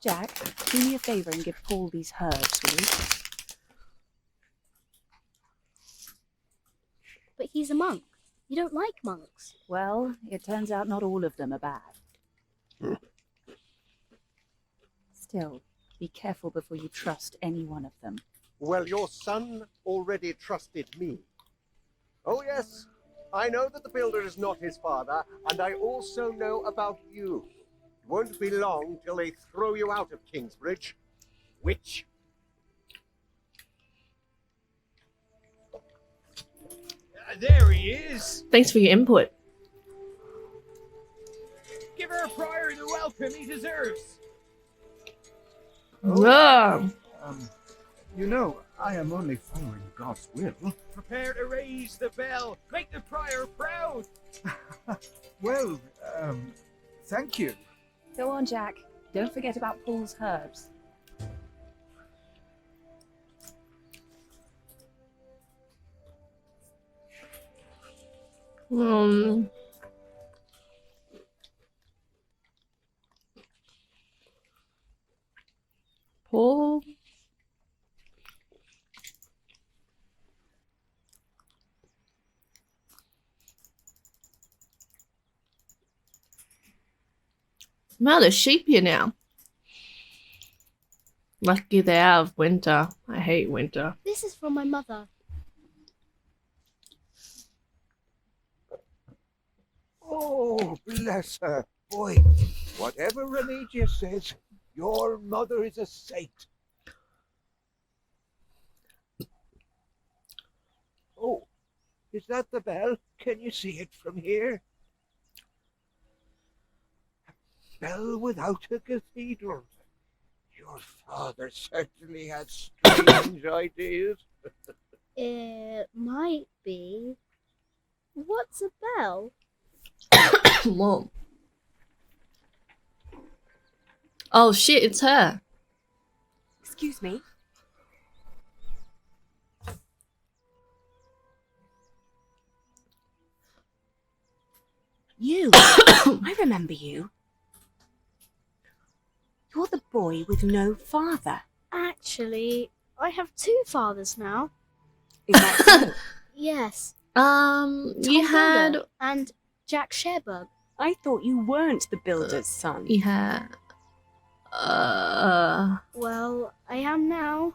Jack, do me a favour and give Paul these herbs, will you? But he's a monk. You don't like monks. Well, it turns out not all of them are bad. Still, be careful before you trust any one of them. Well, your son already trusted me. Oh, yes. I know that the builder is not his father, and I also know about you. It won't be long till they throw you out of Kingsbridge. Witch. There he is. Thanks for your input. Give our prior the welcome he deserves. Whoa. You know, I am only following God's will. Prepare to raise the bell. Make the prior proud. Well, thank you. Go on, Jack. Don't forget about Paul's herbs. Paul. Wow, there's sheep here now. Lucky they're out of winter. I hate winter. This is from my mother. Oh, bless her. Boy, whatever Remigius says, your mother is a saint. Oh, is that the bell? Can you see it from here? A bell without a cathedral. Your father certainly had strange ideas. It might be. What's a bell? Whoa. Oh shit, it's her. Excuse me. You. I remember you. You're the boy with no father. Actually, I have two fathers now. Is that so? Yes. You had... Builder and Jack Sherbug. I thought you weren't the builder's son. Yeah. Well, I am now.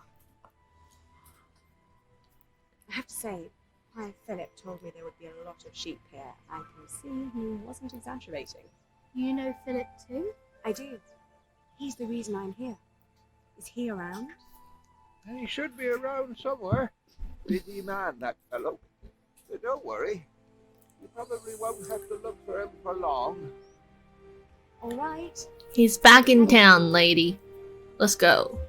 I have to say, Prior Philip told me there would be a lot of sheep here. I can see he wasn't exaggerating. You know Philip too? I do. He's the reason I'm here. Is he around? He should be around somewhere. Busy man, that fellow. But don't worry. You probably won't have to look for him for long. All right. He's back in town, lady. Let's go.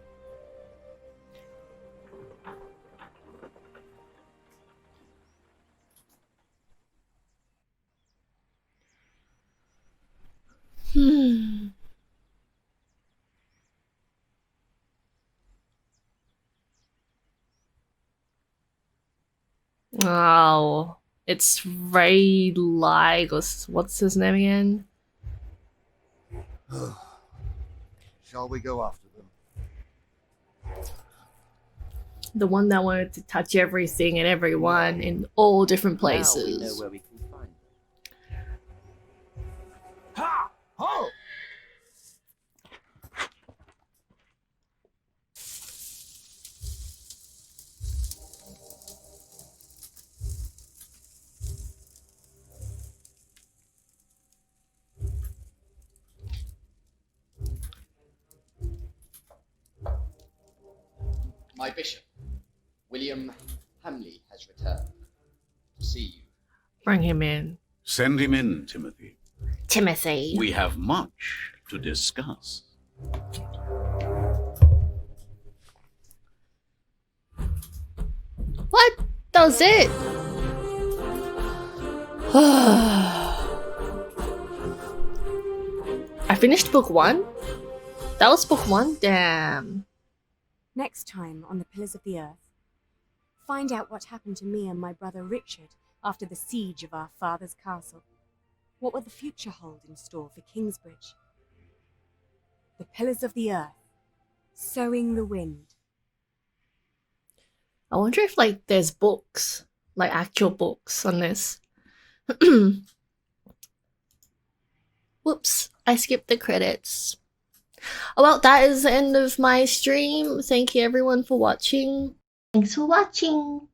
Oh, it's Ray Lygos. What's his name again? Shall we go after them? The one that wanted to touch everything and everyone in all different Now we know places. where we can find them. Ha! Ho! My bishop, William Hamley, has returned to see you. Bring him in. Send him in, Timothy. Timothy. We have much to discuss. What? That was it? I finished book 1? That was book 1? Damn. Next time on the Pillars of the Earth, find out what happened to me and my brother Richard after the siege of our father's castle. What will the future hold in store for Kingsbridge? The Pillars of the Earth, Sowing the Wind. I wonder if like there's books, like actual books on this. Whoops, I skipped the credits. Oh, well, that is the end of my stream. Thank you everyone for watching. Thanks for watching.